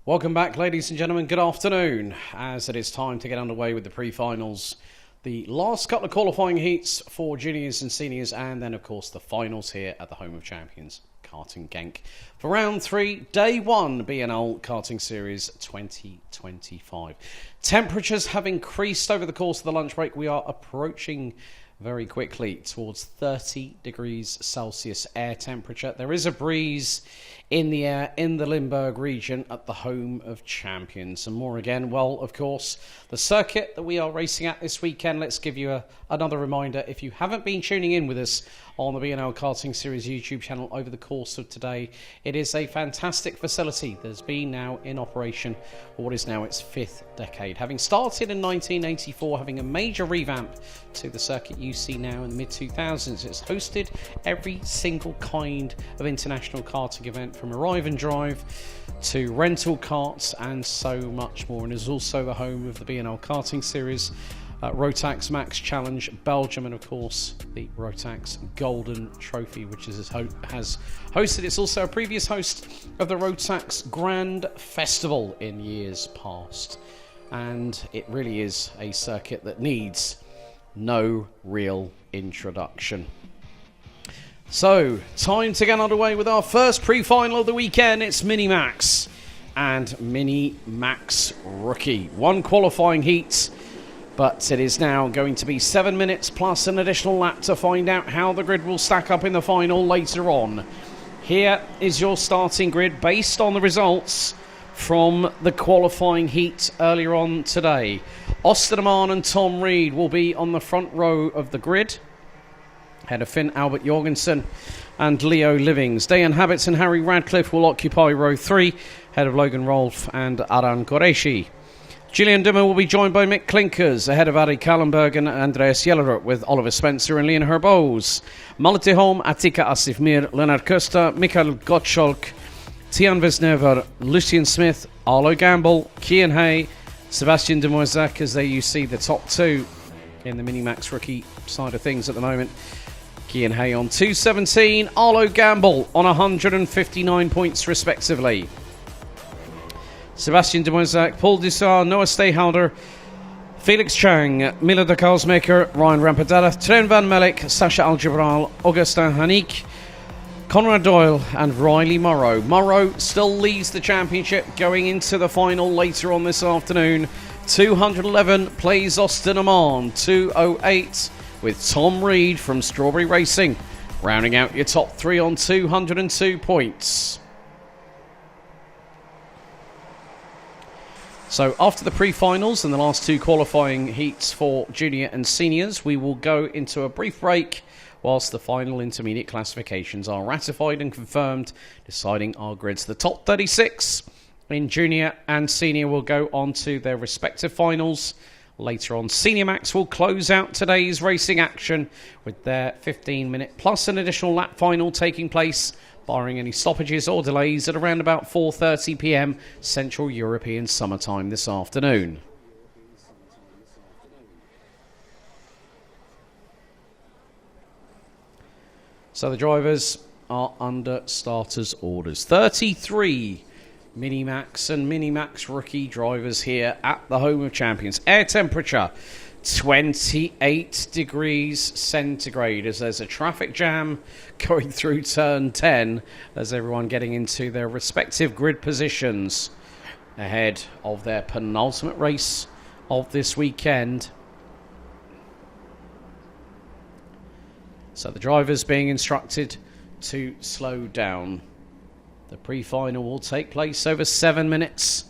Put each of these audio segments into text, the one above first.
Welcome back, ladies and gentlemen. Good afternoon, as it is time to get underway with the pre-finals. The last couple of qualifying heats for juniors and seniors, and then, of course, the finals here at the home of champions, Karting Genk. For round 3, day 1, BNL Karting Series 2025. Temperatures have increased over the course of the lunch break. We are approaching very quickly towards 30 degrees Celsius air temperature. There is a breeze in the air in the Limburg region at the home of champions. And more again, well, of course, the circuit that we are racing at this weekend. Let's give you another reminder. If you haven't been tuning in with us on the BNL Karting Series YouTube channel over the course of today, it is a fantastic facility that has been now in operation for what is now its 5th decade. Having started in 1984, having a major revamp to the circuit you see now in the mid-2000s, it's hosted every single kind of international karting event, from arrive and drive to rental karts and so much more, and is also the home of the BNL Karting Series, Rotax Max Challenge Belgium, and of course the Rotax Golden Trophy, which has hosted. It's also a previous host of the Rotax Grand Festival in years past, and it really is a circuit that needs no real introduction. So, time to get underway with our first pre-final of the weekend. It's Mini Max and Mini Max Rookie. One qualifying heat, but it is now going to be 7 minutes plus an additional lap to find out how the grid will stack up in the final later on. Here is your starting grid based on the results from the qualifying heat earlier on today. Austin Amann and Tom Reed will be on the front row of the grid, ahead of Finn Albert Jorgensen and Leo Livings. Dayan Habits and Harry Radcliffe will occupy row 3, ahead of Logan Rolfe and Aran Qureshi. Julian Dimmer will be joined by Mick Klinkers, ahead of Ari Kallenberg and Andreas Jellerup, with Oliver Spencer and Leon Herbos. Malte Holm, Attika Asifmir, Leonard Köster, Mikael Gottschalk, Tian Vesnever, Lucian Smith, Arlo Gamble, Kian Hay, Sebastian de Moisac, as there you see the top two in the Minimax Rookie side of things at the moment. Kian Hay on 217, Arlo Gamble on 159 points respectively. Sebastian de Moisac, Paul Dussard, Noah Stayhalder, Felix Chang, Mila de Kalsmaker, Ryan Rampadella, Tren van Melk, Sasha Aljabral, Augustin Hanik, Conrad Doyle and Riley Morrow. Morrow still leads the championship going into the final later on this afternoon. 211 plays Austin Amann, 208 with Tom Reed from Strawberry Racing, rounding out your top 3 on 202 points. So after the pre-finals and the last 2 qualifying heats for junior and seniors, we will go into a brief break whilst the final intermediate classifications are ratified and confirmed, deciding our grids. The top 36 in junior and senior will go on to their respective finals. Later on, Senior Max will close out today's racing action with their 15-minute plus an additional lap final taking place, barring any stoppages or delays, at around about 4:30 p.m. Central European summertime this afternoon. So the drivers are under starters' orders. 33 Minimax and Minimax Rookie drivers here at the home of champions. Air temperature 28 degrees centigrade, as there's a traffic jam going through turn 10 as everyone getting into their respective grid positions ahead of their penultimate race of this weekend. So the drivers being instructed to slow down. The pre-final will take place over 7 minutes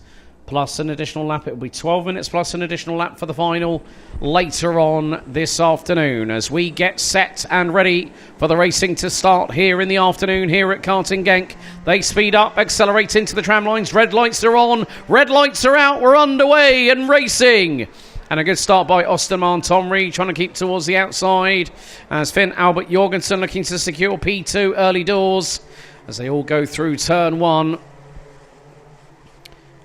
plus an additional lap. It will be 12 minutes plus an additional lap for the final later on this afternoon, as we get set and ready for the racing to start here in the afternoon here at Karting Genk. They speed up, accelerate into the tram lines. Red lights are on, red lights are out. We're underway and racing. And a good start by Austin Amann. Tom Reed trying to keep towards the outside, as Finn Albert Jorgensen looking to secure P2 early doors as they all go through turn 1.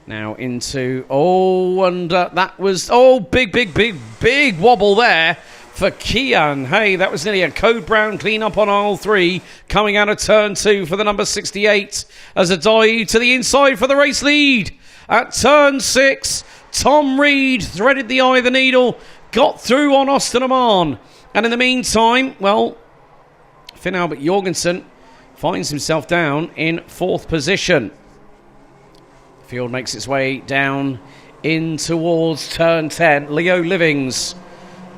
Now into, that was, big wobble there for Kian. Hey, that was nearly a Code Brown clean-up on aisle 3, coming out of turn 2 for the number 68, as a dive to the inside for the race lead. At turn 6, Tom Reed threaded the eye of the needle, got through on Osterman. And in the meantime, well, Finn Albert Jorgensen finds himself down in 4th position. Field makes its way down in towards turn 10. Leo Livings,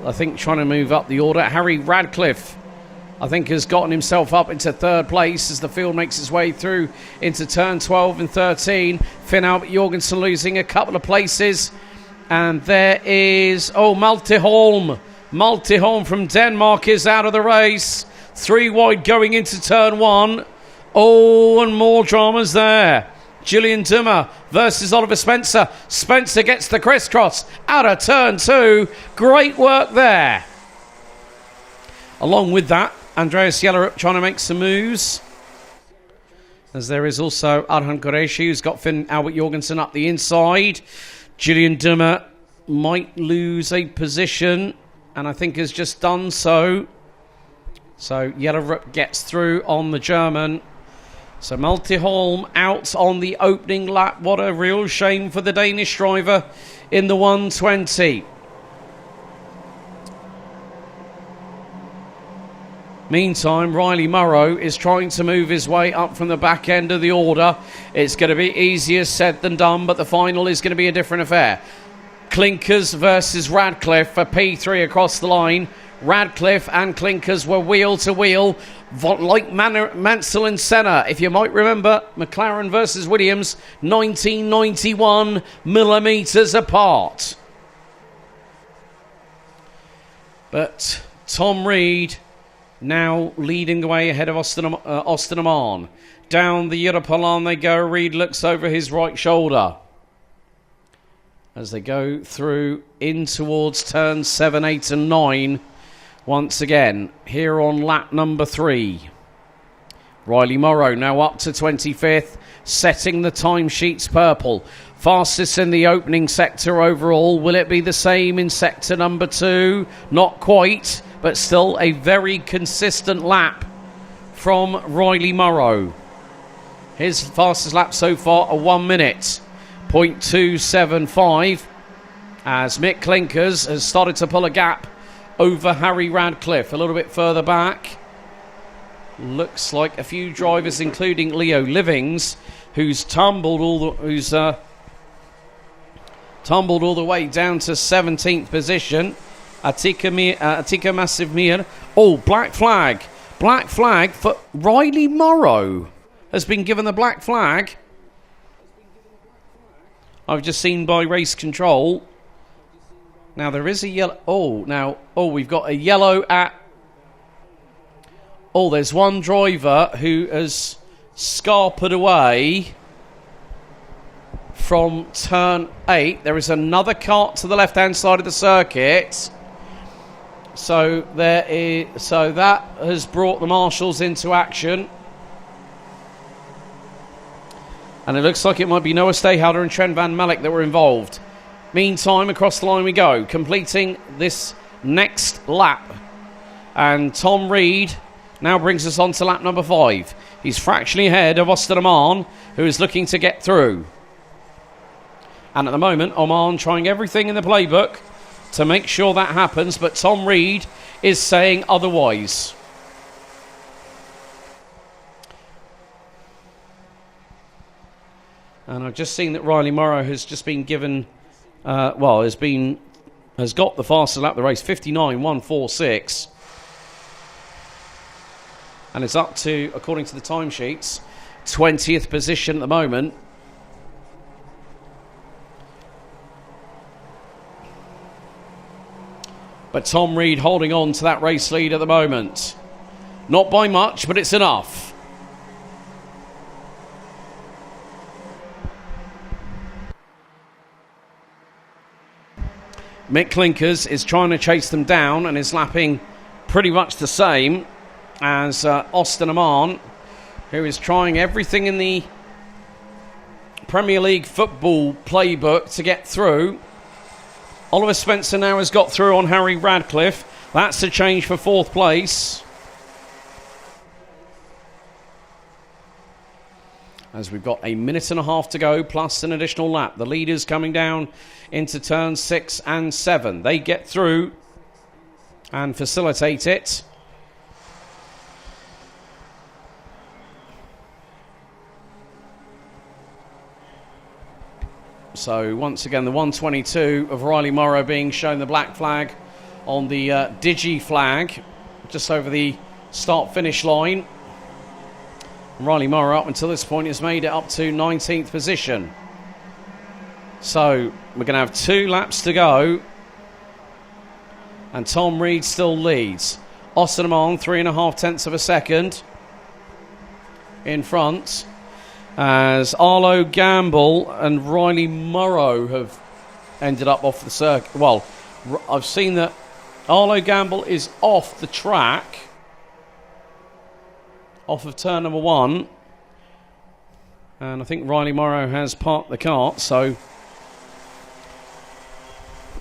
I think, trying to move up the order. Harry Radcliffe, I think, has gotten himself up into 3rd place as the field makes its way through into turn 12 and 13. Finn Albert Jorgensen losing a couple of places. And there is, Malte Holm. Malte Holm from Denmark is out of the race. 3 wide going into turn 1. And more dramas there. Julian Dummer versus Oliver Spencer. Spencer gets the crisscross out of turn 2. Great work there. Along with that, Andreas Jellerup trying to make some moves. As there is also Arhan Qureshi, who's got Finn Albert Jorgensen up the inside. Julian Dummer might lose a position, and I think has just done so. So Jellerup gets through on the German. So Malte Holm out on the opening lap. What a real shame for the Danish driver in the 120. Meantime, Riley Murrow is trying to move his way up from the back end of the order. It's going to be easier said than done, but the final is going to be a different affair. Clinkers versus Radcliffe for P3 across the line. Radcliffe and Clinkers were wheel to wheel, like Mansell and Senna. If you might remember, McLaren versus Williams, 1991 millimetres apart. But Tom Reed now leading the way ahead of Osterman. Down the Europalan they go. Reed looks over his right shoulder as they go through in towards turn 7, 8 and 9. Once again, here on lap number 3. Riley Morrow now up to 25th, setting the timesheets purple. Fastest in the opening sector overall. Will it be the same in sector number 2? Not quite, but still a very consistent lap from Riley Morrow. His fastest lap so far, a 1 minute, 0.275, as Mick Clinkers has started to pull a gap over Harry Radcliffe a little bit further back. Looks like a few drivers, including Leo Livings, who's tumbled all the way down to 17th position. Atika Massivmir. Black flag. Black flag for Riley Morrow. Has been given the black flag. I've just seen by race control. Now there is a yellow. We've got a yellow at. There's one driver who has scarpered away from turn 8. There is another cart to the left-hand side of the circuit. So that has brought the marshals into action. And it looks like it might be Noah Stayhalder and Trent Van Malik that were involved. Meantime, across the line we go, completing this next lap. And Tom Reed now brings us on to lap number 5. He's fractionally ahead of Osterman, who is looking to get through. And at the moment, Oman trying everything in the playbook to make sure that happens, but Tom Reed is saying otherwise. And I've just seen that Riley Morrow has just been given, has got the fastest lap of the race, 59.146. And it's up to, according to the timesheets, 20th position at the moment. But Tom Reed holding on to that race lead at the moment. Not by much, but it's enough. Mick Clinkers is trying to chase them down and is lapping pretty much the same as Osterman, who is trying everything in the Premier League football playbook to get through. Oliver Spencer now has got through on Harry Radcliffe. That's a change for 4th place. as we've got a minute and a half to go, plus an additional lap. The leaders coming down into turns 6 and 7. They get through and facilitate it. So once again, the 122 of Riley Morrow being shown the black flag on the Digi flag, just over the start-finish line. Riley Morrow up until this point has made it up to 19th position. So we're going to have 2 laps to go. And Tom Reed still leads. Osterman 3.5 tenths of a second in front, as Arlo Gamble and Riley Morrow have ended up off the circuit. Well, I've seen that Arlo Gamble is off the track, off of turn number 1. And I think Riley Morrow has parked the kart, so...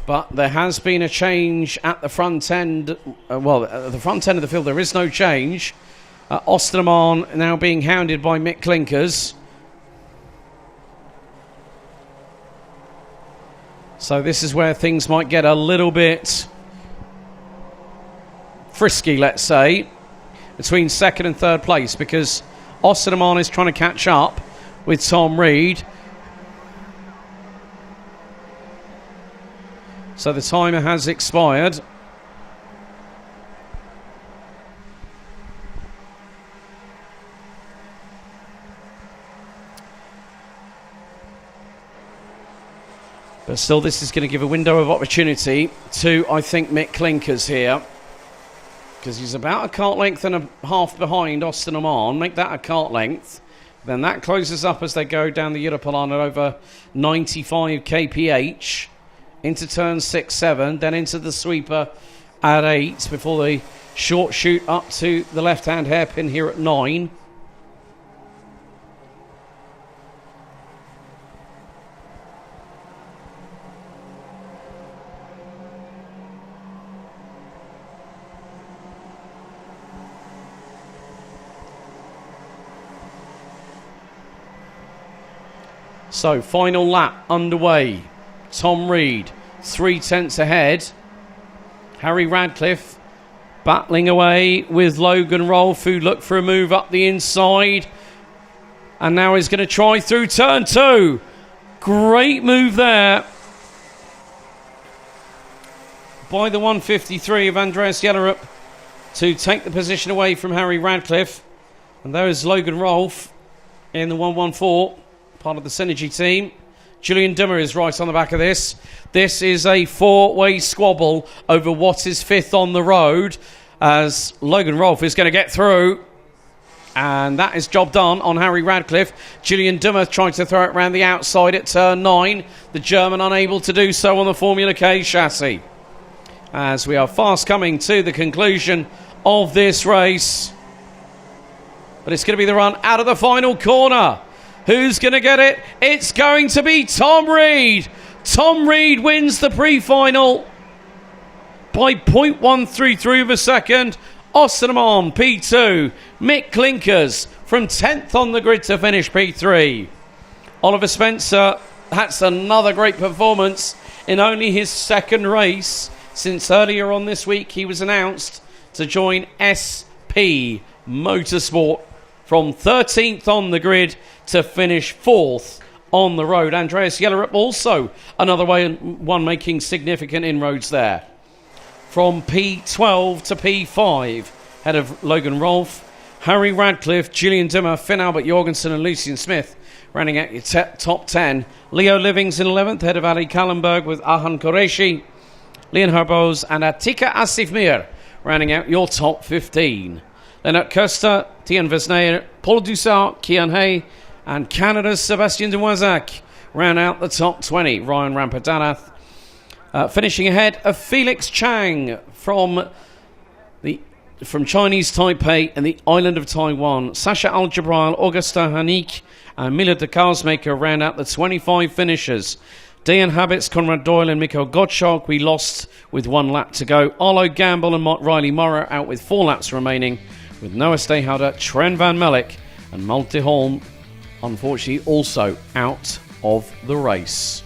But there has been a change at the front end. At the front end of the field, there is no change. Osterman now being hounded by Mick Clinkers. So this is where things might get a little bit frisky, let's say, between second and third place, because Osterman is trying to catch up with Tom Reed. So the timer has expired. But still, this is going to give a window of opportunity to, I think, Mick Clinkers here. Because he's about a kart length and a half behind Austin Oman. Make that a kart length. Then that closes up as they go down the Europalan at over 95 kph. Into turn 6, 7. Then into the sweeper at 8. Before the short shoot up to the left-hand hairpin here at 9. So, final lap underway. Tom Reed, 3 tenths ahead. Harry Radcliffe battling away with Logan Rolfe, who looked for a move up the inside. And now he's going to try through turn 2. Great move there by the 153 of Andreas Jellerup to take the position away from Harry Radcliffe. And there is Logan Rolfe in the 114. Part of the Synergy team. Julian Dimmer is right on the back of this. This is a 4-way squabble over what is 5th on the road, as Logan Rolfe is going to get through. And that is job done on Harry Radcliffe. Julian Dimmer trying to throw it around the outside at turn 9. The German unable to do so on the Formula K chassis. As we are fast coming to the conclusion of this race. But it's going to be the run out of the final corner. Who's going to get it? It's going to be Tom Reed. Tom Reed wins the pre-final by 0.133 of a second. Osterman, P2. Mick Clinkers from 10th on the grid to finish P3. Oliver Spencer, that's another great performance in only his second race, since earlier on this week he was announced to join SP Motorsport from 13th on the grid to finish 4th on the road. Andreas Jellerup also another one making significant inroads there. From P12 to P5, head of Logan Rolfe, Harry Radcliffe, Julian Dimmer, Finn Albert Jorgensen and Lucian Smith rounding out your top 10. Leo Livings in 11th, head of Ali Kallenberg with Ahan Qureshi, Leon Herbos and Atika Asifmir rounding out your top 15. Lennart Köster, Tian Vesneyer, Paul Dussart, Kian Hay, and Canada's Sebastian Demoisac round out the top 20. Ryan Rampadanath finishing ahead of Felix Chang from Chinese Taipei and the island of Taiwan. Sasha Al-Jabrail, Augusta Hanik, and Mila de Karsmaker round out the 25 finishers. Dejan Habits, Conrad Doyle and Mikko Gottschalk we lost with 1 lap to go. Arlo Gamble and Riley Morrow out with 4 laps remaining, with Noah Stehauder, Tren van Melk and Malte Holm unfortunately also out of the race.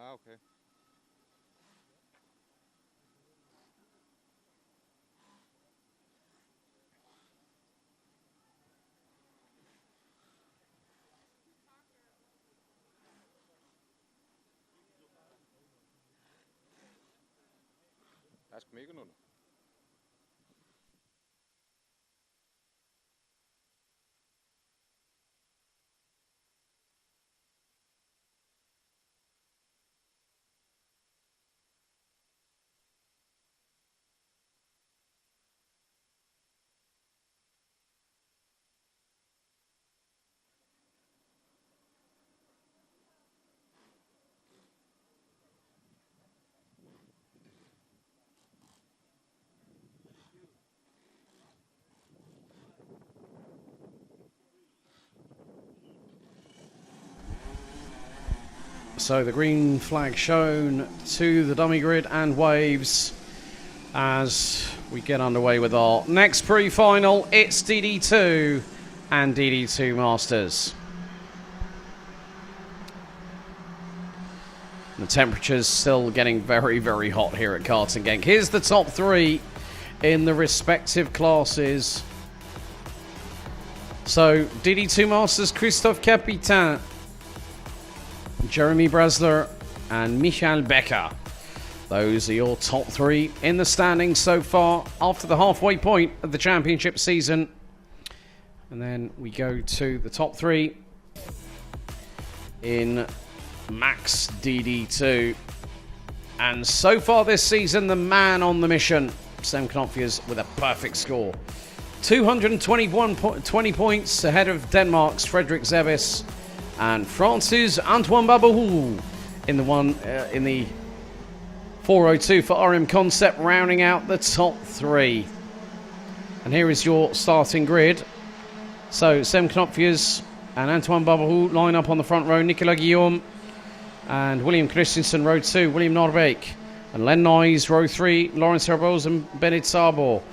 okay. Estás conmigo, Nuno? So the green flag shown to the dummy grid and waves as we get underway with our next pre-final. It's DD2 and DD2 Masters. The temperature's still getting very, very hot here at Karting Genk. Here's the top three in the respective classes. So DD2 Masters, Christophe Capitain, Jeremy Bresler and Michael Becker. Those are your top three in the standings so far after the halfway point of the championship season. And then we go to the top three in Max DD2. And so far this season, the man on the mission, Sam Knopfjes, with a perfect score. 220 points ahead of Denmark's Frederik Zevis and France's Antoine Babourou in the 402 for RM Concept, rounding out the top three. And here is your starting grid. So Sam Knopfjes and Antoine Babourou line up on the front row. Nicolas Guillaume and William Christensen, row 2. William Nordbeek and Len Noyes, row 3. Lawrence Herbos and Bennett Sabo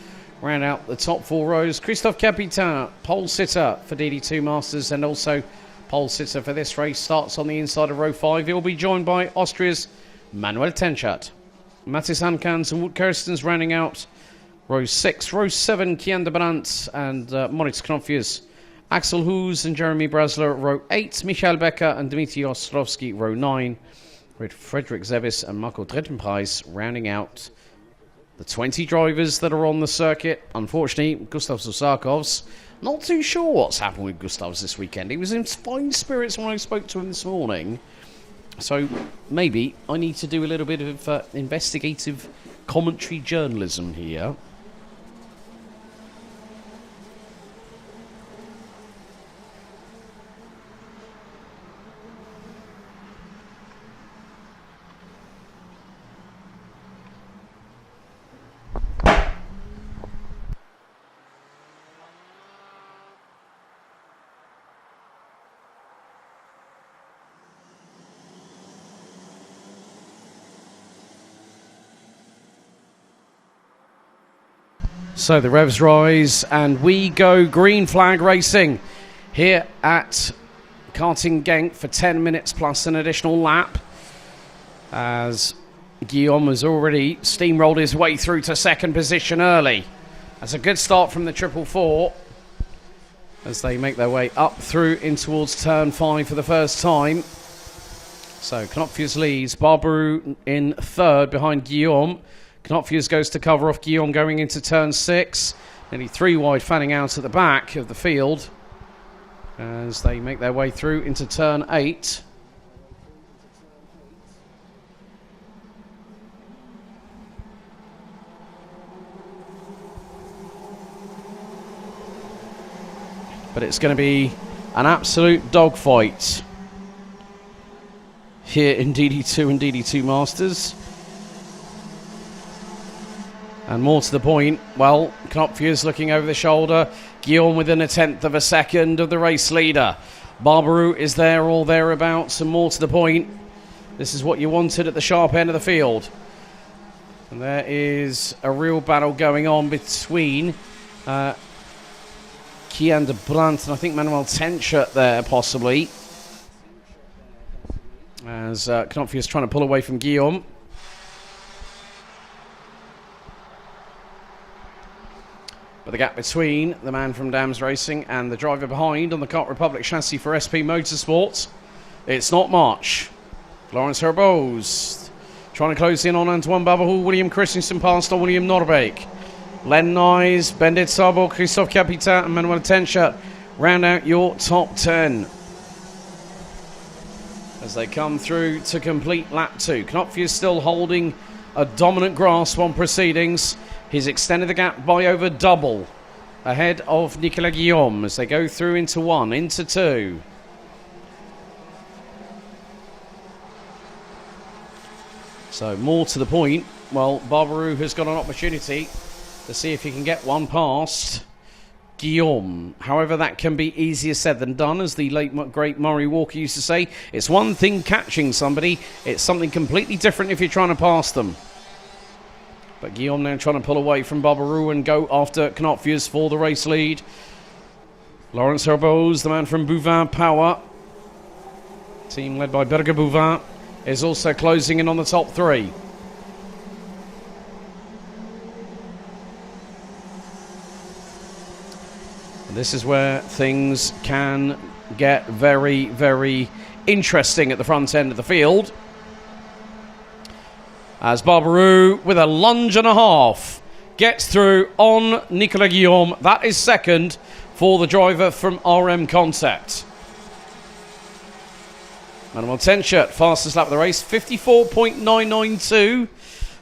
round out the top 4 rows. Christophe Capitain, pole sitter for DD2 Masters and also pole sitter for this race, starts on the inside of row 5. He'll be joined by Austria's Manuel Tenchert. Mattis Hankans and Wout Kirstens rounding out row 6. Row 7, Kian de Brandt and Moritz Knopfjes. Axel Hoos and Jeremy Bresler, row 8. Michael Becker and Dmitry Ostrovsky, row 9. With Frederik Zevis and Marco Drittenpreis rounding out the 20 drivers that are on the circuit. Unfortunately, Gustav Susakovs, not too sure what's happened with Gustavs this weekend. He was in fine spirits when I spoke to him this morning. So maybe I need to do a little bit of investigative commentary journalism here. So the revs rise and we go green flag racing here at Karting Genk for 10 minutes plus an additional lap, as Guillaume has already steamrolled his way through to second position early. That's a good start from the 444 as they make their way up through in towards turn 5 for the first time. So Knopfjes leads, Babourou in third behind Guillaume. Knopfjes goes to cover off Guillaume going into turn 6. Nearly 3 wide, fanning out at the back of the field as they make their way through into turn 8. But it's going to be an absolute dogfight here in DD2 and DD2 Masters. And more to the point, well, Knopfjes looking over the shoulder. Guillaume within 1/10 of a second of the race leader. Babourou is there or thereabouts, and more to the point, this is what you wanted at the sharp end of the field. And there is a real battle going on between Kian de Brandt and I think Manuel Tenchert there, possibly. As Knopfler is trying to pull away from Guillaume. But the gap between the man from Dams Racing and the driver behind on the Kart Republic chassis for SP Motorsports, it's not much. Lawrence Herbose trying to close in on Antoine Babahou. William Christensen passed on William Norbeek. Len Nyes, Bendit Sabo, Christophe Capitan and Manuel Tencha round out your top 10. As they come through to complete lap 2. Knopfler is still holding a dominant grasp on proceedings. He's extended the gap by over double ahead of Nicolas Guillaume as they go through into 1, into 2. So more to the point, well, Barbarou has got an opportunity to see if he can get one past Guillaume. However, that can be easier said than done, as the late great Murray Walker used to say. It's one thing catching somebody, it's something completely different if you're trying to pass them. But Guillaume now trying to pull away from Barbarou and go after Knopfler for the race lead. Lawrence Herbose, the man from Bouvin Power, team led by Berger Bouvin, is also closing in on the top 3. This is where things can get very, very interesting at the front end of the field. As Barbarou, with a lunge and a half, gets through on Nicolas Guillaume. That is second for the driver from RM Concept. Manuel Tencha, fastest lap of the race, 54.992.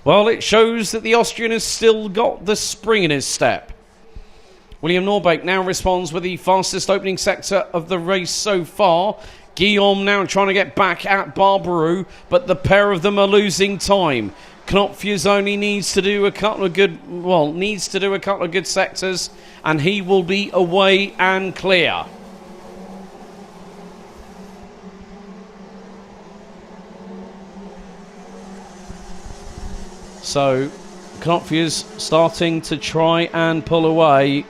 Well, it shows that the Austrian has still got the spring in his step. William Norbeek now responds with the fastest opening sector of the race so far. Guillaume now trying to get back at Barbarou, but the pair of them are losing time. Knopfler only needs to do a couple of good sectors, and he will be away and clear. So Knopfler's starting to try and pull away.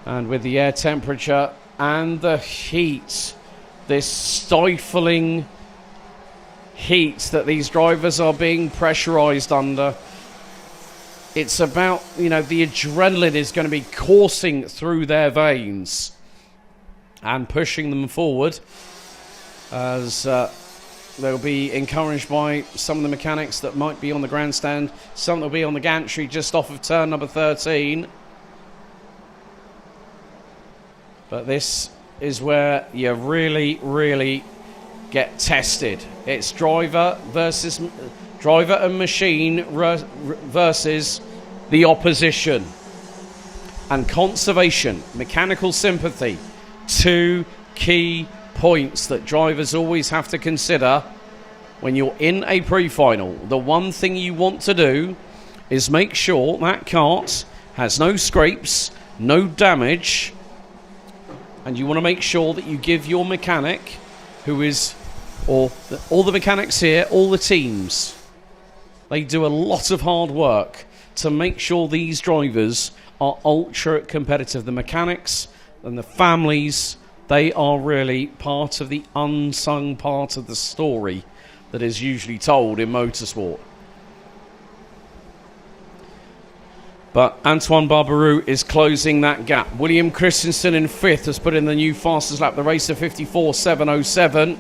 And with the air temperature and the heat, this stifling heat that these drivers are being pressurized under, it's about, the adrenaline is going to be coursing through their veins and pushing them forward, as they'll be encouraged by some of the mechanics that might be on the grandstand. Some will be on the gantry just off of turn number 13. But this is where you really, really get tested. It's driver and machine versus the opposition. And conservation, mechanical sympathy, 2 key points that drivers always have to consider when you're in a pre-final. The one thing you want to do is make sure that kart has no scrapes, no damage, and you want to make sure that you give your mechanic, all the mechanics here, all the teams, they do a lot of hard work to make sure these drivers are ultra competitive. The mechanics and the families, they are really part of the unsung part of the story that is usually told in motorsport. But Antoine Barbarou is closing that gap. William Christensen in 5th has put in the new fastest lap of the race of 54.707.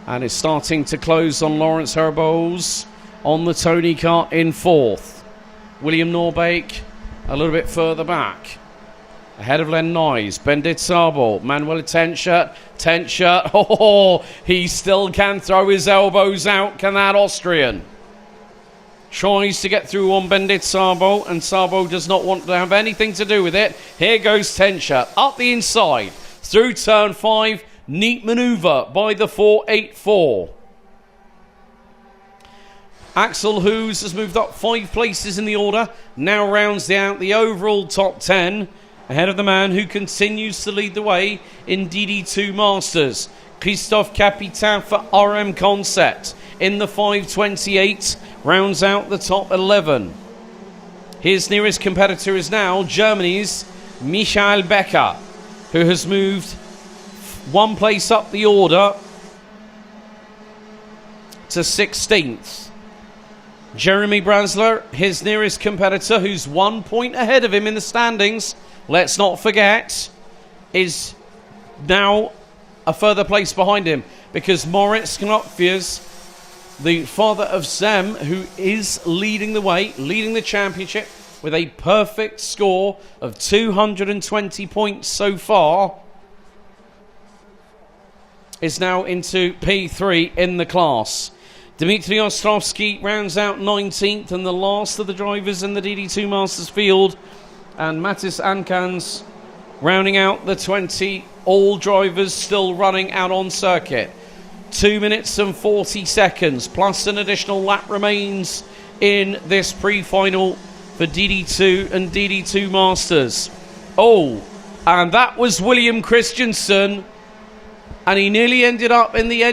And is starting to close on Lawrence Herbose on the Tony kart in 4th. William Norbeek a little bit further back. Ahead of Len Nyes, Bendit Sabo, Manuel Tencha, he still can throw his elbows out, can that Austrian? Tries to get through on Bendit Sabo, and Sabo does not want to have anything to do with it. Here goes Tencha, up the inside, through turn 5, neat manoeuvre by the 484. Axel Hoos has moved up 5 places in the order, now rounds out the overall top 10. Ahead of the man who continues to lead the way in DD2 Masters, Christophe Capitan for RM Concept in the 528, rounds out the top 11. His nearest competitor is now Germany's Michael Becker, who has moved one place up the order to 16th. Jeremy Brasler, his nearest competitor, who's 1 point ahead of him in the standings, let's not forget, is now a further place behind him, because Moritz Knopfjers, the father of Zem, who is leading the way, leading the championship with a perfect score of 220 points so far, is now into P3 in the class. Dmitry Ostrovsky rounds out 19th, and the last of the drivers in the DD2 Masters field, and Matis Ankans rounding out the 20, all drivers still running out on circuit. 2 minutes and 40 seconds, plus an additional lap remains in this pre-final for DD2 and DD2 Masters. Oh, and that was William Christensen, and he nearly ended up in the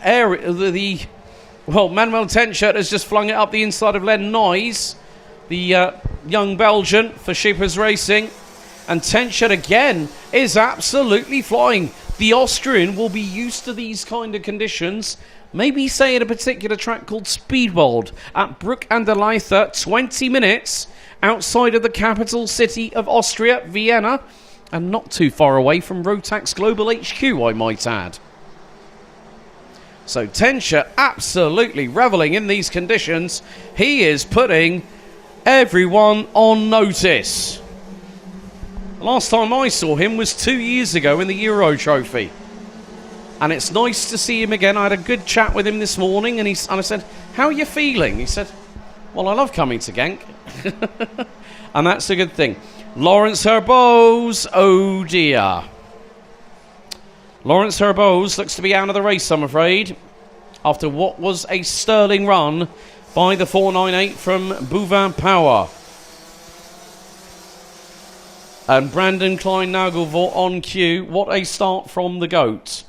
area. Well, Manuel Tenscher has just flung it up the inside of Len Noyes, the young Belgian for Shippers Racing, and Tenscher again is absolutely flying. The Austrian will be used to these kind of conditions. Maybe say at a particular track called Speedwald at Bruck an der Leitha, 20 minutes outside of the capital city of Austria, Vienna, and not too far away from Rotax Global HQ, I might add. So Tenscher absolutely reveling in these conditions. He is putting everyone on notice. The last time I saw him was 2 years ago in the Euro Trophy. And it's nice to see him again. I had a good chat with him this morning, and I said, how are you feeling? He said, well, I love coming to Genk. And that's a good thing. Lawrence Herbose, oh dear. Lawrence Herbose looks to be out of the race, I'm afraid, after what was a sterling run by the 498 from Bouvin Power. And Brandon Klein-Nagelvor on cue. What a start from the GOAT,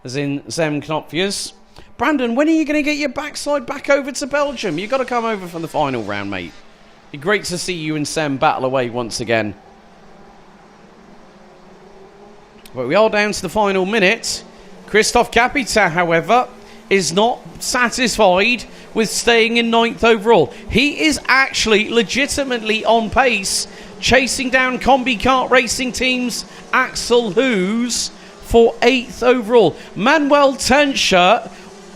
as in Zem Knopfjers. Brandon, when are you going to get your backside back over to Belgium? You've got to come over for the final round, mate. Be great to see you and Sem battle away once again. But we are down to the final minute. Christophe Capita, however, is not satisfied with staying in 9th overall. He is actually legitimately on pace, chasing down Combi Kart Racing Team's Axel Hoos for 8th overall. Manuel Tenscher,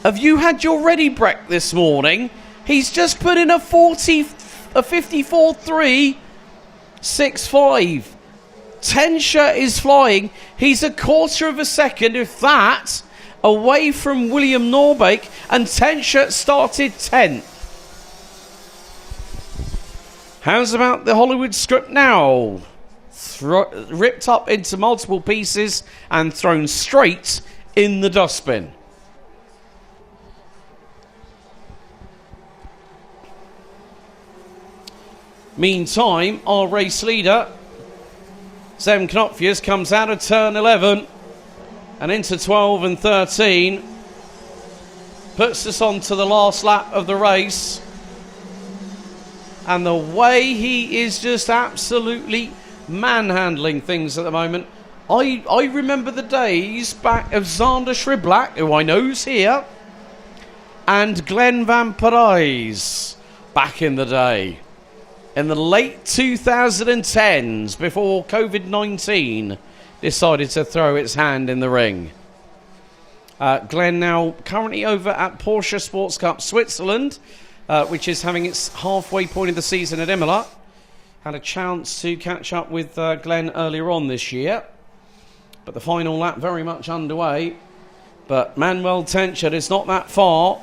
have you had your ready break this morning? He's just put in a 54.365. Tenscher is flying. He's a quarter of a second, if that, away from William Norbeek, and Tenscher started 10th. How's about the Hollywood script now? Ripped up into multiple pieces and thrown straight in the dustbin. Meantime, our race leader, Zem Knopfjers, comes out of turn 11 and into 12 and 13. Puts us on to the last lap of the race. And the way he is just absolutely manhandling things at the moment. I remember the days back of Xander Schriblak, who I know's here, and Glenn Van Parijs back in the day. In the late 2010s, before COVID-19 decided to throw its hand in the ring. Glenn now currently over at Porsche Sports Cup Switzerland, which is having its halfway point of the season at Imola. Had a chance to catch up with Glenn earlier on this year. But the final lap very much underway. But Manuel Tenscher is not that far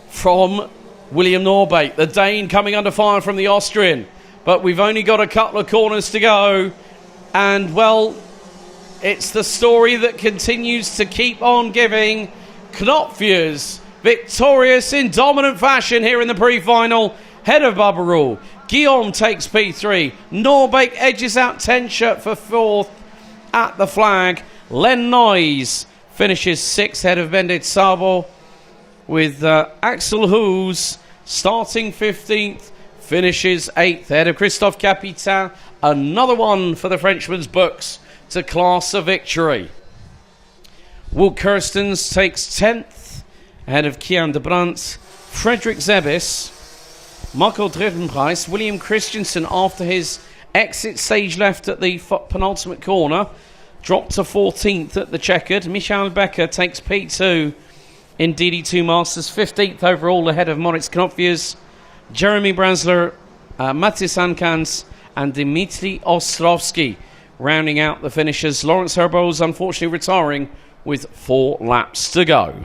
from William Norbeek, the Dane, coming under fire from the Austrian. But we've only got a couple of corners to go. And, well, it's the story that continues to keep on giving. Knopfjers victorious in dominant fashion here in the pre-final. Head of Bubba Rule. Guillaume takes P3. Norbeek edges out Tenscher for 4th at the flag. Len Noyes finishes 6th head of Bendit Sabo, with Axel Hoos starting 15th, finishes 8th, ahead of Christophe Capitan. Another one for the Frenchman's books to class a victory. Wout Kirstens takes 10th, ahead of Kian de Brandt. Frederick Zebis, Marco Drittenpreis, William Christensen after his exit stage left at the penultimate corner, dropped to 14th at the checkered. Michael Becker takes P2 in DD2 Masters, 15th overall ahead of Moritz Knopfius, Jeremy Brasler, Matis Ankans and Dmitry Ostrovsky rounding out the finishers. Lawrence Herboz unfortunately retiring with 4 laps to go.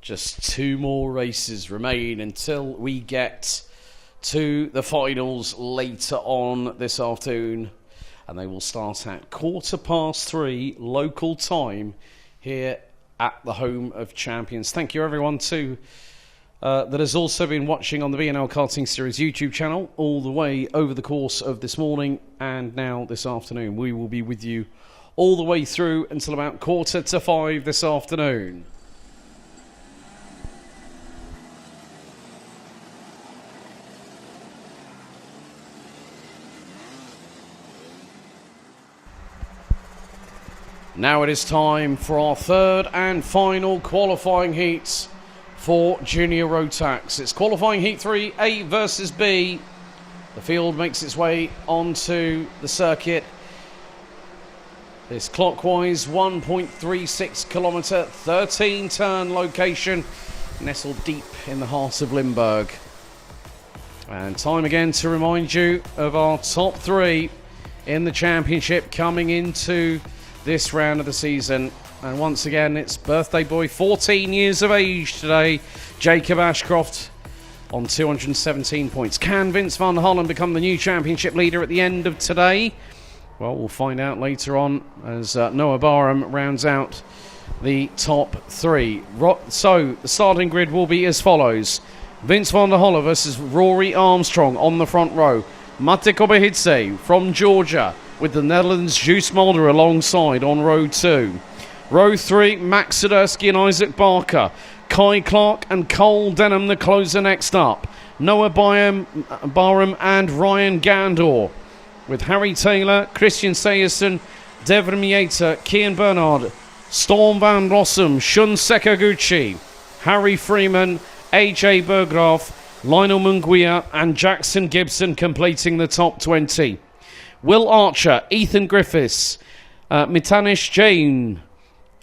Just 2 more races remain until we get to the finals later on this afternoon. And they will start at 3:15 local time here at the Home of Champions. Thank you everyone too that has also been watching on the BNL Karting Series YouTube channel all the way over the course of this morning and now this afternoon. We will be with you all the way through until about 4:45 this afternoon. Now it is time for our third and final qualifying heats for Junior Rotax. It's qualifying heat 3, A versus B. The field makes its way onto the circuit. This clockwise 1.36 kilometre, 13 turn location, nestled deep in the heart of Limburg. And time again to remind you of our top 3 in the championship coming into this round of the season. And once again, it's birthday boy, 14 years of age today, Jacob Ashcroft on 217 points. Can Vince van der Hollen become the new championship leader at the end of today? Well, we'll find out later on as Noah Barham rounds out the top 3. So the starting grid will be as follows. Vince van der Hollen versus Rory Armstrong on the front row. Mate Kobahidze from Georgia with the Netherlands' Juice Mulder alongside on row 2. Row 3, Max Swiderski and Isaac Barker. Kai Clark and Cole Denham, the closer next up. Noah Barham and Ryan Gandor. With Harry Taylor, Christian Sejersen, Devon Mieta, Kian Bernard, Storm van Rossum, Shun Sekaguchi, Harry Freeman, AJ Berggraf, Lionel Munguia and Jackson Gibson completing the top 20. Will Archer, Ethan Griffiths, Mitanish Jain,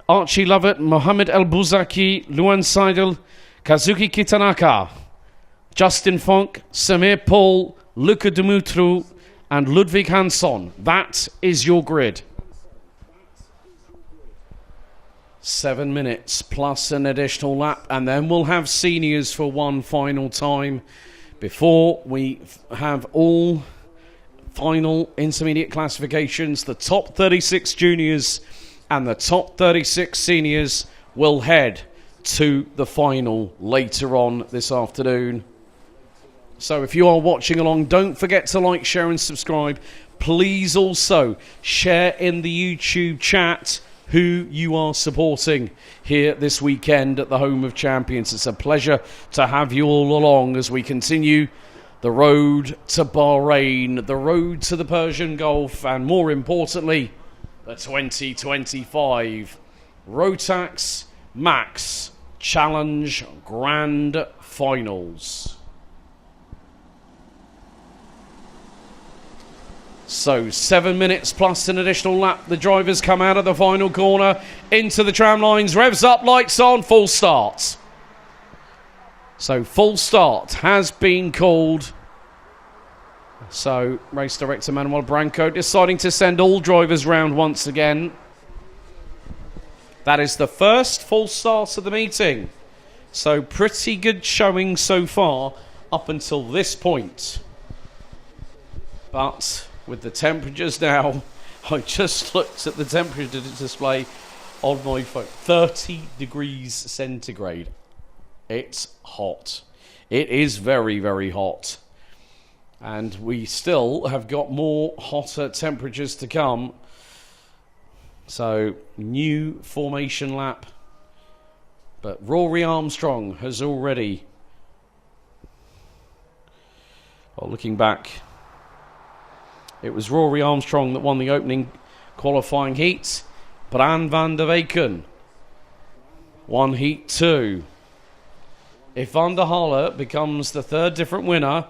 Archie Lovett, Mohamed El Bouzaki, Luan Seidel, Kazuki Kitanaka, Justin Funk, Samir Paul, Luca Dumitru, and Ludwig Hansson. That is your grid. 7 minutes plus an additional lap, and then we'll have seniors for one final time before we have all final intermediate classifications. The top 36 juniors and the top 36 seniors will head to the final later on this afternoon. So if you are watching along, don't forget to like, share and subscribe. Please also share in the YouTube chat who you are supporting here this weekend at the Home of Champions. It's a pleasure to have you all along as we continue the road to Bahrain, the road to the Persian Gulf, and more importantly, the 2025 Rotax Max Challenge Grand Finals. So 7 minutes plus an additional lap. The drivers come out of the final corner into the tram lines. Revs up, lights on, full start. So full start has been called. So race director Manuel Branco deciding to send all drivers round once again. That is the first full start of the meeting. So pretty good showing so far up until this point. But with the temperatures now, I just looked at the temperature display on my phone. 30 degrees centigrade. It's hot. It is very, very hot. And we still have got more hotter temperatures to come. So, new formation lap. But Rory Armstrong has already... Well, looking back, it was Rory Armstrong that won the opening qualifying heat. Bran van der Weyken won heat 2. If Van der Halle becomes the third different winner,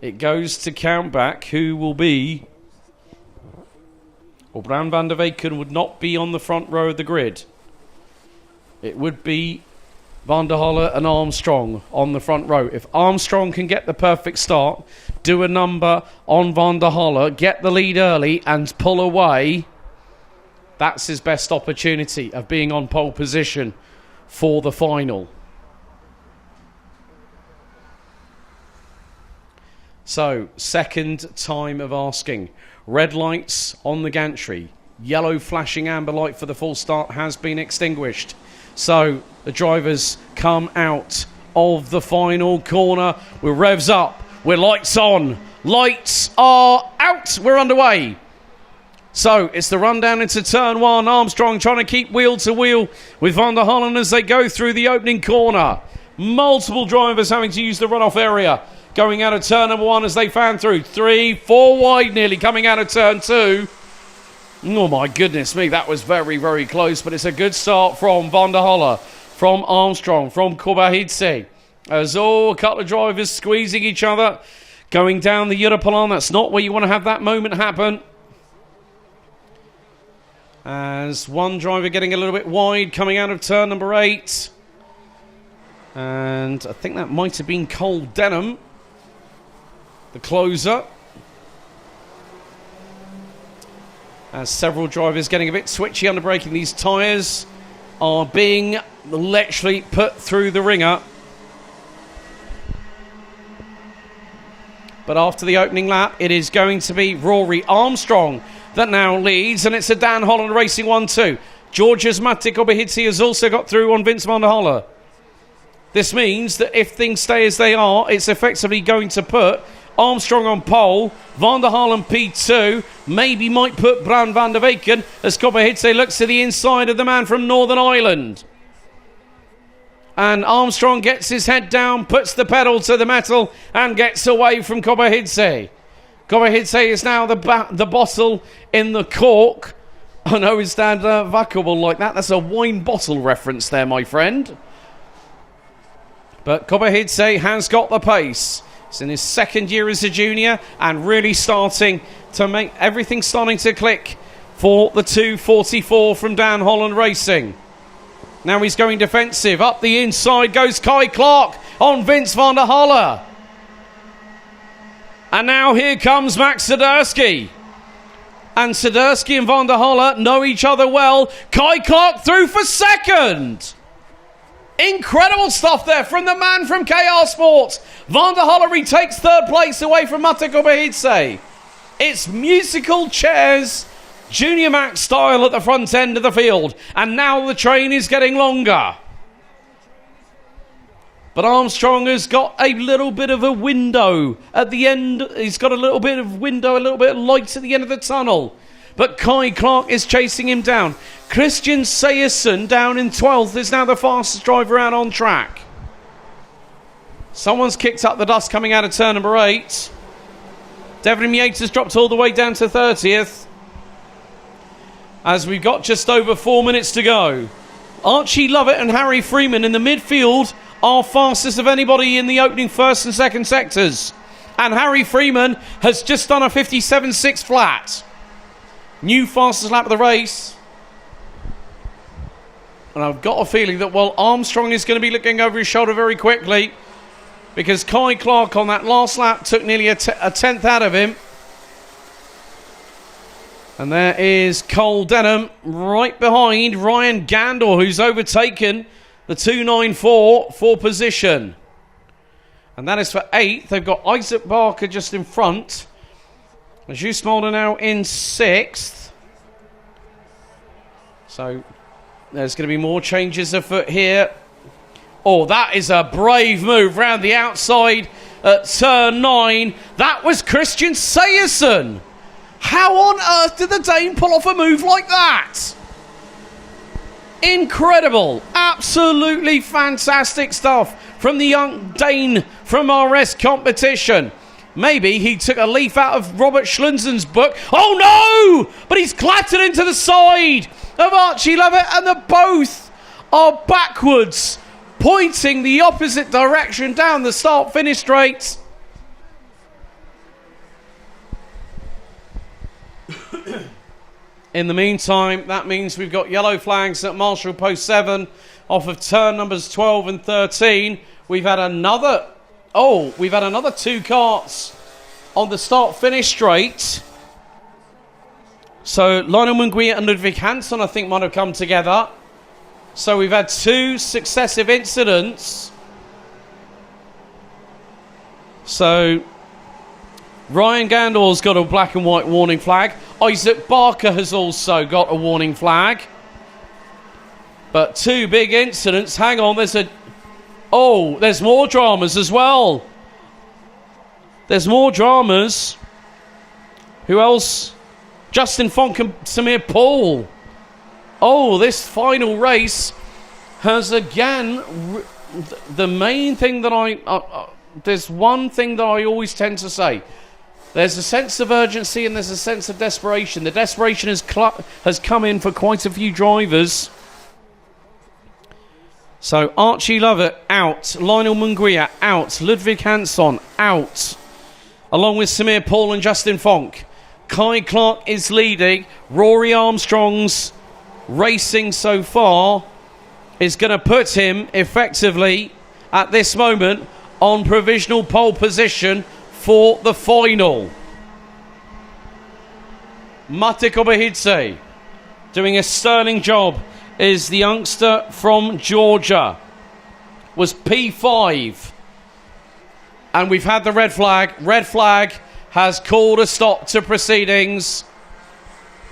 it goes to count back who will be... Well, Bran van der Weyken would not be on the front row of the grid. It would be Van der Halle and Armstrong on the front row. If Armstrong can get the perfect start, do a number on Van der Halle, get the lead early and pull away, that's his best opportunity of being on pole position for the final. So, second time of asking. Red lights on the gantry. Yellow flashing amber light for the full start has been extinguished. So, the drivers come out of the final corner. We're revs up. We're lights on. Lights are out. We're underway. So, it's the run down into turn one. Armstrong trying to keep wheel to wheel with Van der Hollen as they go through the opening corner. Multiple drivers having to use the runoff area. Going out of turn number one as they fan through. 3, 4 wide nearly coming out of turn two. Oh my goodness me, that was very, very close. But it's a good start from Van der Holle, from Armstrong, from Kobahidze. As a couple of drivers squeezing each other. Going down the Europalan. That's not where you want to have that moment happen. As one driver getting a little bit wide coming out of turn number 8. And I think that might have been Cole Denham, the closer. As several drivers getting a bit switchy under braking. These tyres are being literally put through the ringer. But after the opening lap, it is going to be Rory Armstrong that now leads, and it's a Dan Holland Racing 1-2. George's Matic Obahidze has also got through on Vince van der Holle. This means that if things stay as they are, it's effectively going to put Armstrong on pole, Van der Holen P2, maybe might put Bran van der Weken as Kobahidze looks to the inside of the man from Northern Ireland. And Armstrong gets his head down, puts the pedal to the metal and gets away from Kobahidze. Kobahidze is now the bottle in the cork. I know it's stand vacuable like that. That's a wine bottle reference there, my friend. But Kobahidze has got the pace. He's in his second year as a junior and really starting to make everything starting to click for the 244 from Dan Holland Racing. Now he's going defensive. Up the inside goes Kai Clark on Vince van der Holle. And now here comes Max Swiderski. And Swiderski and van der Holle know each other well. Kai Clark through for second. Incredible stuff there from the man from KR Sports. Van der Holle retakes third place away from Matic Kobahidze. It's musical chairs, Junior Max style at the front end of the field. And now the train is getting longer. But Armstrong has got a little bit of a window at the end. He's got a little bit of window, a little bit of light at the end of the tunnel. But Kai Clark is chasing him down. Christian Sejersen down in 12th is now the fastest driver out on track. Someone's kicked up the dust coming out of turn number 8. Devlin Yates has dropped all the way down to 30th. As we've got just over 4 minutes to go. Archie Lovett and Harry Freeman in the midfield are fastest of anybody in the opening first and second sectors. And Harry Freeman has just done a 57.6 flat. New fastest lap of the race. And I've got a feeling that while Armstrong is going to be looking over his shoulder very quickly, because Kai Clark on that last lap took nearly a tenth out of him. And there is Cole Denham right behind Ryan Gandor, who's overtaken the 294 for position. And that is for 8th. They've got Isaac Barker just in front. Jus Mulder now in 6th. So there's going to be more changes afoot here. Oh, that is a brave move round the outside at turn 9. That was Christian Sejersen. How on earth did the Dane pull off a move like that? Incredible. Absolutely fantastic stuff from the young Dane from RS competition. Maybe he took a leaf out of Robert Schlunzen's book. Oh no! But he's clattered into the side of Archie Lovett, and the both are backwards, pointing the opposite direction down the start-finish straight. In the meantime, that means we've got yellow flags at Marshall Post 7 off of turn numbers 12 and 13. We've had another 2 carts on the start-finish straight. So Lionel Munguia and Ludwig Hansson, I think, might have come together. So we've had 2 successive incidents. So Ryan Gandor's got a black and white warning flag. Isaac Barker has also got a warning flag. But two big incidents. Hang on, there's more dramas as well. There's more dramas. Who else? Justin Funk and Samir Paul. Oh, this final race has again... The main thing that there's one thing that I always tend to say. There's a sense of urgency and there's a sense of desperation. The desperation has come in for quite a few drivers. So Archie Lovett out, Lionel Munguia out, Ludwig Hansson out, along with Samir Paul and Justin Funk. Kai Clark is leading. Rory Armstrong's racing so far is going to put him effectively at this moment on provisional pole position for the final. Mate Kobahidze doing a sterling job is the youngster from Georgia. Was P5. And we've had the red flag. Red flag has called a stop to proceedings.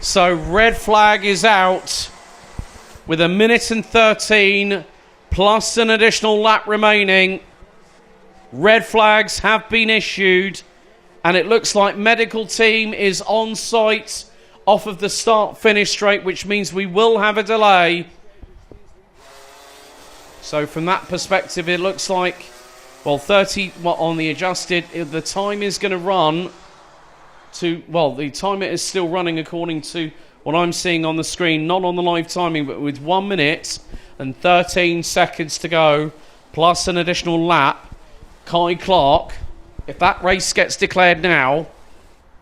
So red flag is out with 1 minute and 13 plus an additional lap remaining. Red flags have been issued and it looks like medical team is on site off of the start-finish straight, which means we will have a delay. So from that perspective, it looks like, well, 30 on the adjusted, the time is going to run to, well, the timer is still running according to what I'm seeing on the screen, not on the live timing, but with 1 minute and 13 seconds to go, plus an additional lap. Kai Clark, if that race gets declared now,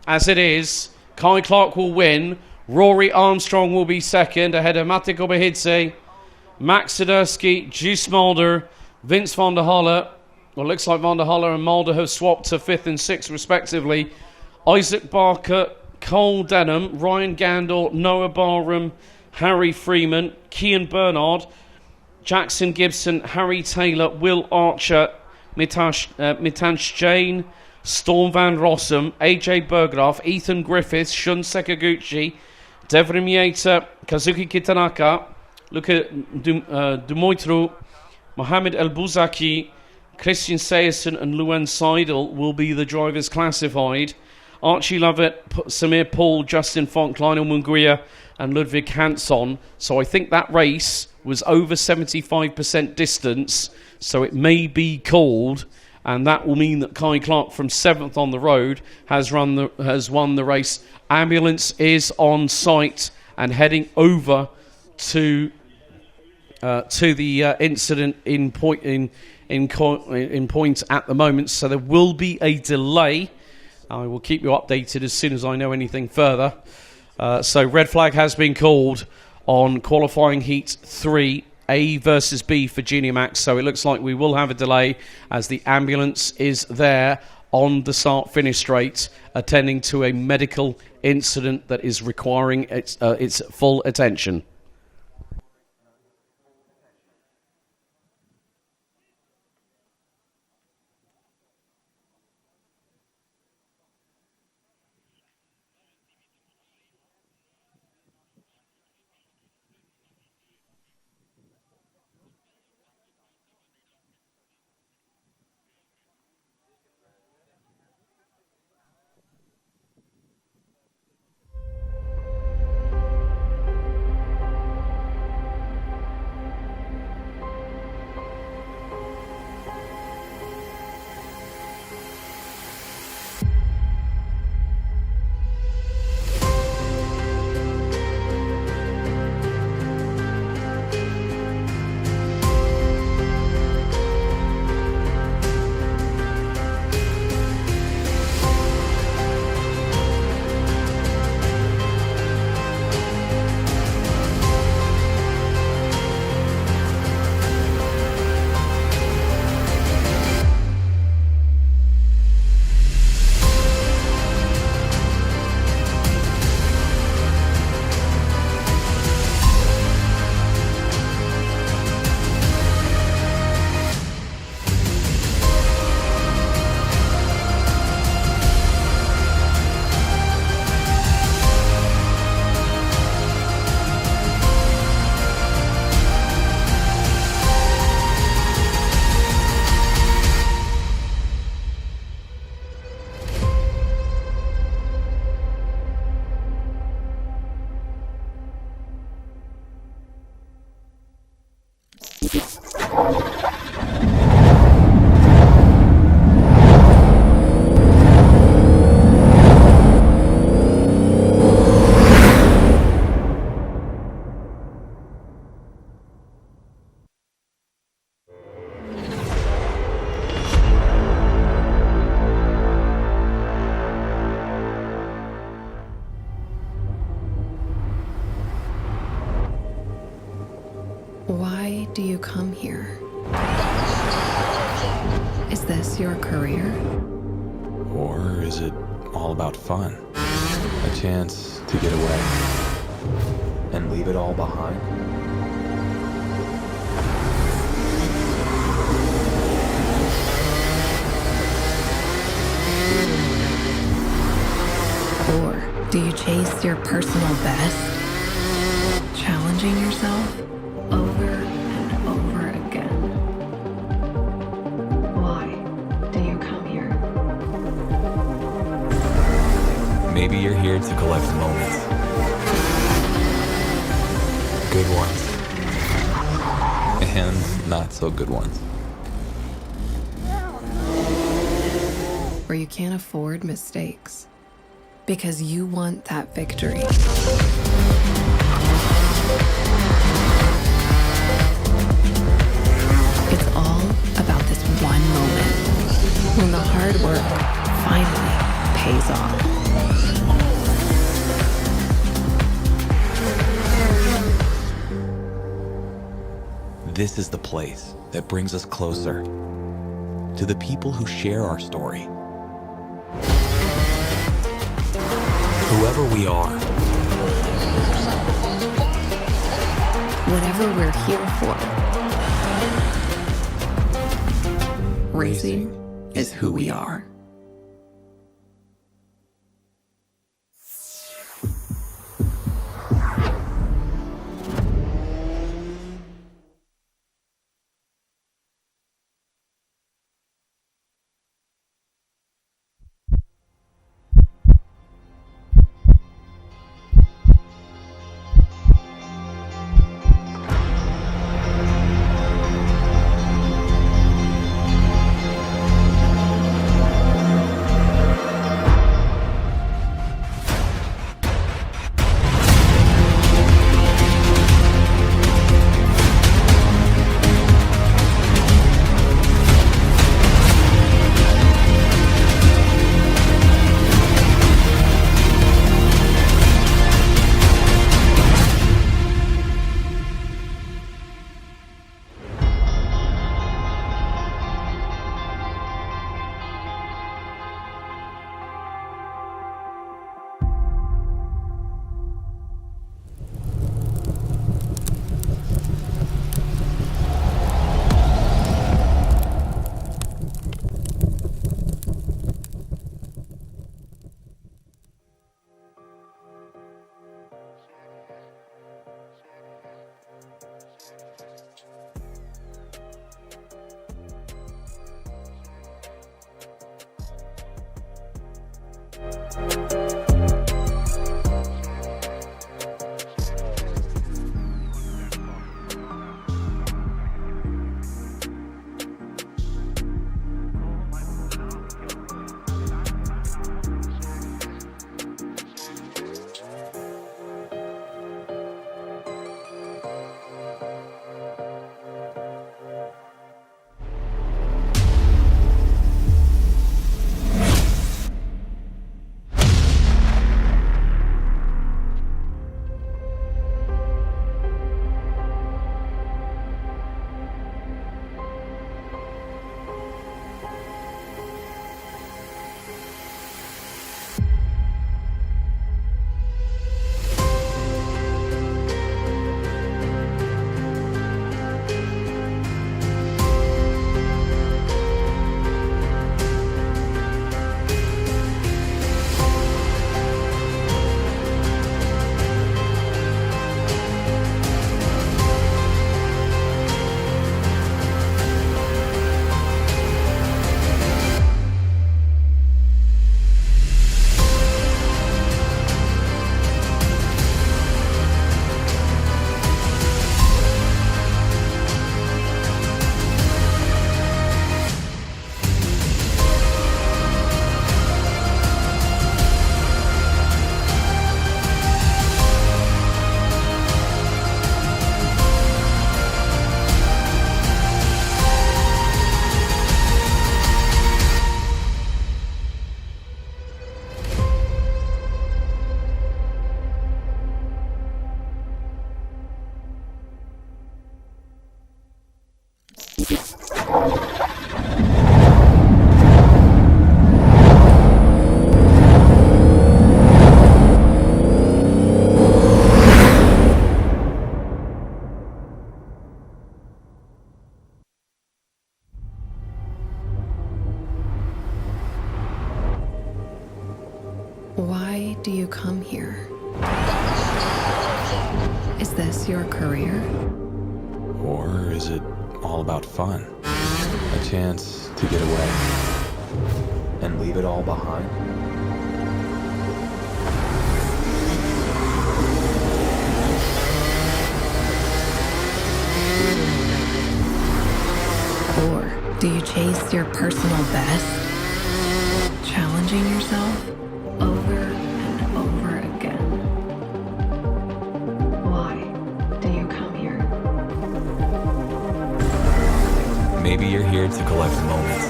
as it is, Kai Clark will win. Rory Armstrong will be second, ahead of Mate Kobahidze, Max Sidursky, Juice Mulder, Vince van der Halle. Well, it looks like van der Halle and Mulder have swapped to 5th and 6th, respectively. Isaac Barker, Cole Denham, Ryan Gandor, Noah Barham, Harry Freeman, Kian Bernard, Jackson Gibson, Harry Taylor, Will Archer, Mitansh Jain, Storm Van Rossum, AJ Berggraaf, Ethan Griffiths, Shun Sekaguchi, Devrim Yater, Kazuki Kitanaka, Luca Dumoitru, Mohamed El Bouzaki, Christian Sayerson and Luan Seidel will be the drivers classified. Archie Lovett, Samir Paul, Justin Funk, Lionel Munguia and Ludwig Hansson. So I think that race was over 75% distance, so it may be called, and that will mean that Kai Clark from 7th on the road has won the race. Ambulance is on site and heading over to the incident in point at the moment, so there will be a delay. I will keep you updated as soon as I know anything further. So red flag has been called on qualifying heat 3, A versus B for Junior Max. So it looks like we will have a delay as the ambulance is there on the start-finish straight, attending to a medical incident that is requiring its full attention. Why do you come here? Is this your career? Or is it all about fun? A chance to get away and leave it all behind? Or do you chase your personal best? Challenging yourself over and over again. Why do you come here? Maybe you're here to collect moments. Good ones. And not so good ones. Or you can't afford mistakes because you want that victory. It's all about this one moment when the hard work finally pays off. This is the place that brings us closer to the people who share our story. Whoever we are, Whatever we're here for, racing is who we are. Why do you come here? Is this your career? Or is it all about fun? A chance to get away and leave it all behind? Or do you chase your personal best? Challenging yourself over and over again. Why do you come here? Maybe you're here to collect moments.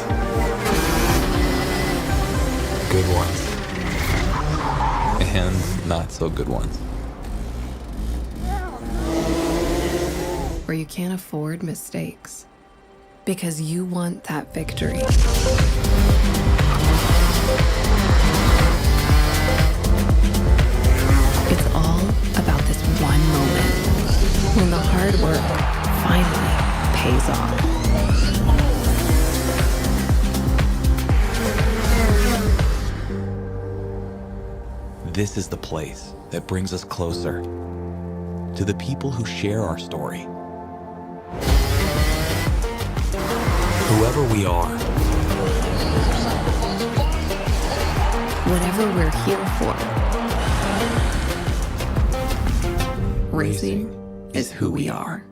Good ones. And not so good ones. Or you can't afford mistakes because you want that victory. It's all about this one moment when the hard work finally pays off. This is the place that brings us closer to the people who share our story. Whoever we are, Whatever we're here for, racing is who we are.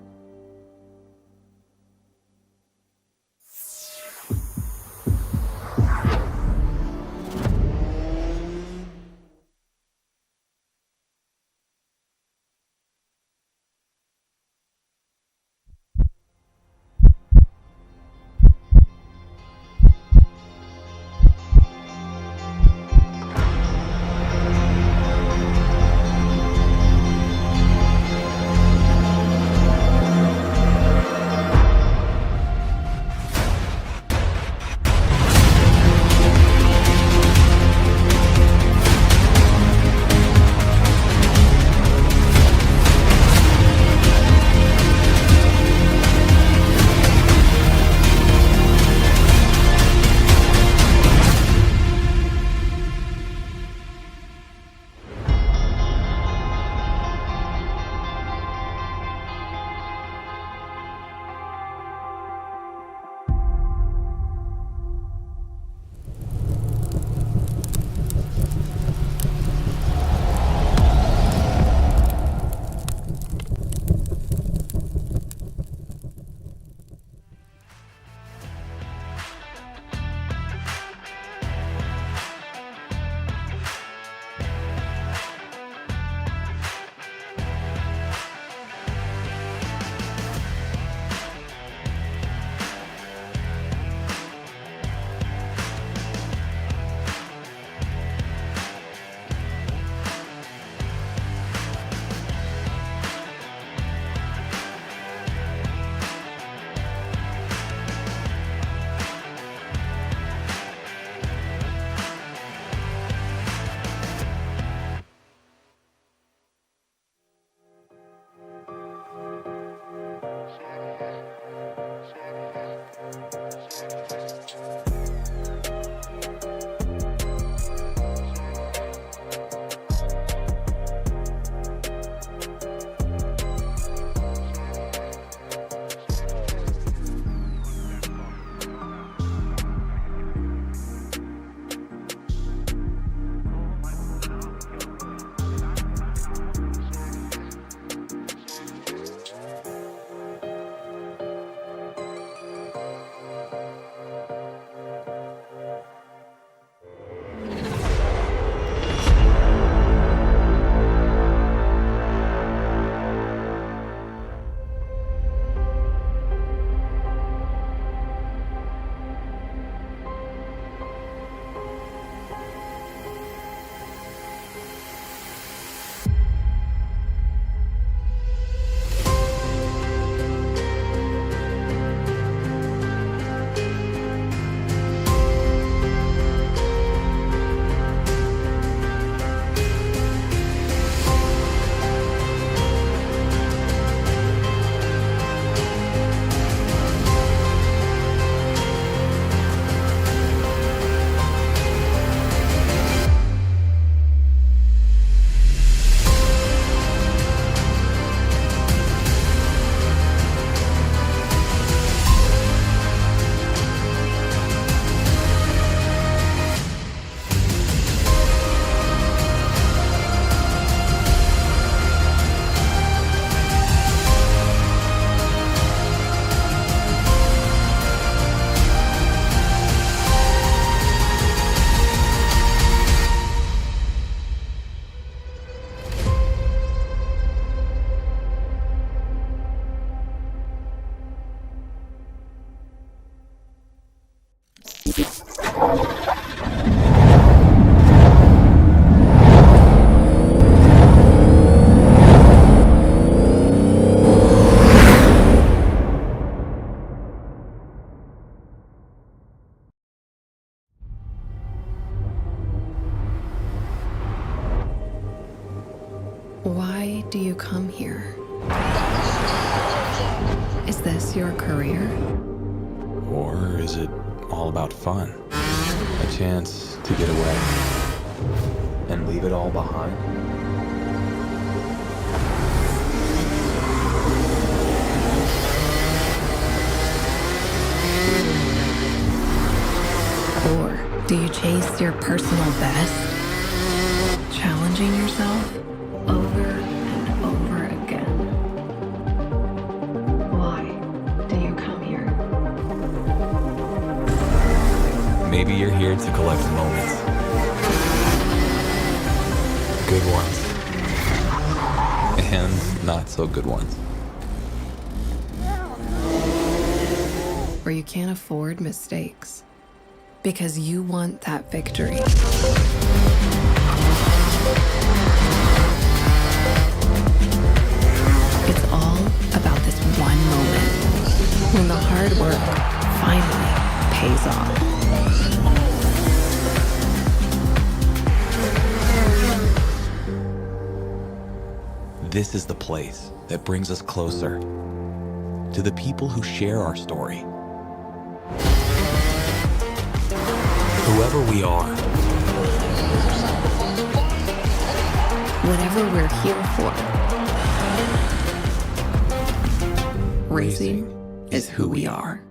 this your career? Or is it all about fun? A chance to get away and leave it all behind? Or do you chase your personal best? Challenging yourself over and over again. Why do you come here? Maybe you're here to collect moments. Good ones. And not so good ones. Or you can't afford mistakes because you want that victory. It's all about this one moment when the hard work finally pays off. This is the place that brings us closer to the people who share our story. Whoever we are, Whatever we're here for, racing is who we are.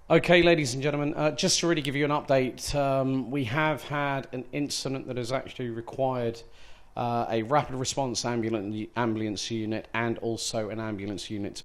Okay, ladies and gentlemen, just to really give you an update, we have had an incident that has actually required a rapid response ambulance unit and also an ambulance unit.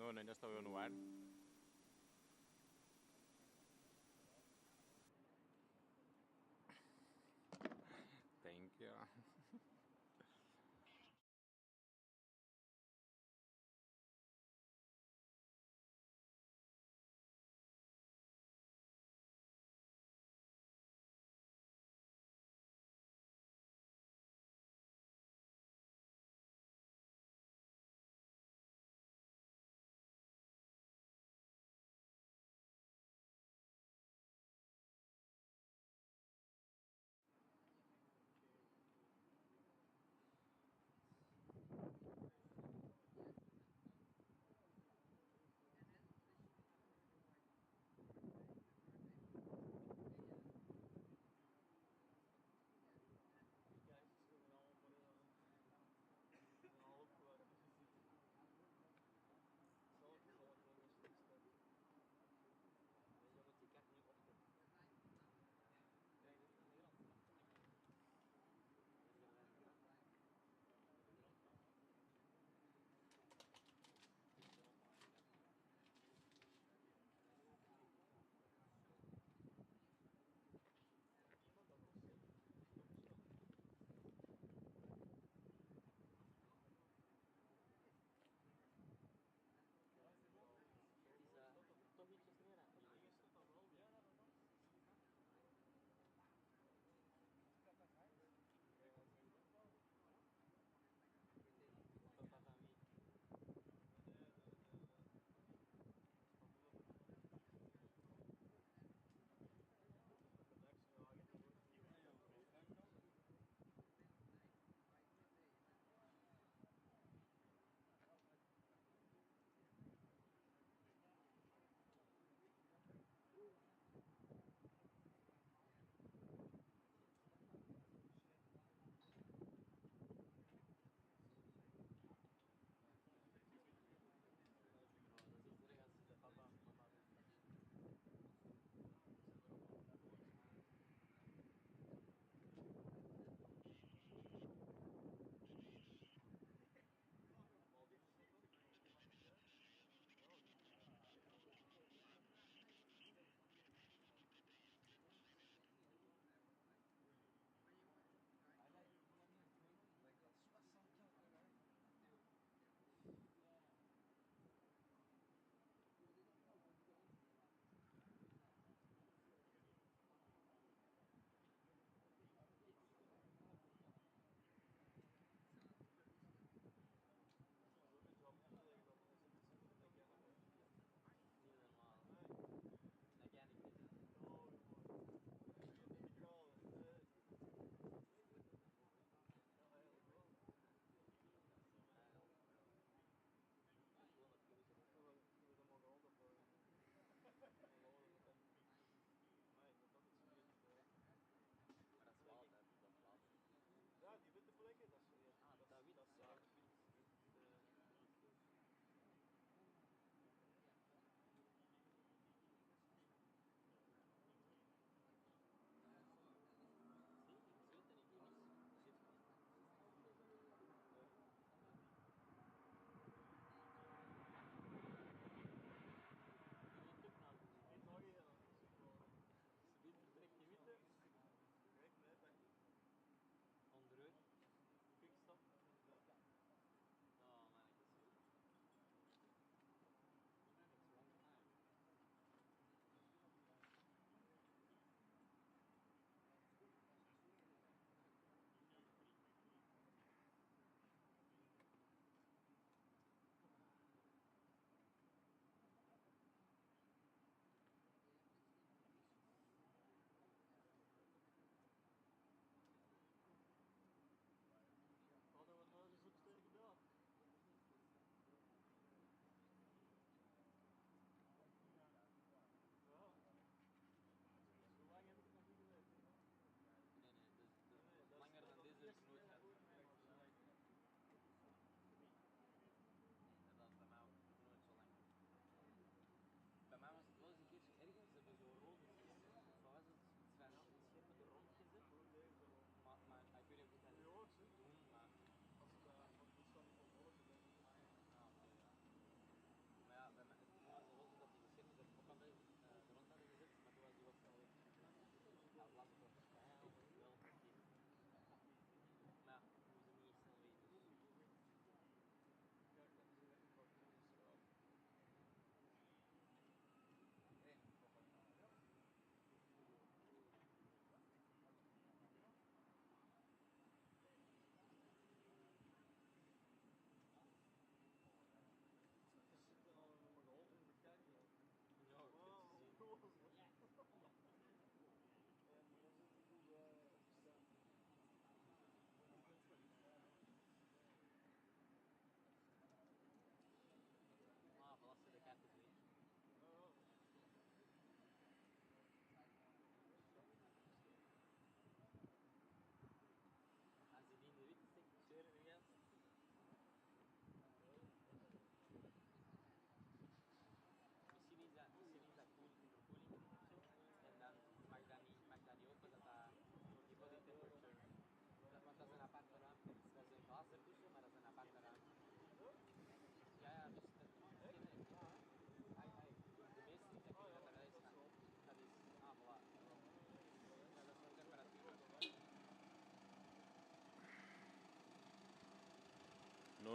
No, no, já estou eu no ar. Thank you.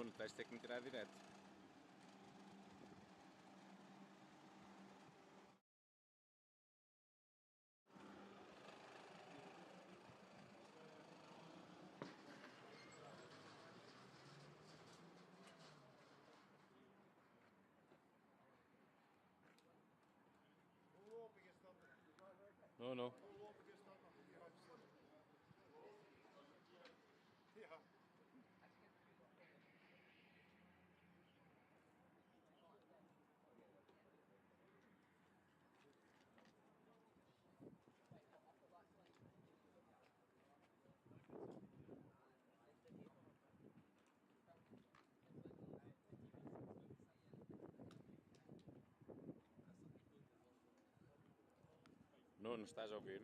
Não tens de ter que me tirar direto. No, no. Não estás a ouvir?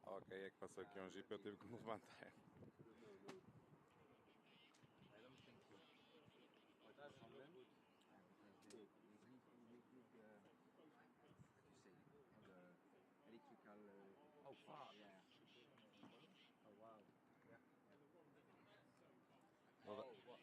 Ok, é que passou aqui um jeep, eu tive que me levantar. Electrical. Oh, fuck. Yeah. Oh, wow. Yeah. Well, Oh, what?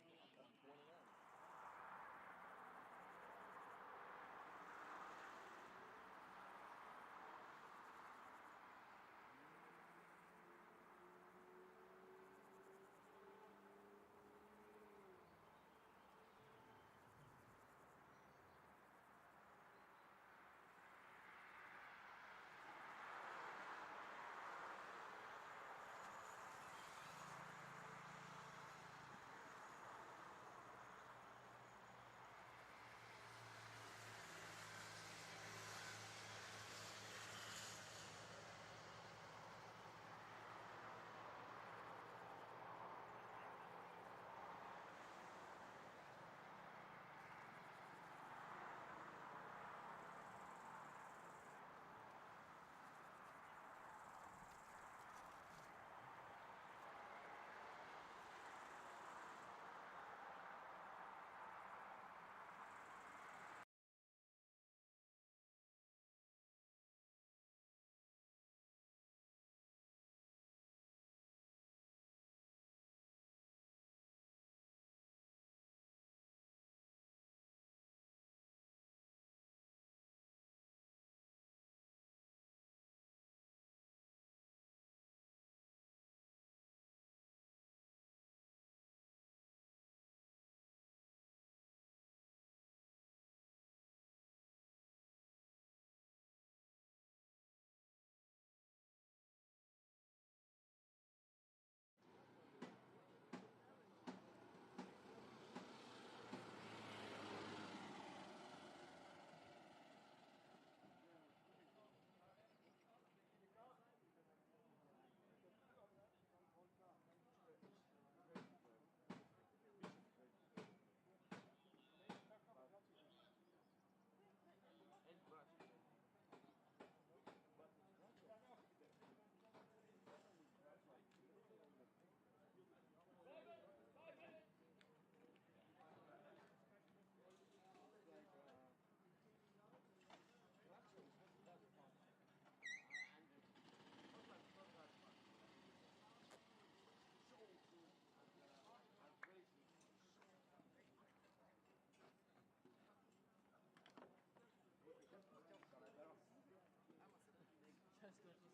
One of them? Thanks, mate.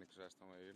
panique que já estão a ir.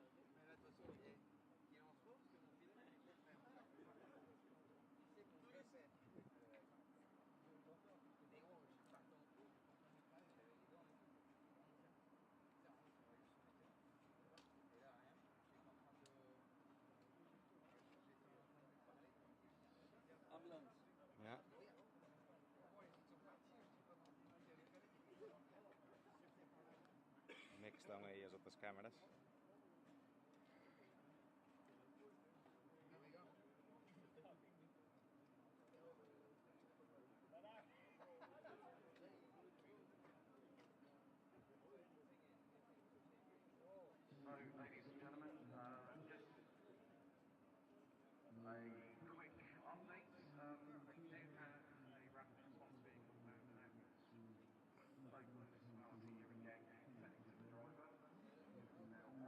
Mais là, de toute façon, il est en sport parce que mon pilote est contraire. Il sait qu'on le fait. Et gros, je suis parti en cours, j'avais les dents et tout. Et là, rien. J'étais en train de lui parler. Ambulance. Ja. Ils sont partis, je sais pas comment ils avaient fait. Mick staat mee hier op de camera's. So, ladies and gentlemen, just a quick update. We do have a rapid response vehicle moving over to Douglas Garcia again, connected to the driver.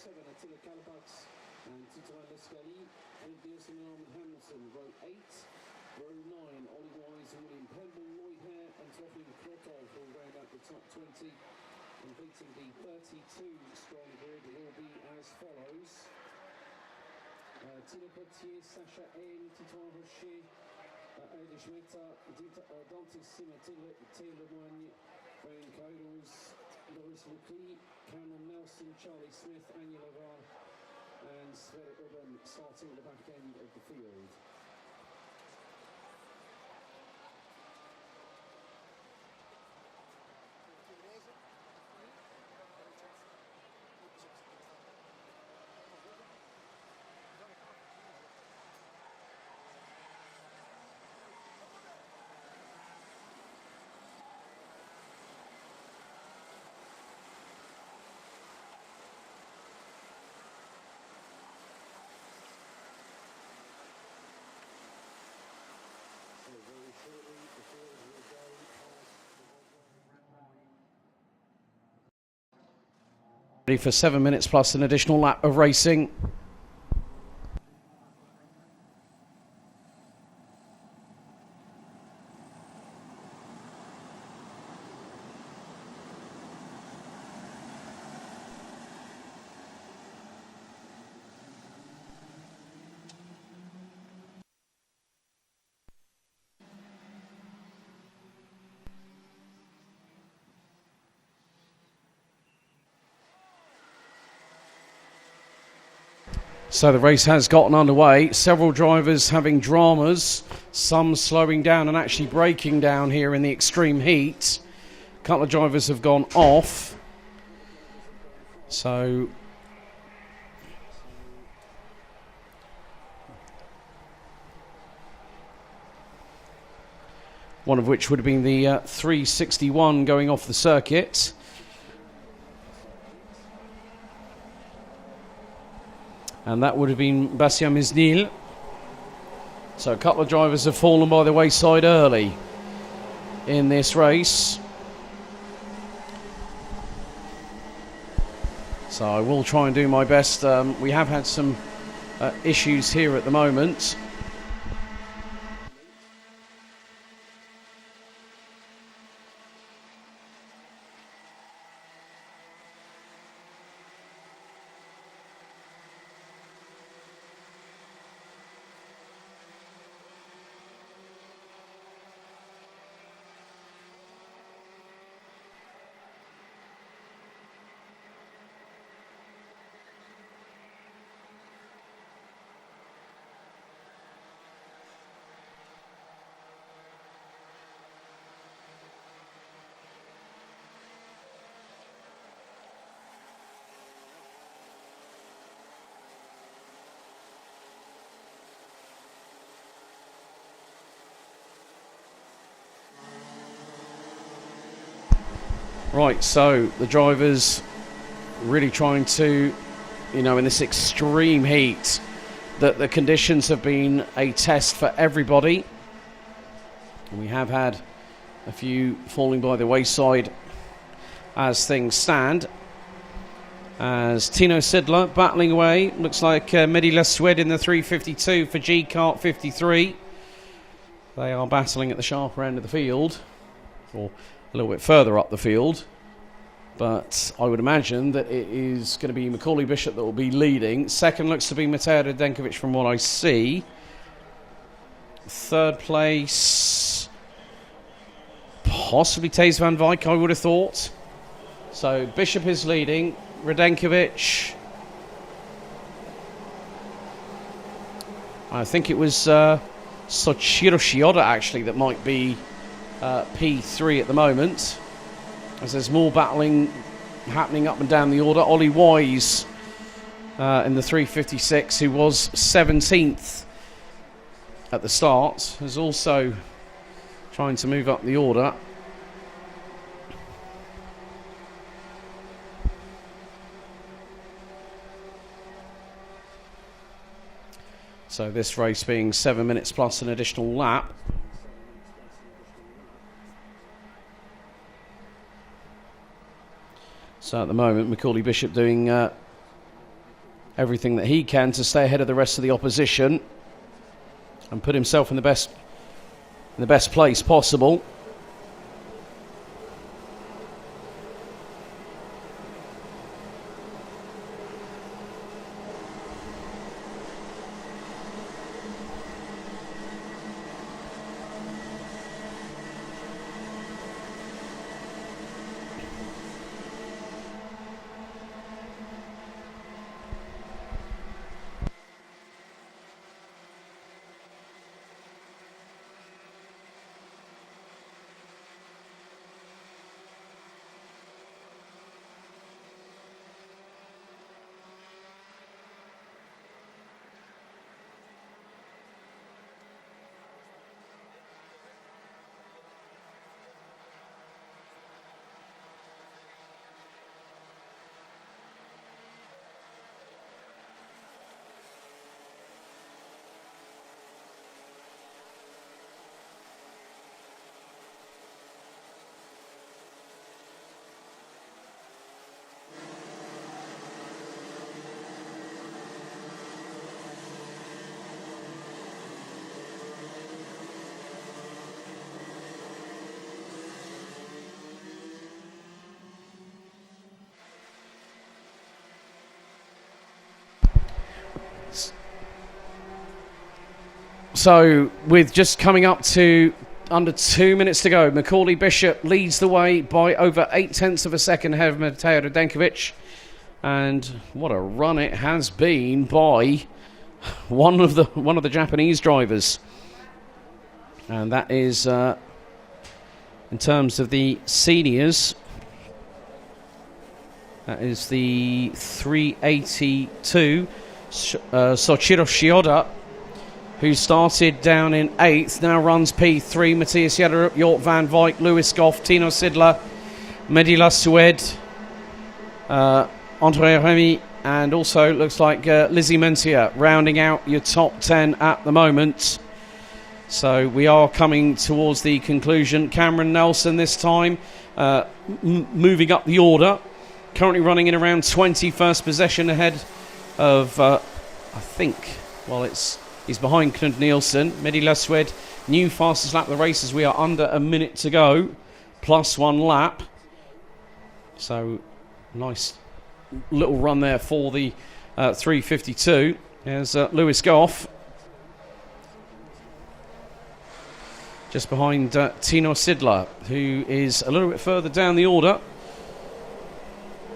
7, Attila Kalabats and Tito Lescali. Ed Nielsen and Armand Hamilton. Row 8. Row 9, Ollie Wise and William Pemble. Lloyd Hare and Toffee Krotov will round out the top 20. Completing the 32 strong grid will be as follows. Tina Potier, Sacha N, Tito Rocher, Aida Schmeta, Dante Sima, Taylor Lemoigne, Brian Kodos, Doris Leclerc, Cameron Nelson, Charlie Smith, Anya Lavar, and Sverre Urban starting at the back end of the field. Ready for 7 minutes plus an additional lap of racing. So the race has gotten underway. Several drivers having dramas, some slowing down and actually breaking down here in the extreme heat. A couple of drivers have gone off. So one of which would have been the 361 going off the circuit. And that would have been Bastian Misnil. So a couple of drivers have fallen by the wayside early in this race. So I will try and do my best. We have had some issues here at the moment. Right, so the drivers really trying to, in this extreme heat, that the conditions have been a test for everybody. We have had a few falling by the wayside as things stand. As Tino Sidler battling away, looks like Mehdi Lassued in the 352 for G-Kart 53. They are battling at the sharper end of the field, or a little bit further up the field, but I would imagine that it is going to be Macaulay Bishop that will be leading. Second looks to be Mateo Radenkovic from what I see. Third place, possibly Taze van Wyk, I would have thought. So Bishop is leading, Radenkovic, I think it was Sochiro Shioda actually that might be P3 at the moment, as there's more battling happening up and down the order. Ollie Wise in the 356, who was 17th at the start, is also trying to move up the order. So this race being 7 minutes plus an additional lap. So at the moment, Macaulay Bishop doing everything that he can to stay ahead of the rest of the opposition and put himself in the best place possible. So, with just coming up to under 2 minutes to go, Macaulay Bishop leads the way by over 0.8 of a second ahead of Mateo Radenkovic. And what a run it has been by one of the Japanese drivers. And that is, in terms of the seniors, that is the 382 Soichiro Shioda, who started down in 8th, now runs P3. Matthias Jederup, Jort van Wyk, Lewis Goff, Tino Sidler, Mehdi Lassued, Andre Remy, and also looks like Lizzie Mentia rounding out your top 10 at the moment. So we are coming towards the conclusion. Cameron Nelson this time moving up the order, currently running in around 21st possession ahead of, I think, well, he's behind Knud Nielsen. Mehdi Lassued, new fastest lap of the race as we are under a minute to go, plus 1 lap. So, nice little run there for the 352. There's Lewis Goff, just behind Tino Sidler, who is a little bit further down the order.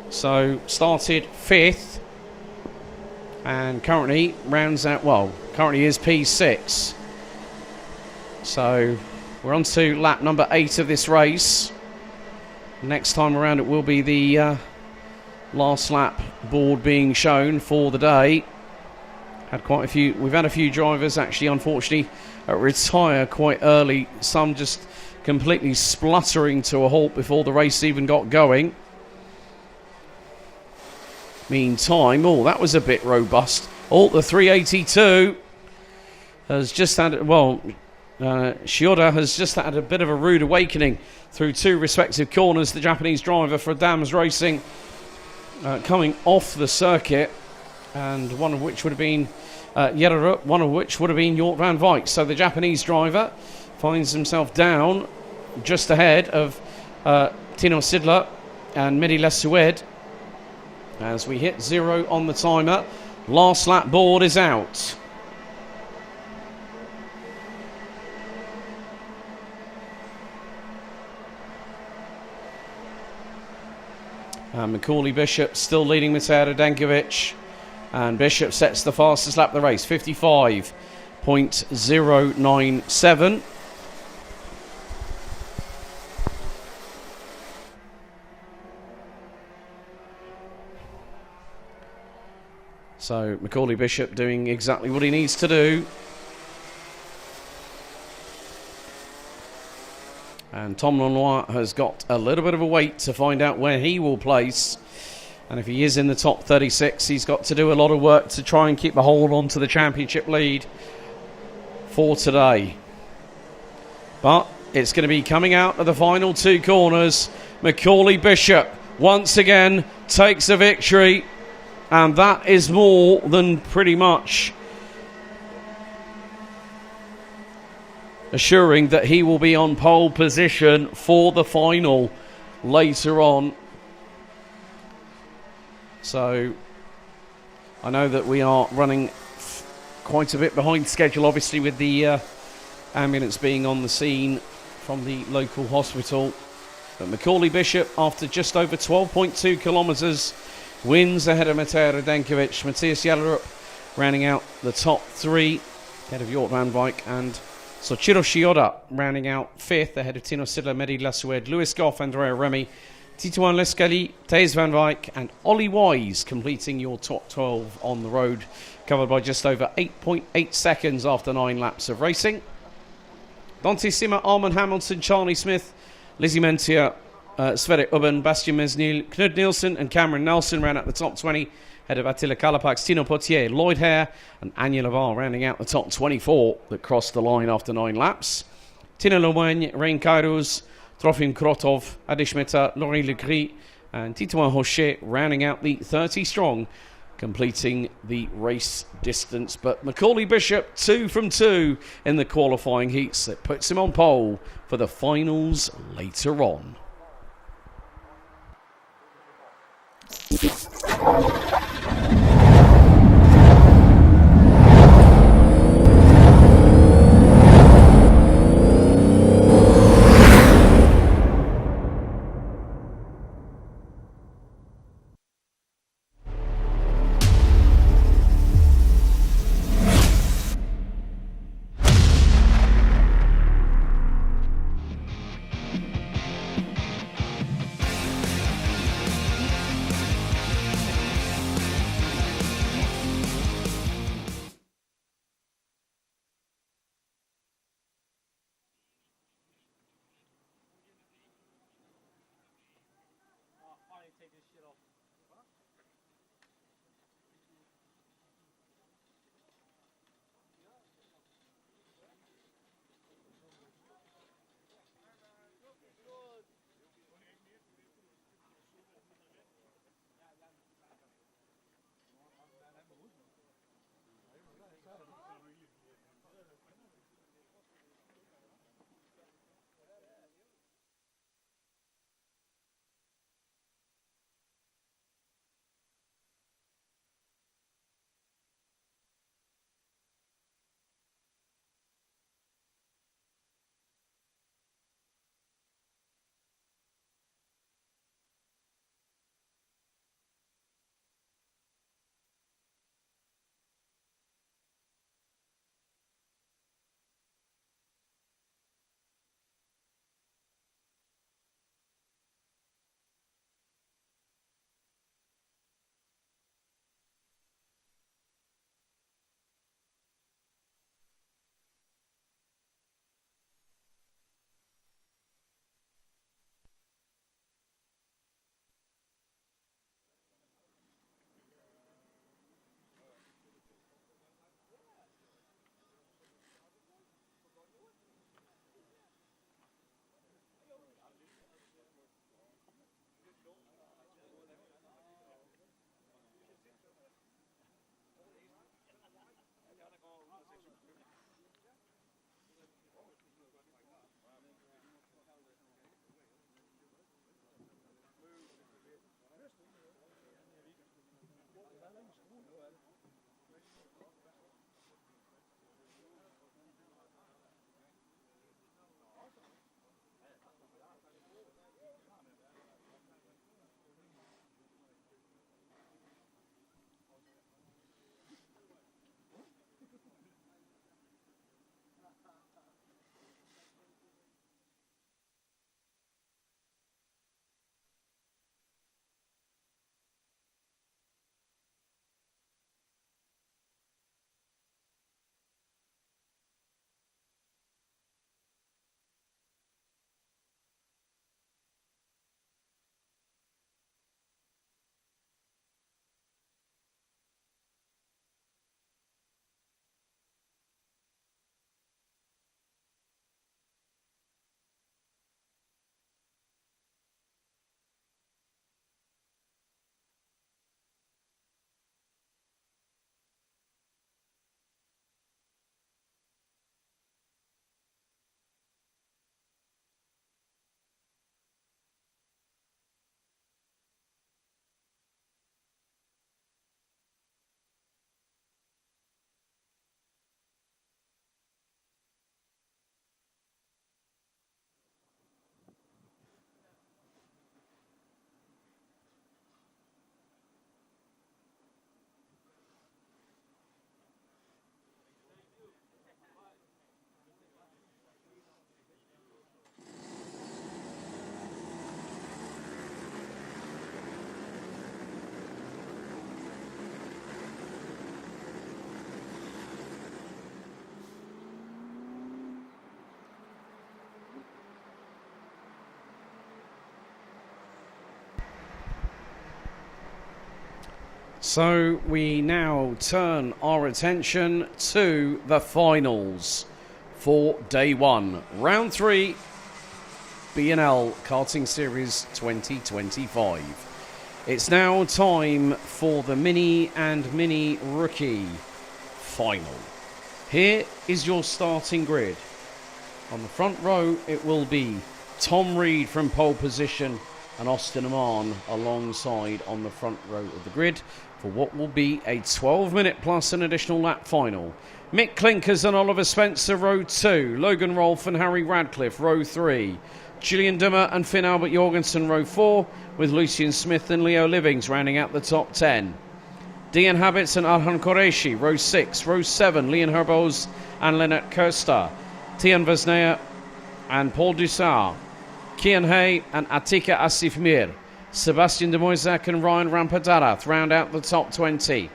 So, started 5th. And currently rounds out, well, currently is P6. So we're on to lap number 8 of this race. Next time around it will be the last lap board being shown for the day. We've had a few drivers actually, unfortunately, retire quite early. Some just completely spluttering to a halt before the race even got going. Meantime, that was a bit robust. The 382 has just had, Shioda has just had a bit of a rude awakening through 2 respective corners. The Japanese driver for Dams Racing coming off the circuit, and one of which would have been Jederup, one of which would have been Jort van Wyk. So the Japanese driver finds himself down just ahead of Tino Sidler and Mehdi Lassued. As we hit 0 on the timer, last lap board is out. Macaulay Bishop still leading Mateo Radenkovic, and Bishop sets the fastest lap of the race, 55.097. So Macaulay Bishop doing exactly what he needs to do. And Tom Lenoir has got a little bit of a wait to find out where he will place. And if he is in the top 36, he's got to do a lot of work to try and keep a hold on to the championship lead for today. But it's going to be coming out of the final 2 corners. Macaulay Bishop once again takes a victory And that is more than pretty much assuring that he will be on pole position for the final later on. So I know that we are running quite a bit behind schedule, obviously, with the ambulance being on the scene from the local hospital. But Macaulay Bishop, after just over 12.2 kilometres, wins ahead of Mateo Radenkovic. Matthias Jallerup rounding out the top three, ahead of Jort van Wijk, and Sochiro Shioda rounding out fifth, ahead of Tino Sidler, Mehdi Lassued, Lewis Goff, Andrea Remy, Titouan Lescali, Thijs van Wijk, and Ollie Wise completing your top 12 on the road, covered by just over 8.8 seconds after 9 laps of racing. Dante Simmer, Armand Hamilton, Charlie Smith, Lizzie Mentia, Sverre Ubben, Bastian Mesnil, Knud Nielsen and Cameron Nelson round out the top 20, ahead of Attila Kalapax, Tino Potier, Lloyd Hare and Anya Laval rounding out the top 24 that crossed the line after 9 laps. Tino Lomagne, Rain Kairos, Trofim Krotov, Adi Schmitter, Laurie Legris and Titouan Hochet rounding out the 30 strong, completing the race distance. But Macaulay Bishop 2 from 2 in the qualifying heats. That puts him on pole for the finals later on. So we now turn our attention to the finals for day one. Round 3, BNL Karting Series 2025. It's now time for the Mini and Mini Rookie final. Here is your starting grid. On the front row, it will be Tom Reed from pole position and Austin Amon alongside on the front row of the grid for what will be a 12-minute plus an additional lap final. Mick Clinkers and Oliver Spencer, row 2. Logan Rolfe and Harry Radcliffe, row 3. Julian Dummer and Finn Albert Jorgensen, row 4, with Lucian Smith and Leo Livings rounding out the top 10. Dean Habits and Arhan Qureshi, row 6. Row 7, Leon Herbos and Lennart Kosta. Tian Vesnea and Paul Dussard. Kian Hay and Atika Asif Mir. Sebastian de Moisac and Ryan Rampadarath round out the top 20.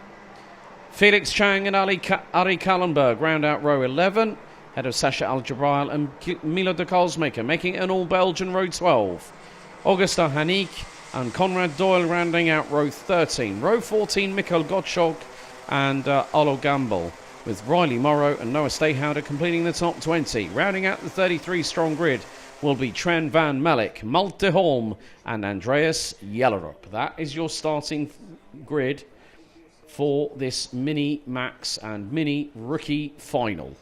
Felix Chang and Ari Kallenberg round out row 11. Head of Sasha Al-Jabrail and Milo de Karlsmaker making it an all-Belgian row 12. Augusta Hanik and Conrad Doyle rounding out row 13. Row 14, Mikhail Gottschalk and Olo Gamble, with Riley Morrow and Noah Stayhouder completing the top 20. Rounding out the 33-strong grid will be Tren van Malik, Malte Holm and Andreas Jellerup. That is your starting grid for this Mini Max and Mini Rookie final.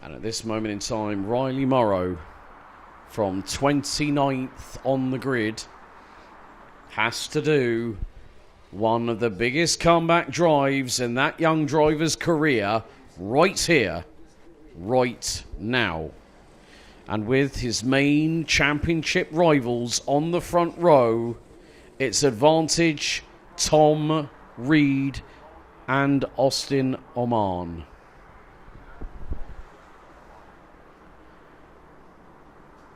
And at this moment in time, Riley Morrow from 29th on the grid has to do one of the biggest comeback drives in that young driver's career right here, right now. And with his main championship rivals on the front row, it's advantage Tom Reed and Austin Oman.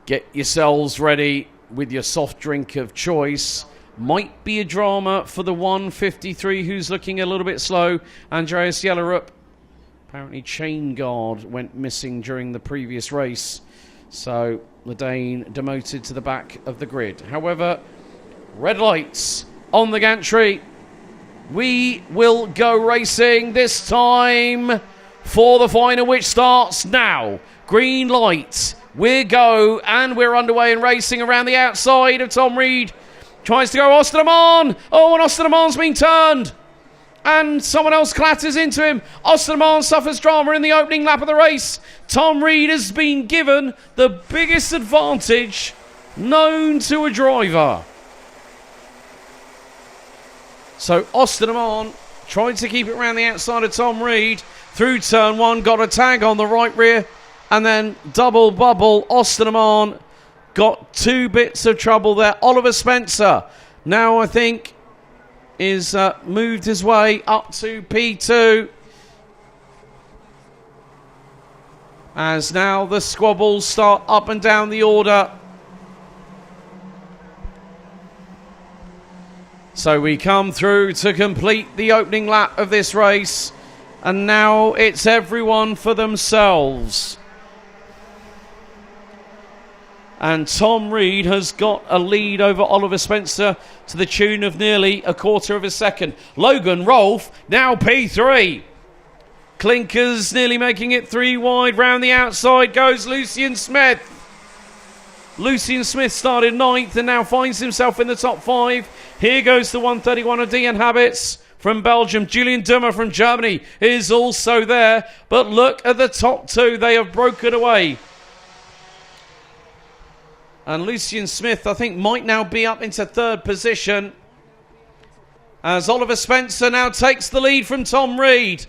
Get yourselves ready with your soft drink of choice. Might be a drama for the 153 who's looking a little bit slow. Andreas Jellerup. Apparently chain guard went missing during the previous race. So the Dane demoted to the back of the grid. However, red lights on the gantry. We will go racing this time for the final, which starts now. Green light. We go, and we're underway and racing around the outside of Tom Reed. Tries to go Austin Amon. Oh, and Austin Amon's been turned. And someone else clatters into him. Austin Amon suffers drama in the opening lap of the race. Tom Reed has been given the biggest advantage known to a driver. So Austin Amon tried to keep it around the outside of Tom Reed. Through turn 1, got a tag on the right rear. And then double bubble, Austin Amon got 2 bits of trouble there. Oliver Spencer now, I think, is moved his way up to P2. As now the squabbles start up and down the order. So we come through to complete the opening lap of this race. And now it's everyone for themselves. And Tom Reed has got a lead over Oliver Spencer to the tune of nearly a quarter of a second. Logan Rolfe now P3. Clinkers nearly making it 3 wide. Round the outside goes Lucian Smith. Lucian Smith started 9th and now finds himself in the top 5. Here goes the 131 of Dean Habits from Belgium. Julian Dummer from Germany is also there. But look at the top 2. They have broken away. And Lucian Smith, I think, might now be up into 3rd position. As Oliver Spencer now takes the lead from Tom Reed.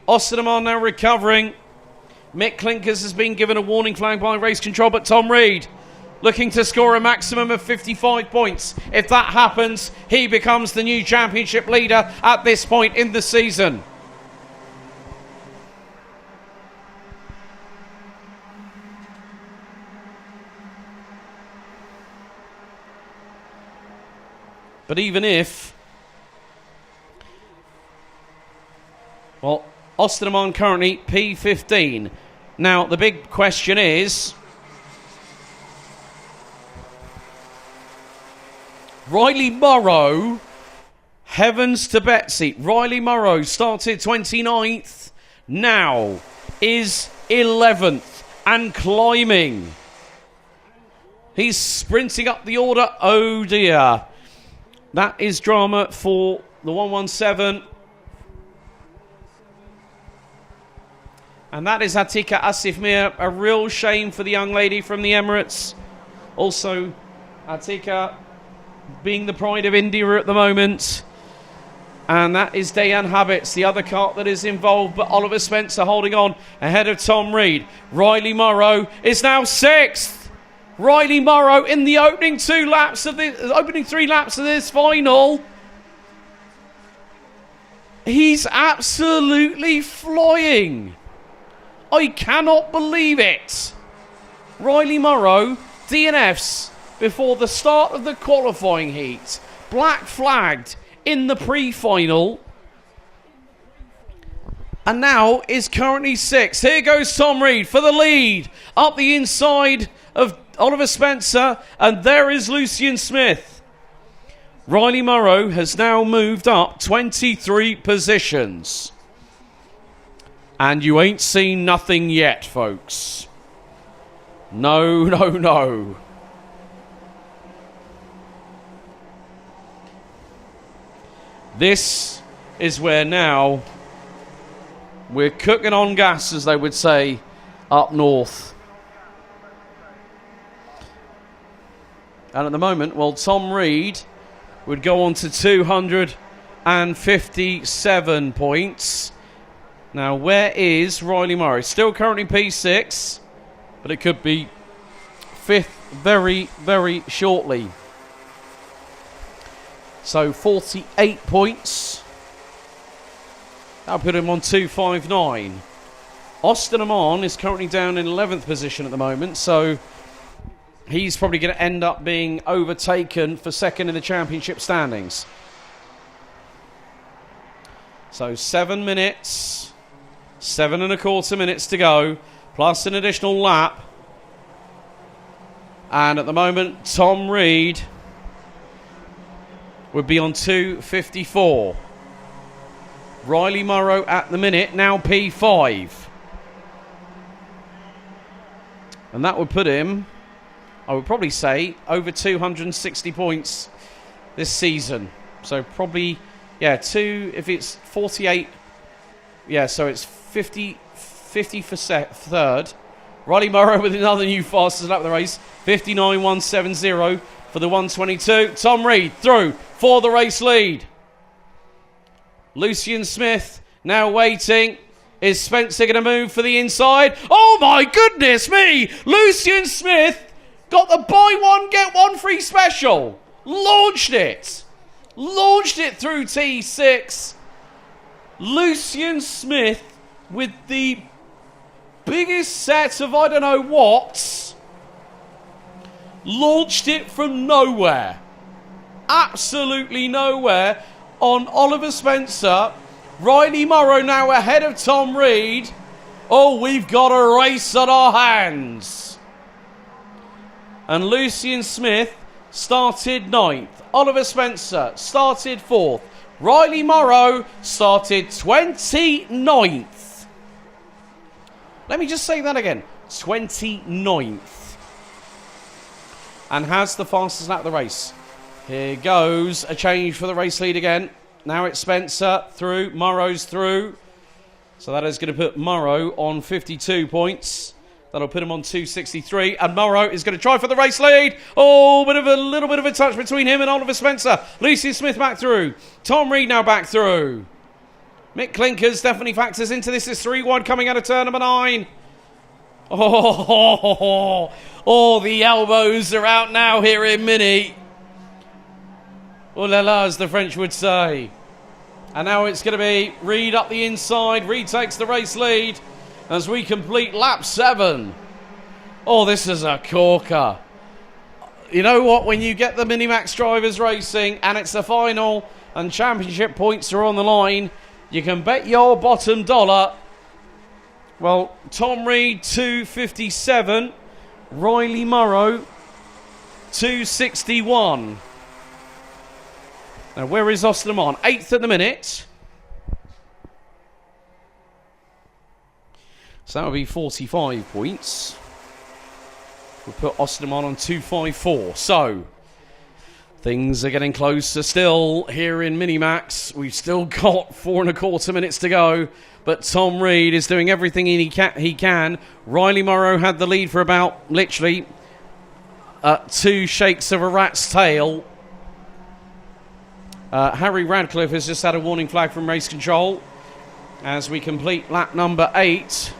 Austin Amon now recovering. Mick Clinkers has been given a warning flag by race control, but Tom Reed looking to score a maximum of 55 points. If that happens, he becomes the new championship leader at this point in the season. But even if, well, Austin Amon currently P15. Now, the big question is, Riley Morrow, heavens to Betsy. Riley Morrow started 29th, now is 11th and climbing. He's sprinting up the order. Oh dear. That is drama for the 117. And that is Atika Asifmir. A real shame for the young lady from the Emirates. Also, Atika being the pride of India at the moment. And that is Dayan Habits, the other cart that is involved. But Oliver Spencer holding on ahead of Tom Reed. Riley Morrow is now 6th. Riley Morrow in the opening 3 laps of this final. He's absolutely flying. I cannot believe it. Riley Morrow, DNFs before the start of the qualifying heat. Black flagged in the pre-final. And now is currently 6th. Here goes Tom Reed for the lead. Up the inside of Oliver Spencer. And there is Lucian Smith. Riley Morrow has now moved up 23 positions. And you ain't seen nothing yet, folks. No, no, no. This is where now we're cooking on gas, as they would say, up north. And at the moment, well, Tom Reed would go on to 257 points. Now, where is Riley Morrow? Still currently P6, but it could be 5th very, very shortly. So 48 points. That'll put him on 259. Austin Amon is currently down in 11th position at the moment, so he's probably going to end up being overtaken for 2nd in the championship standings. So 7 minutes, 7.25 minutes to go, plus an additional lap. And at the moment, Tom Reed would be on 254. Riley Morrow at the minute, now P5. And that would put him, I would probably say, over 260 points this season. So probably, yeah, if it's 48, yeah, so it's 50 for 3rd. Riley Morrow with another new fastest lap of the race, 59.170 for the 122. Tom Reed through for the race lead. Lucian Smith now waiting. Is Spencer going to move for the inside? Oh my goodness me! Lucian Smith got the buy one, get one free special. Launched it through T6. Lucian Smith with the biggest set of I don't know what. Launched it from nowhere. Absolutely nowhere on Oliver Spencer. Riley Morrow now ahead of Tom Reed. Oh, we've got a race on our hands. And Lucian Smith started 9th. Oliver Spencer started 4th. Riley Morrow started 29th. Let me just say that again. 29th. And has the fastest lap of the race. Here goes a change for the race lead again. Now it's Spencer through, Morrow's through. So that is going to put Morrow on 52 points. That'll put him on 263. And Morrow is going to try for the race lead. Oh, a little bit of a touch between him and Oliver Spencer. Lucian Smith back through. Tom Reed now back through. Mick Clinkers definitely factors into this. Is 3 wide coming out of turn number 9. Oh, the elbows are out now here in Mini. Oh la la, as the French would say. And now it's going to be Reed up the inside. Reed takes the race lead as we complete lap 7. Oh, this is a corker. You know what? When you get the Minimax drivers racing and it's the final and championship points are on the line, you can bet your bottom dollar Well, Tom Reed, 2:57. Riley Morrow, 2:61. Now, where is Austin Amon? 8th at the minute. So that would be 45 points. We'll put Austin Amon on 254. So, things are getting closer still here in Minimax. We've still got 4.25 minutes to go. But Tom Reed is doing everything he can. Riley Morrow had the lead for about, literally, 2 shakes of a rat's tail. Harry Radcliffe has just had a warning flag from race control as we complete lap number 8.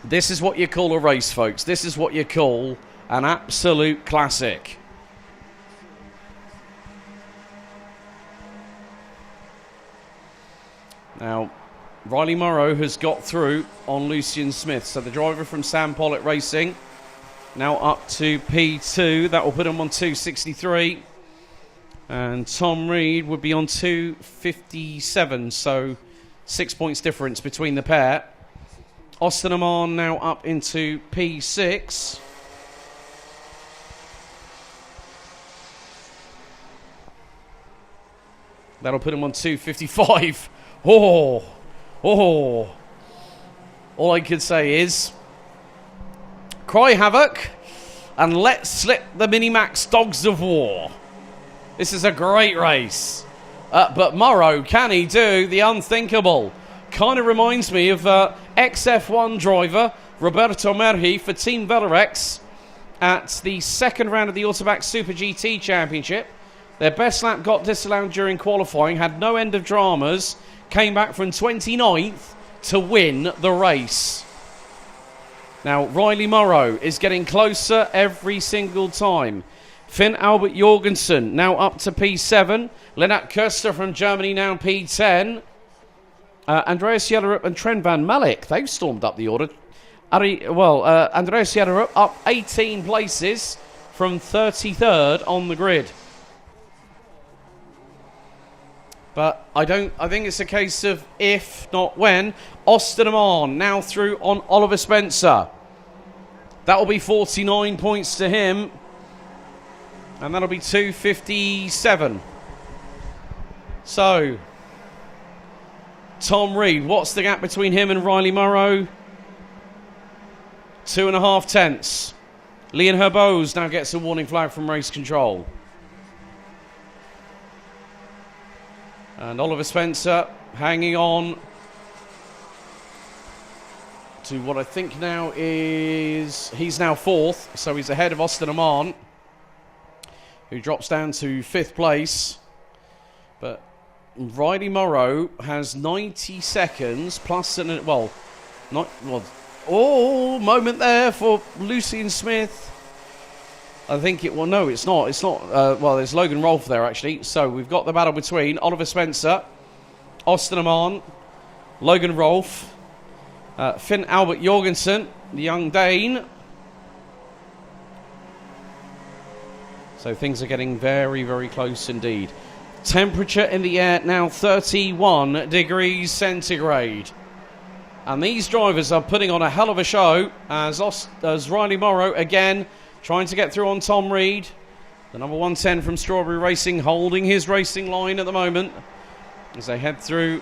This is what you call a race, folks. This is what you call an absolute classic. Now, Riley Morrow has got through on Lucian Smith. So the driver from Sam Pollitt Racing now up to P2. That will put him on 263. And Tom Reed would be on 257. So 6 points difference between the pair. Austin Amon now up into P6. That'll put him on 255. Oh. All I could say is cry havoc and let slip the Minimax Dogs of War. This is a great race. But Morrow, can he do the unthinkable? Kind of reminds me of ex-F1 driver Roberto Merhi for Team Velarex at the second round of the Autobac Super GT Championship. Their best lap got disallowed during qualifying, had no end of dramas, came back from 29th to win the race. Now, Riley Morrow is getting closer every single time. Finn Albert Jorgensen now up to P7. Lennart Köster from Germany now P10. Andreas Jellerup and Trent van Malik, they've stormed up the order. Andreas Jellerup up 18 places from 33rd on the grid. But I think it's a case of if, not when. Austin Amon now through on Oliver Spencer. That will be 49 points to him. And that'll be 257. So, Tom Reed, what's the gap between him and Riley Morrow? 2.5 tenths. Leon Herbose now gets a warning flag from race control. And Oliver Spencer hanging on to what I think now is... He's now 4th, so he's ahead of Austin Amon, who drops down to 5th place. But Riley Morrow has 90 seconds plus moment there for Lucian Smith. I think it... Well, no, it's not. It's not... there's Logan Rolfe there, actually. So we've got the battle between Oliver Spencer, Austin Amon, Logan Rolfe, Finn Albert Jorgensen, the young Dane. So things are getting very, very close indeed. Temperature in the air now 31 degrees centigrade. And these drivers are putting on a hell of a show as Riley Morrow again trying to get through on Tom Reed. The number 110 from Strawberry Racing holding his racing line at the moment as they head through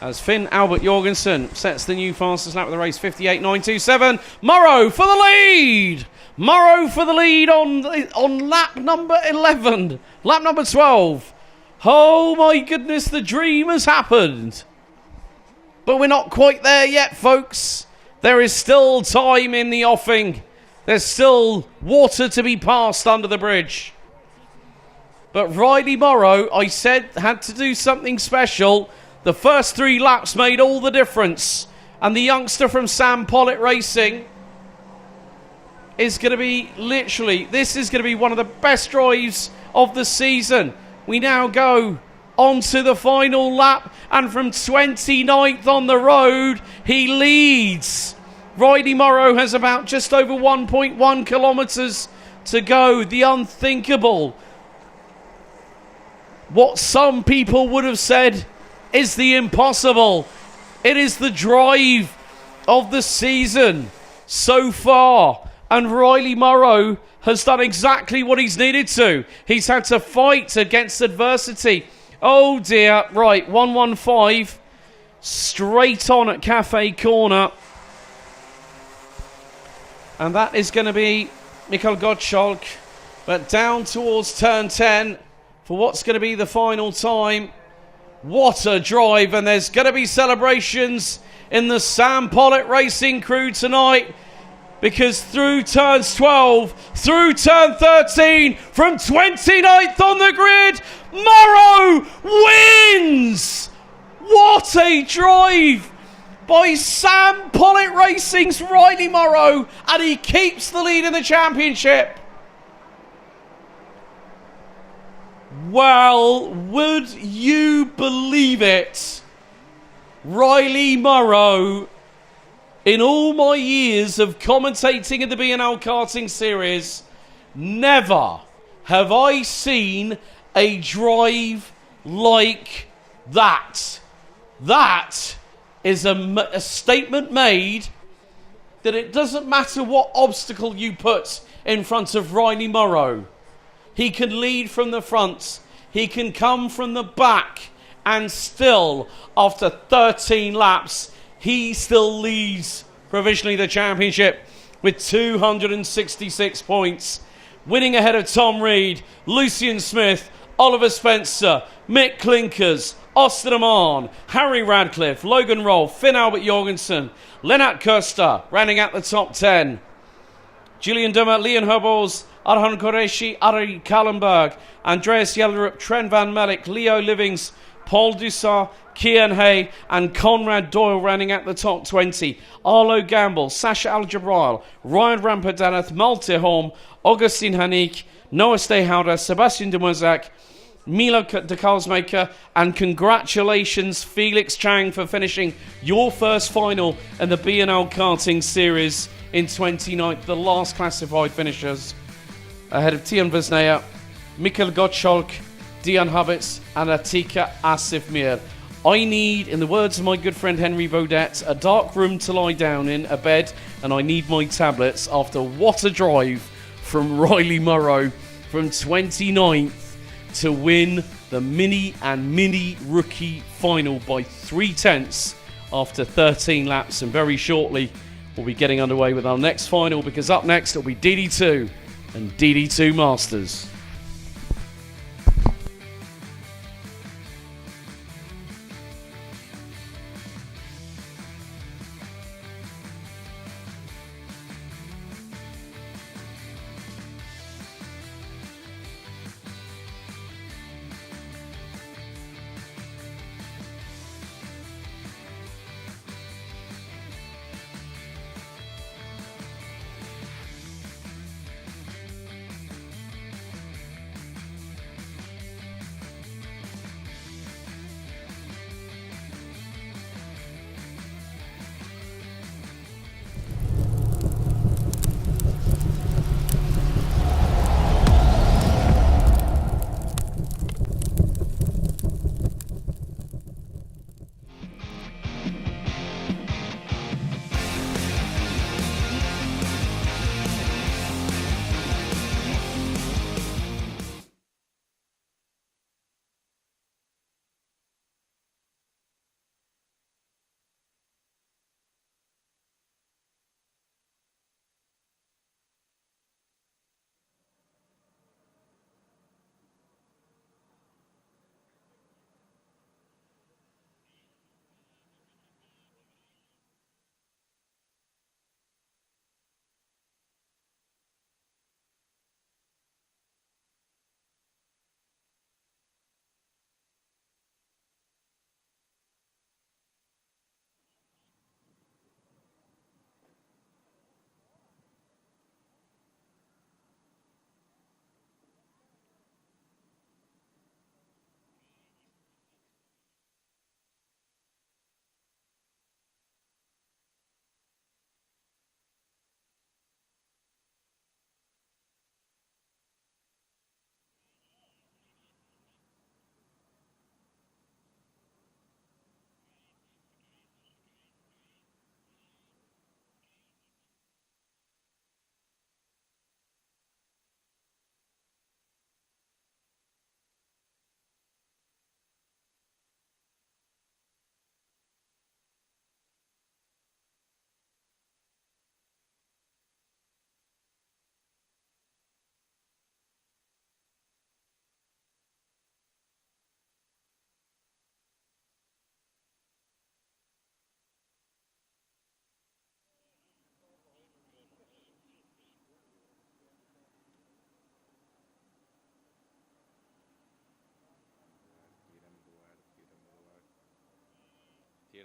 as Finn Albert Jorgensen sets the new fastest lap of the race, 58.927. Morrow for the lead! Morrow for the lead on lap number 11. Lap number 12. Oh my goodness, the dream has happened. But we're not quite there yet, folks. There is still time in the offing. There's still water to be passed under the bridge. But Riley Morrow, I said, had to do something special. The first 3 laps made all the difference. And the youngster from Sam Pollitt Racing is going to be this is going to be one of the best drives of the season. We now go on to the final lap. And from 29th on the road, he leads. Riley Morrow has about just over 1.1 kilometres to go. The unthinkable. What some people would have said is the impossible. It is the drive of the season so far. And Riley Morrow has done exactly what he's needed to. He's had to fight against adversity. Oh dear. Right, 115. Straight on at Cafe Corner. And that is going to be Mikhail Gottschalk. But down towards turn 10 for what's going to be the final time. What a drive. And there's going to be celebrations in the Sam Pollitt Racing crew tonight. Because through turns 12, through turn 13, from 29th on the grid, Morrow wins! What a drive by Sam Pollitt Racing's Riley Morrow, and he keeps the lead in the championship. Well, would you believe it? Riley Morrow, in all my years of commentating in the BNL Karting Series, never have I seen a drive like that. That is a statement made that it doesn't matter what obstacle you put in front of Riley Morrow. He can lead from the front. He can come from the back. And still, after 13 laps, he still leads provisionally the championship with 266 points. Winning ahead of Tom Reed, Lucian Smith, Oliver Spencer, Mick Klinkers, Austin Amman, Harry Radcliffe, Logan Rolfe, Finn Albert Jorgensen, Lennart Köster, rounding out the top 10. Julian Dummer, Leon Hubbles, Arhan Qureshi, Ari Kallenberg, Andreas Jellerup, Trent Van Mellick, Leo Livings, Paul Dussart, Kian Hay and Conrad Doyle rounding out the top 20. Arlo Gamble, Sasha Al-Jabrail, Ryan Rampadath, Malte Holm, Augustin Hanik, Noah Stehauder, Sebastian de Mozak, Milo de Karlsmaker, and congratulations Felix Chang for finishing your first final in the BNL Karting Series in 29th, the last classified finishers, ahead of Tian Vesnea, Mikhail Gottschalk, Dion Hubbets and Atika Asifmir. I need, in the words of my good friend Henry Baudet, a dark room to lie down in, a bed, and I need my tablets after what a drive from Riley Morrow from 29th to win the mini and mini rookie final by 3/10 after 13 laps. And very shortly we'll be getting underway with our next final, because up next it'll be DD2 and DD2 Masters.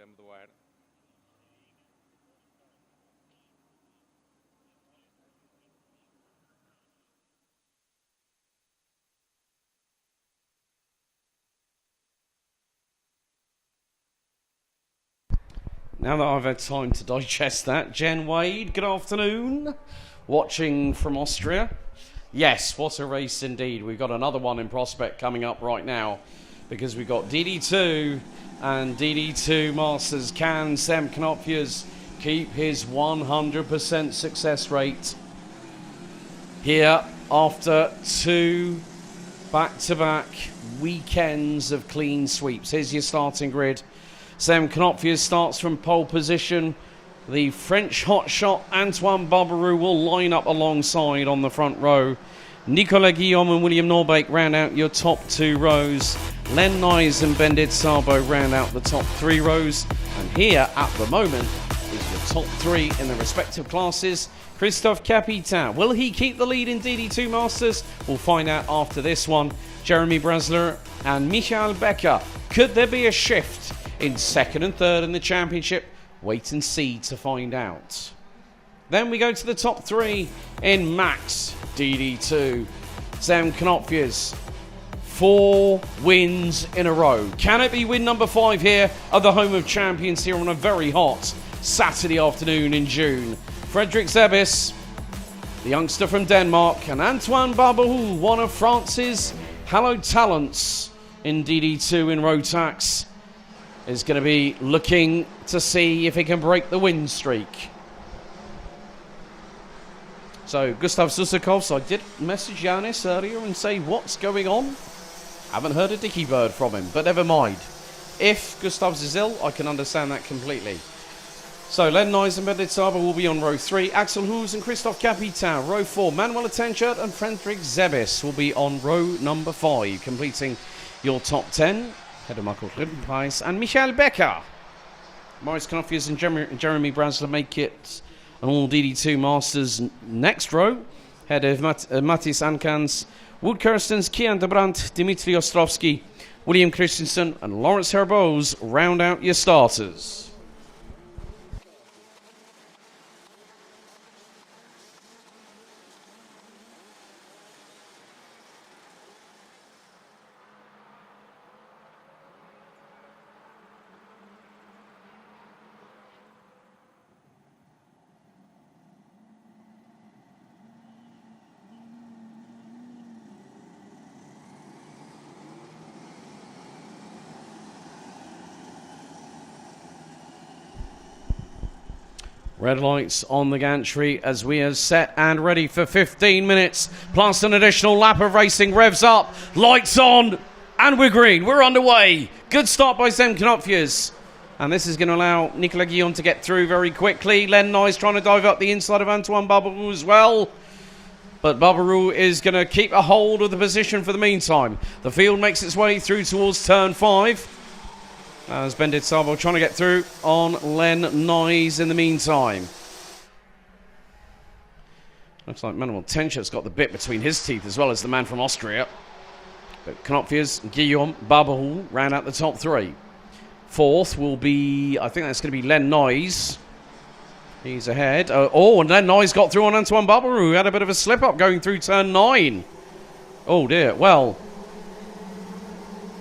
Goldschimdt wide. Now that I've had time to digest that, Jen Wade, good afternoon. Watching from Austria. Yes, what a race indeed. We've got another one in prospect coming up right now because we've got DD2 and DD2 Masters. Can Sam Knopfjes keep his 100% success rate here after 2 back-to-back weekends of clean sweeps? Here's your starting grid. Sam Knopfjes starts from pole position. The French hotshot Antoine Barbaroux will line up alongside on the front row. Nicolas Guillaume and William Norbeek round out your top 2 rows. Len Nyes and Bendit Sabo round out the top 3 rows. And here at the moment is your top 3 in the respective classes. Christophe Capitan, will he keep the lead in DD2 Masters? We'll find out after this one. Jeremy Bresler and Michael Becker. Could there be a shift in second and third in the championship? Wait and see to find out. Then we go to the top 3 in Max DD2. Sam Knopfjes, 4 wins in a row. Can it be win number 5 here at the home of champions here on a very hot Saturday afternoon in June? Frederick Zebis, the youngster from Denmark, and Antoine Barbaroux, one of France's hallowed talents in DD2 in Rotax, is going to be looking to see if he can break the win streak. So, Gustav Susakov, I did message Yanis earlier and say, what's going on? Haven't heard a dicky bird from him, but never mind. If Gustav's is ill, I can understand that completely. So, Len Nyes and Bendit Sabo will be on row 3. Axel Hoos and Christophe Capitan. Row 4, Manuel Atenchert and Frederick Zebis will be on row number 5, completing your top 10. Head of Michael Rittenpreis and Michael Becker. Maurice Knopfjes and Jeremy Bresler make it an all DD2 Masters next row. Head of Mattis Ankans, Wood Kirstens, Kian de Brandt, Dimitri Ostrovsky, William Christensen and Lawrence Herbose round out your starters. Red lights on the gantry as we are set and ready for 15 minutes, plus an additional lap of racing. Revs up, lights on, and we're green. We're underway. Good start by Sam Knopfjes. And this is going to allow Nicolas Guillaume to get through very quickly. Len Nyes trying to dive up the inside of Antoine Barbaroux as well. But Barbaroux is going to keep a hold of the position for the meantime. The field makes its way through towards turn 5. As Bendit Sabo trying to get through on Len Nyes in the meantime. Looks like Manuel Tenchert's got the bit between his teeth as well as the man from Austria. But Knopfjes, Guillaume, Barbaroux round out the top 3. 4th will be, I think that's going to be Len Nyes. He's ahead. And Len Nyes got through on Antoine Barbaroux, who had a bit of a slip up going through turn 9. Oh dear, well.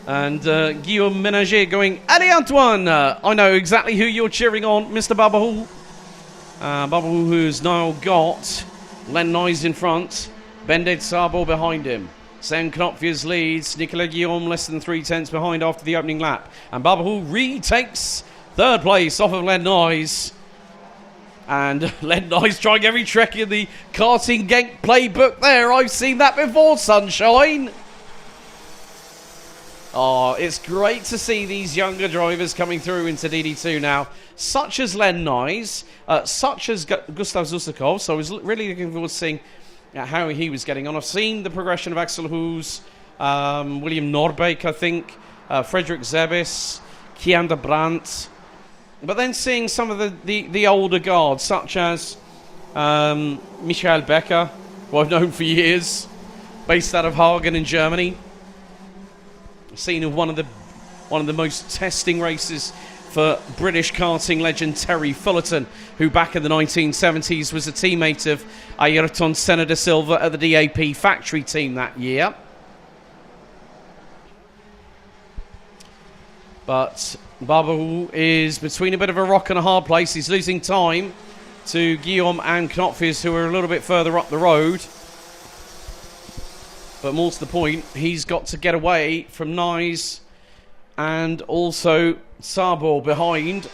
And Guillaume Ménager going, Allez Antoine! I know exactly who you're cheering on, Mr. Barbaroux. Barbaroux who's now got Len Nyes in front, Bendit Sabo behind him. Sam Knopfjes leads, Nicolas Guillaume less than 3/10 behind after the opening lap. And Barbaroux retakes 3rd place off of Len Nyes. And Len Nyes trying every trick in the Karting Genk playbook there. I've seen that before, sunshine. Oh, it's great to see these younger drivers coming through into DD2 now, such as Len Nyes, such as Gustav Zusakov. So I was really looking forward to seeing how he was getting on. I've seen the progression of Axel Hoos, William Norbeek, I think, Frederick Zebis, Kian de Brandt. But then seeing some of the older guard, such as Michael Becker, who I've known for years, based out of Hagen in Germany. Seen of one of the most testing races for British karting legend Terry Fullerton, who back in the 1970s was a teammate of Ayrton Senna da Silva at the DAP factory team that year. But Barbaroux is between a bit of a rock and a hard place. He's losing time to Guillaume and Knopfjes, who are a little bit further up the road. But more to the point, he's got to get away from Nyes and also Sabo behind.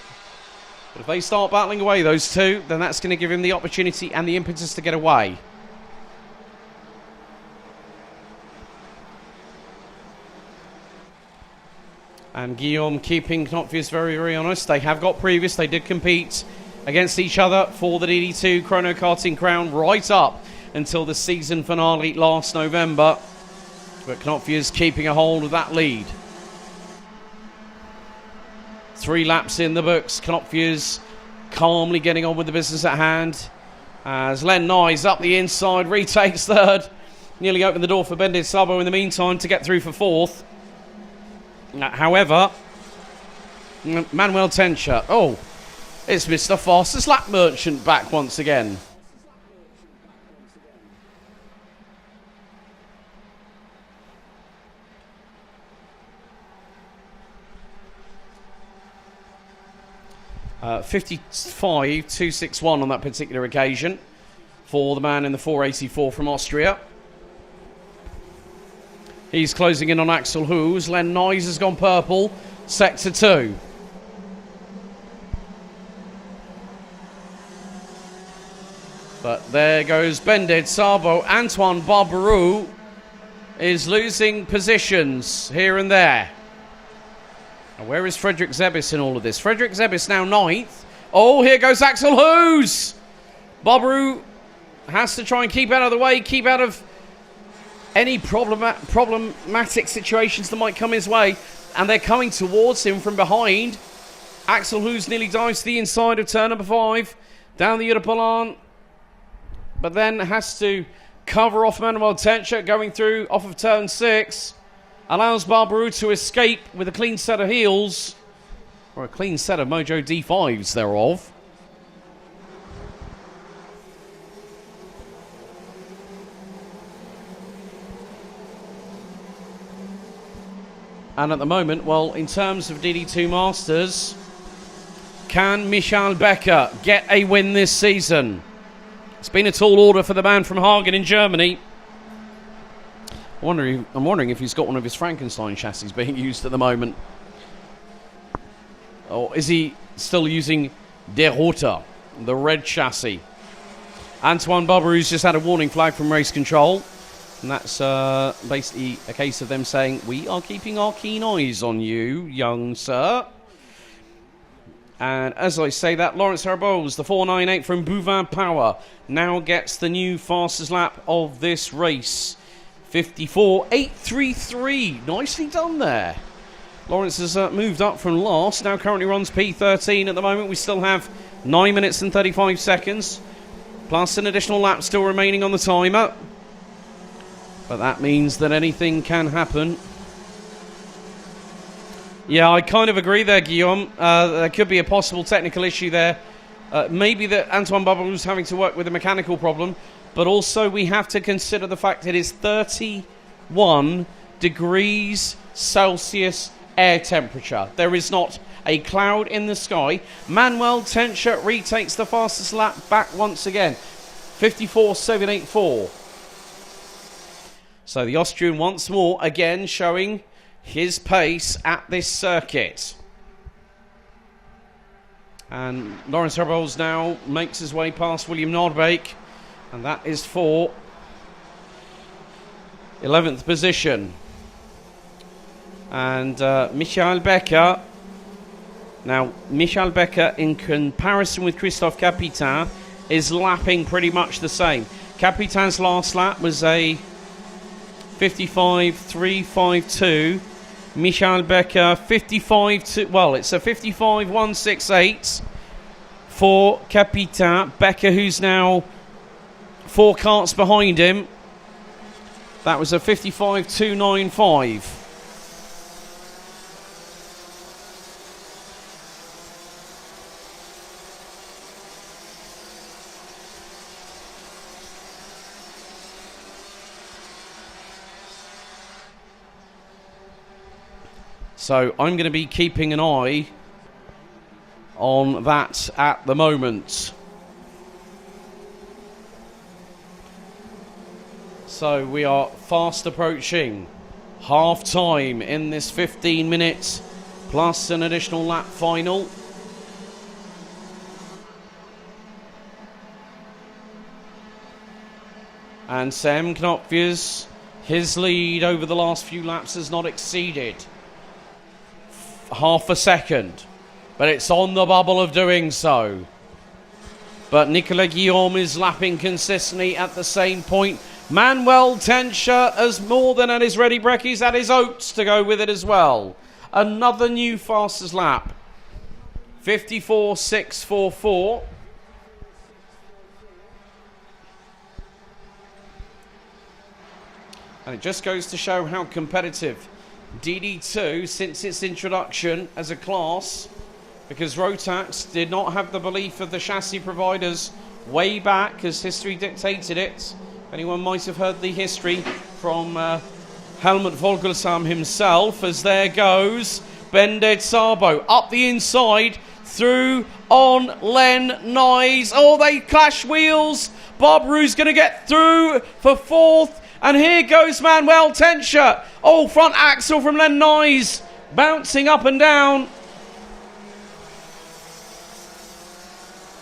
But if they start battling away, those two, then that's going to give him the opportunity and the impetus to get away. And Guillaume keeping Knopfjes very, very honest. They have got previous. They did compete against each other for the DD2 Chrono Karting crown right up until the season finale last November. But Knopfjes keeping a hold of that lead. 3 laps in the books. Knopfjes calmly getting on with the business at hand. As Len Nyes up the inside, retakes third. Nearly opened the door for Bendit Sabo in the meantime to get through for fourth. However, Manuel Tencher, it's Mr. Fastest Lap Merchant back once again. Uh, 55.261 on that particular occasion for the man in the 484 from Austria. He's closing in on Axel Hoos. Len Nyes has gone purple. Sector 2. But there goes Bendit Sabo. Antoine Barbaroux is losing positions here and there. Now, where is Frederick Zebis in all of this? Frederick Zebis now 9th. Oh, here goes Axel Hoos. Barbaroux has to try and keep out of the way, keep out of any problematic situations that might come his way. And they're coming towards him from behind. Axel Hoos nearly dives to the inside of turn number 5. Down the Europolan. But then has to cover off Manuel Tencher going through off of turn 6. Allows Barbaroux to escape with a clean set of heels. Or a clean set of Mojo D5s thereof. And at the moment, well, in terms of DD2 Masters, can Michael Becker get a win this season? It's been a tall order for the man from Hagen in Germany. I'm wondering if he's got one of his Frankenstein chassis being used at the moment. Or is he still using Der Roter, the red chassis? Antoine Barbaroux's just had a warning flag from race control. And that's basically a case of them saying, we are keeping our keen eyes on you, young sir. And as I say that, Lawrence Harbos, the 498 from Bouvin Power, now gets the new fastest lap of this race. 54.833. Nicely done there. Lawrence has moved up from last. Now currently runs P13 at the moment. We still have 9 minutes and 35 seconds. Plus an additional lap still remaining on the timer. But that means that anything can happen. Yeah, I kind of agree there, Guillaume. There could be a possible technical issue there. Maybe that Antoine Barbaroux is having to work with a mechanical problem. But also we have to consider the fact it is 31 degrees Celsius air temperature. There is not a cloud in the sky. Manuel Tencher retakes the fastest lap back once again. 54.784. So the Austrian once more, again, showing his pace at this circuit. And Lawrence Harbos now makes his way past William Nordbeek. And that is for 11th position. And Michael Becker. Now, Michael Becker, in comparison with Christophe Capitan, is lapping pretty much the same. Capitan's last lap was a 55.352. Michael Becker, it's a 55.168 for Capitan. Becker, who's now 4 karts behind him. That was a 55.295. So I'm going to be keeping an eye on that at the moment. So we are fast approaching half time in this 15 minutes plus an additional lap final. And Sam Knopfjes, his lead over the last few laps has not exceeded half a second, but it's on the bubble of doing so. But Nicolas Guillaume is lapping consistently at the same point. Manuel Tencher has more than at his ready break. He's at his oats to go with it as well. Another new fastest lap. 54.644. And it just goes to show how competitive DD2 since its introduction as a class, because Rotax did not have the belief of the chassis providers way back as history dictated it. Anyone might have heard the history from Helmut Vogelsam himself, as there goes Bendit Sabo up the inside through on Len Nyes. Oh, they clash wheels. Bob Roo's going to get through for fourth. And here goes Manuel Tencher. Oh, front axle from Len Nyes, bouncing up and down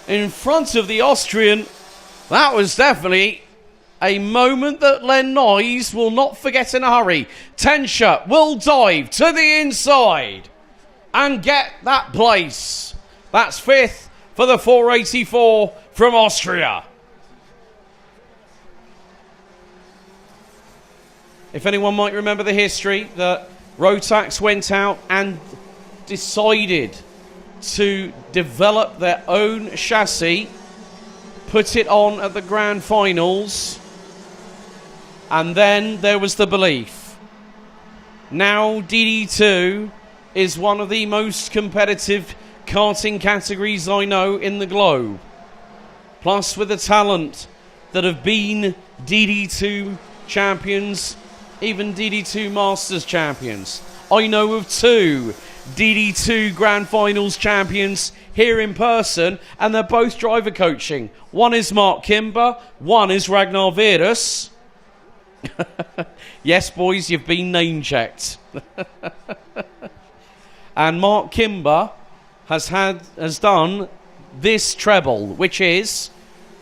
in front of the Austrian. That was definitely a moment that Len Nyes will not forget in a hurry. Tencher will dive to the inside and get that place. That's fifth for the 484 from Austria. If anyone might remember the history, that Rotax went out and decided to develop their own chassis, put it on at the grand finals, and then there was the belief. Now DD2 is one of the most competitive karting categories I know in the globe. Plus with the talent that have been DD2 champions, even DD2 Masters champions. I know of two DD2 Grand Finals champions here in person, and they're both driver coaching. One is Mark Kimber, one is Ragnar Virus. Yes, boys, you've been name checked. And Mark Kimber has done this treble, which is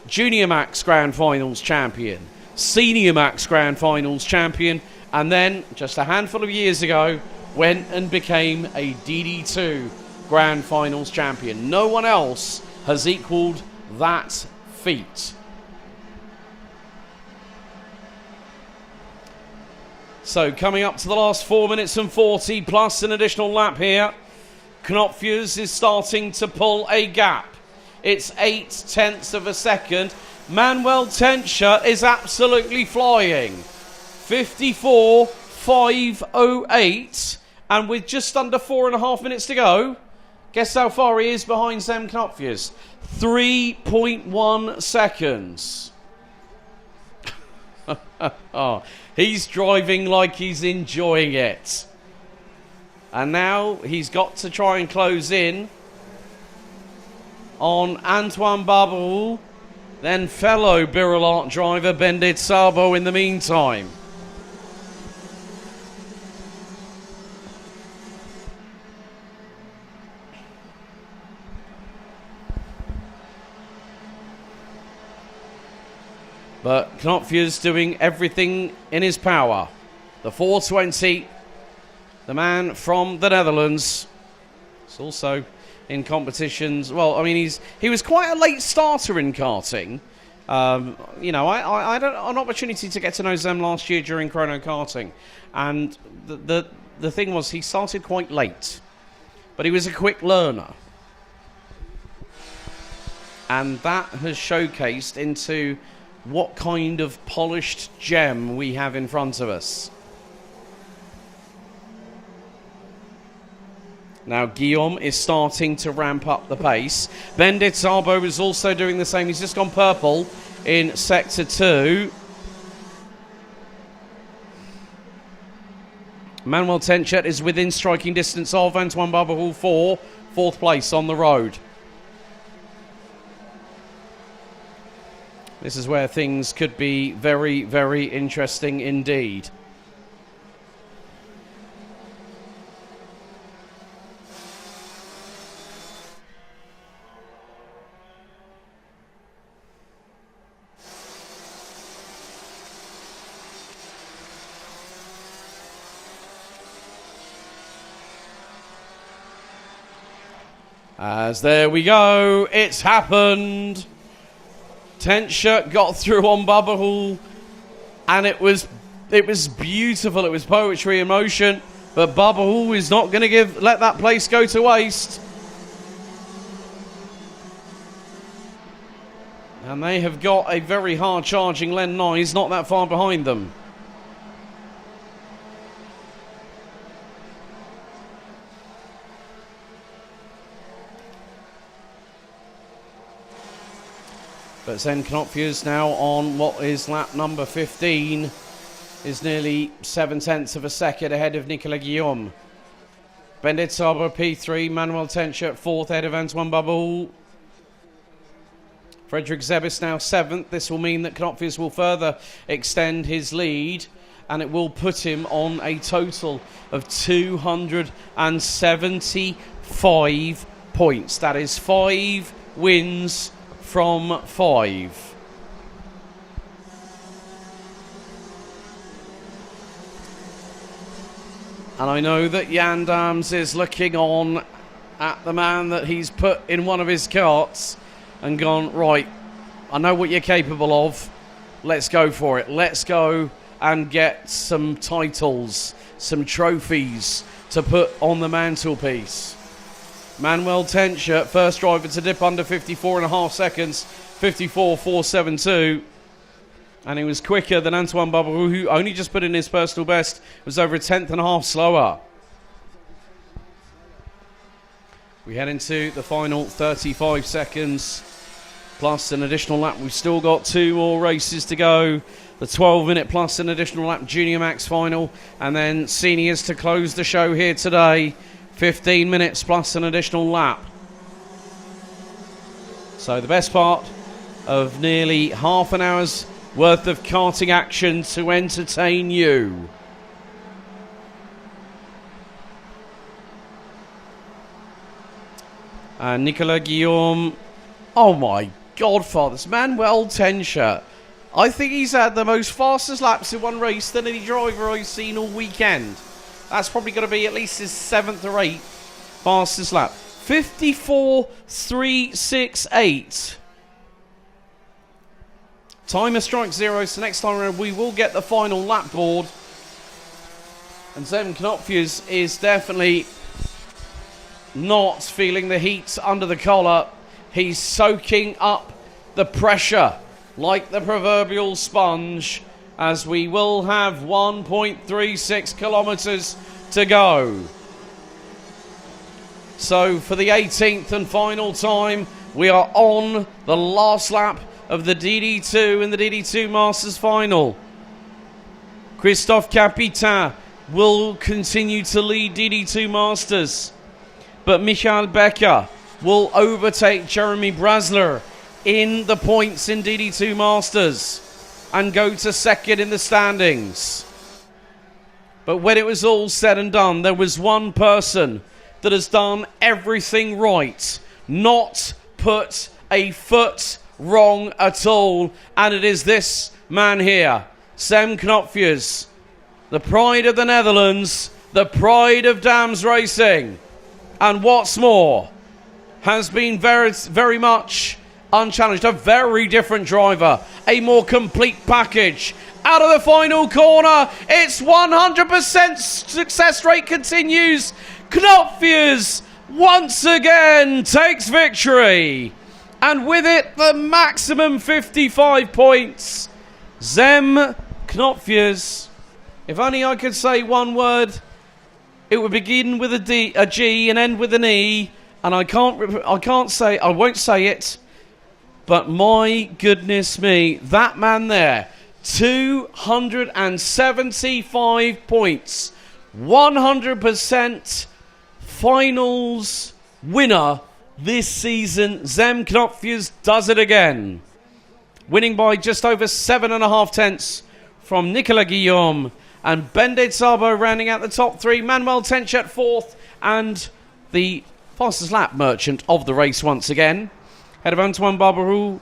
Junior Max Grand Finals champion, Senior Max Grand Finals champion, and then just a handful of years ago went and became a DD2 Grand Finals champion. No one else has equalled that feat. So coming up to the last 4 minutes and 40 plus an additional lap here. Knopfjes is starting to pull a gap. It's 0.8 of a second. Manuel Tencher is absolutely flying. 54.508, and with just under 4.5 minutes to go, guess how far he is behind Sam Knopfjes? 3.1 seconds. Oh, he's driving like he's enjoying it. And now he's got to try and close in on Antoine Barbeau, then fellow Birolart driver Bendit Sabo in the meantime. But Knopfjes doing everything in his power. The 420, the man from the Netherlands. It's also in competitions. Well, I mean, he was quite a late starter in karting. You know, I had an opportunity to get to know Zem last year during Chrono Karting, and the thing was he started quite late, but he was a quick learner, and that has showcased into what kind of polished gem we have in front of us. Now Guillaume is starting to ramp up the pace. Bendit Sabo is also doing the same. He's just gone purple in Sector 2. Manuel Tenchet is within striking distance of Antoine Barbaroux for 4th place on the road. This is where things could be very, very interesting indeed. As there we go, it's happened. Tenchet got through on Barbaroux, and it was beautiful. It was poetry in motion, but Barbaroux is not going to let that place go to waste. And they have got a very hard charging Len Nye. He's not that far behind them. But Zen Knopfjes now on what is lap number 15 is nearly 7/10 of a second ahead of Nicolas Guillaume. Bendit Sabre P3, Manuel Tenchet 4th ahead of Antoine Barbaroux. Frederick Zebis now 7th. This will mean that Knopfjes will further extend his lead, and it will put him on a total of 275 points. That is 5 wins from 5. And I know that Jan Dams is looking on at the man that he's put in one of his carts and gone, right, I know what you're capable of. Let's go for it. Let's go and get some titles, some trophies to put on the mantelpiece. Manuel Tenchet, first driver to dip under 54.5 seconds, 54.472. And he was quicker than Antoine Barbaroux, who only just put in his personal best, was over a 10.5 slower. We head into the final 35 seconds, plus an additional lap. We've still got 2 more races to go. The 12-minute plus an additional lap Junior Max final, and then seniors to close the show here today. 15 minutes plus an additional lap. So the best part of nearly half an hour's worth of karting action to entertain you. And Nicolas Guillaume, oh my godfathers, Manuel Tenchet. I think he's had the most fastest laps in one race than any driver I've seen all weekend. That's probably going to be at least his 7th or 8th fastest lap. 54.368. Timer strikes 0, so next time around we will get the final lap board. And Zem Knopfjes is definitely not feeling the heat under the collar. He's soaking up the pressure like the proverbial sponge, as we will have 1.36 kilometres to go. So for the 18th and final time, we are on the last lap of the DD2 and the DD2 Masters final. Christophe Capitain will continue to lead DD2 Masters, but Michael Becker will overtake Jeremy Brasler in the points in DD2 Masters and go to 2nd in the standings. But when it was all said and done, there was one person that has done everything right, not put a foot wrong at all, and it is this man here, Zem Knopfjes, the pride of the Netherlands, the pride of Dams Racing, and what's more, has been very, very much unchallenged. A very different driver, a more complete package. Out of the final corner, its 100% success rate continues. Knopfjes once again takes victory, and with it the maximum 55 points. Zem Knopfjes. If only I could say one word, it would begin with a G and end with an E, and I won't say it. But my goodness me, that man there, 275 points. 100% finals winner this season. Zem Knopfjus does it again. Winning by just over 7.5 tenths from Nicolas Guillaume. And Bendit Szabo rounding out the top three. Manuel Tenchet fourth. And the fastest lap merchant of the race once again. Ahead of Antoine Barbaroux,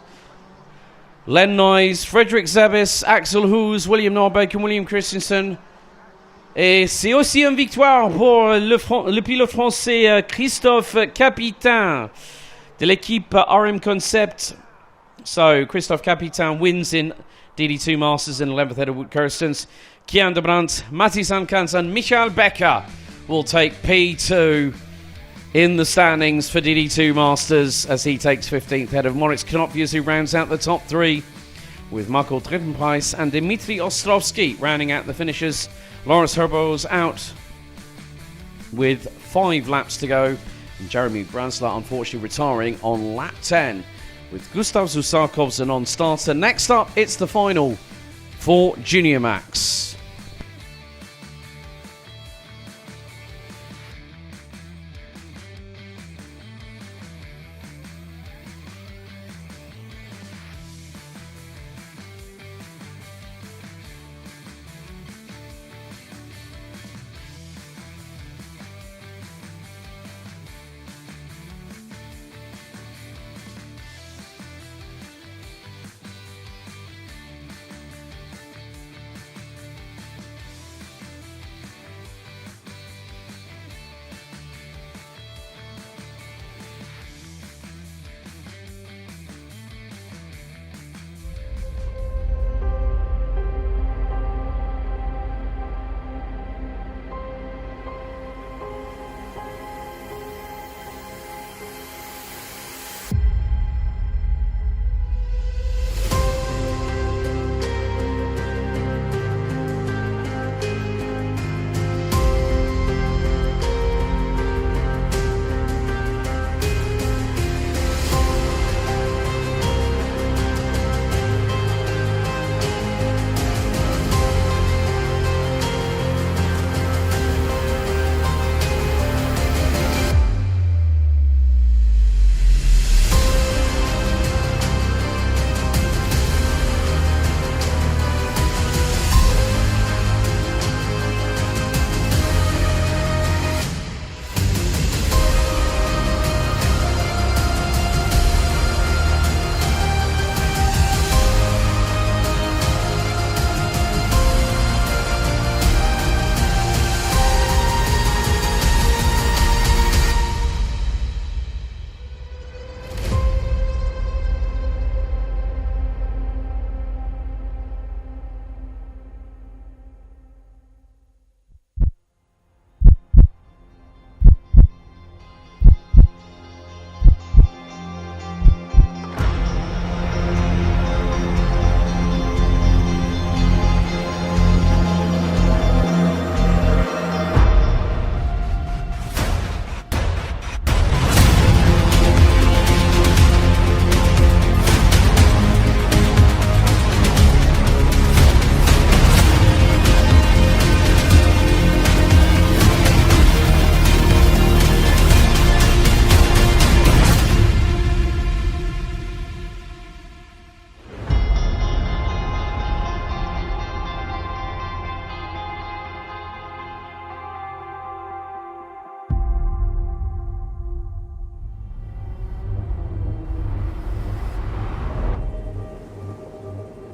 Len Nyes, Frederick Zebis, Axel Hoos, William Norbeck and William Christensen. Et c'est aussi une victoire pour le pilote français Christophe Capitain de l'équipe RM Concept. So, Christophe Capitain wins in DD2 Masters in 11th head of Wood Kirstens. Kian de Brandt, Mathis Ankans and Michael Becker will take P2 in the standings for DD2 Masters as he takes 15th head of Moritz Knopfjus, who rounds out the top three, with Marco Treppenpreis and Dmitry Ostrovsky rounding out the finishers. Lawrence Herbo's out with 5 laps to go, and Jeremy Bransler unfortunately retiring on lap 10 with Gustav Zusarkovs on starter. Next up, it's the final for Junior Max.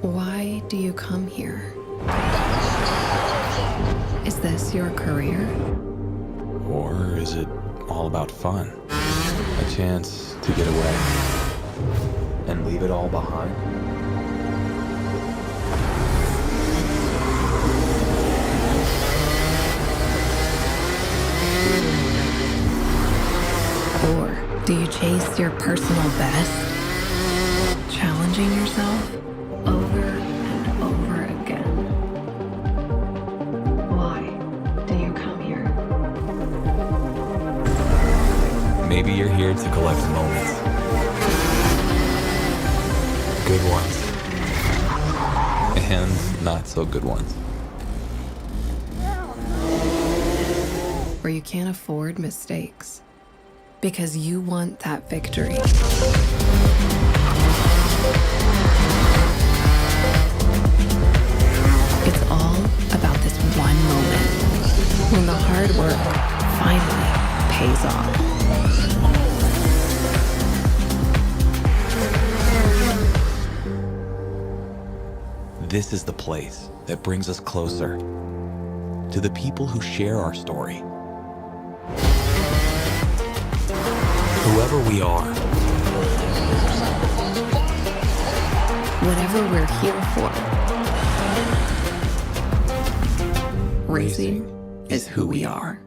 Why do you come here? Is this your career? Or is it all about fun? A chance to get away and leave it all behind? Or do you chase your personal best? Challenging yourself over and over again. Why do you come here? Maybe you're here to collect moments. Good ones. And not so good ones. where you can't afford mistakes. Because you want that victory. It's all about this one moment when the hard work finally pays off. This is the place that brings us closer to the people who share our story. Whoever we are, Whatever we're here for, racing is who we are.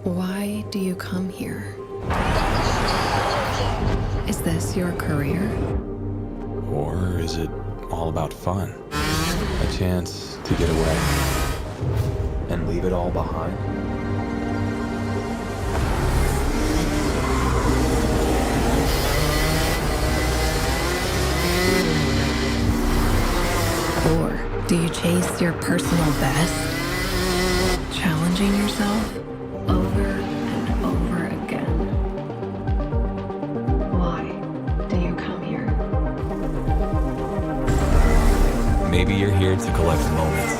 Why do you come here? Is this your career? or is it all about fun? A chance to get away and leave it all behind? Or do you chase your personal best? Challenging yourself over and over again. Why do you come here? Maybe maybe you're here to collect moments.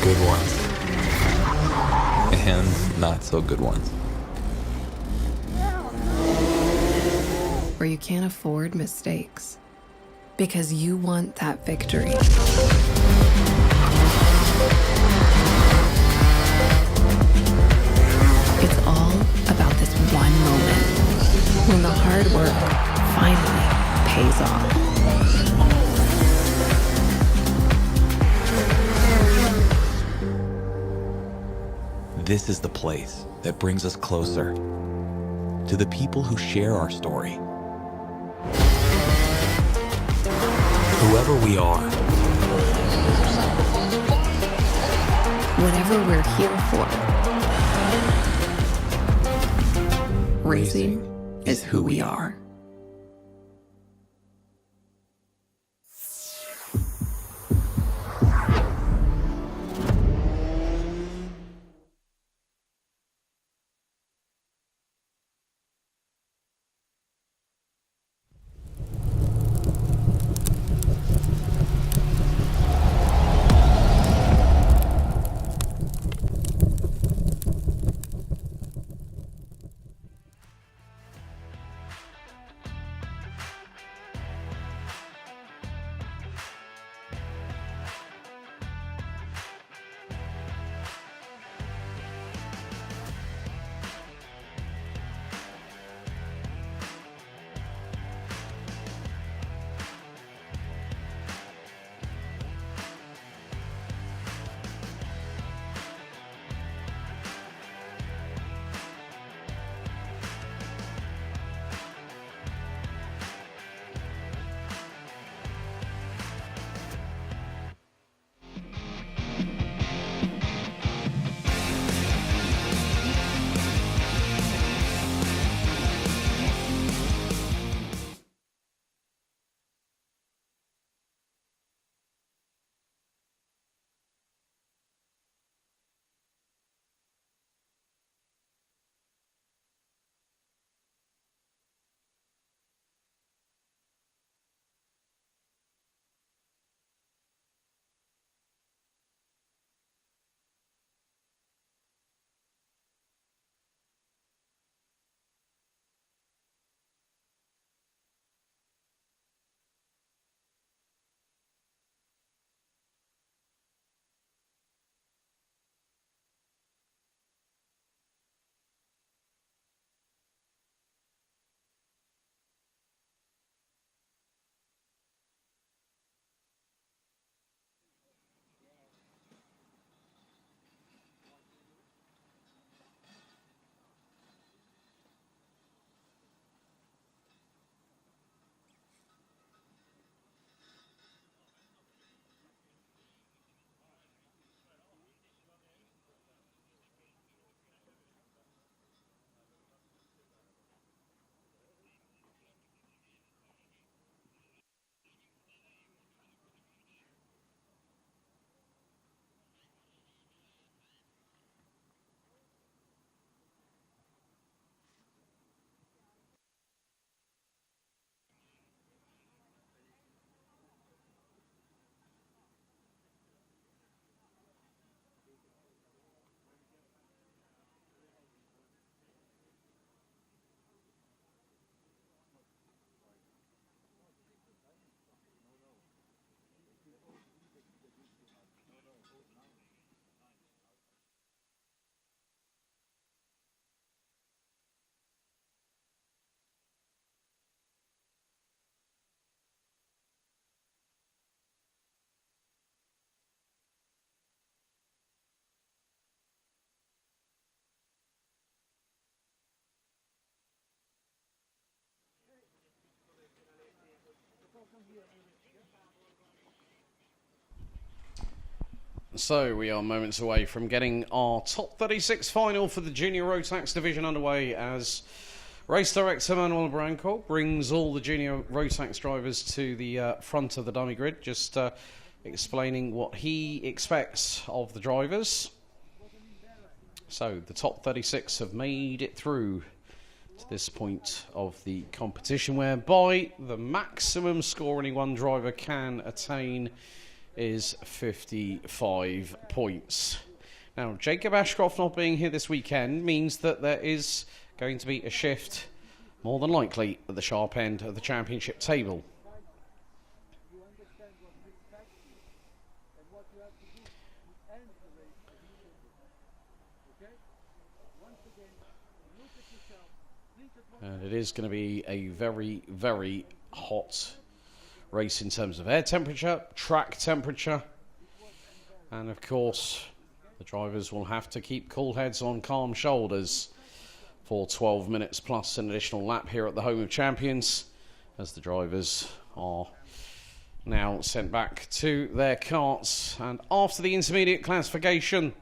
Good ones. And not so good ones. Where you can't afford mistakes. Because you want that victory. It's all about this one moment when the hard work finally pays off. This is the place that brings us closer to the people who share our story. Whoever we are, Whatever we're here for, racing is who we are. So we are moments away from getting our top 36 final for the Junior Rotax division underway as race director Manuel Branco brings all the Junior Rotax drivers to the front of the dummy grid, just explaining what he expects of the drivers. So the top 36 have made it through to this point of the competition, whereby the maximum score any one driver can attain is 55 points. Now, Jacob Ashcroft not being here this weekend means that there is going to be a shift, more than likely, at the sharp end of the championship table. And it is going to be a very, very hot race in terms of air temperature, track temperature, and of course the drivers will have to keep cool heads on calm shoulders for 12 minutes plus an additional lap here at the Home of Champions, as the drivers are now sent back to their karts. And after the intermediate classification,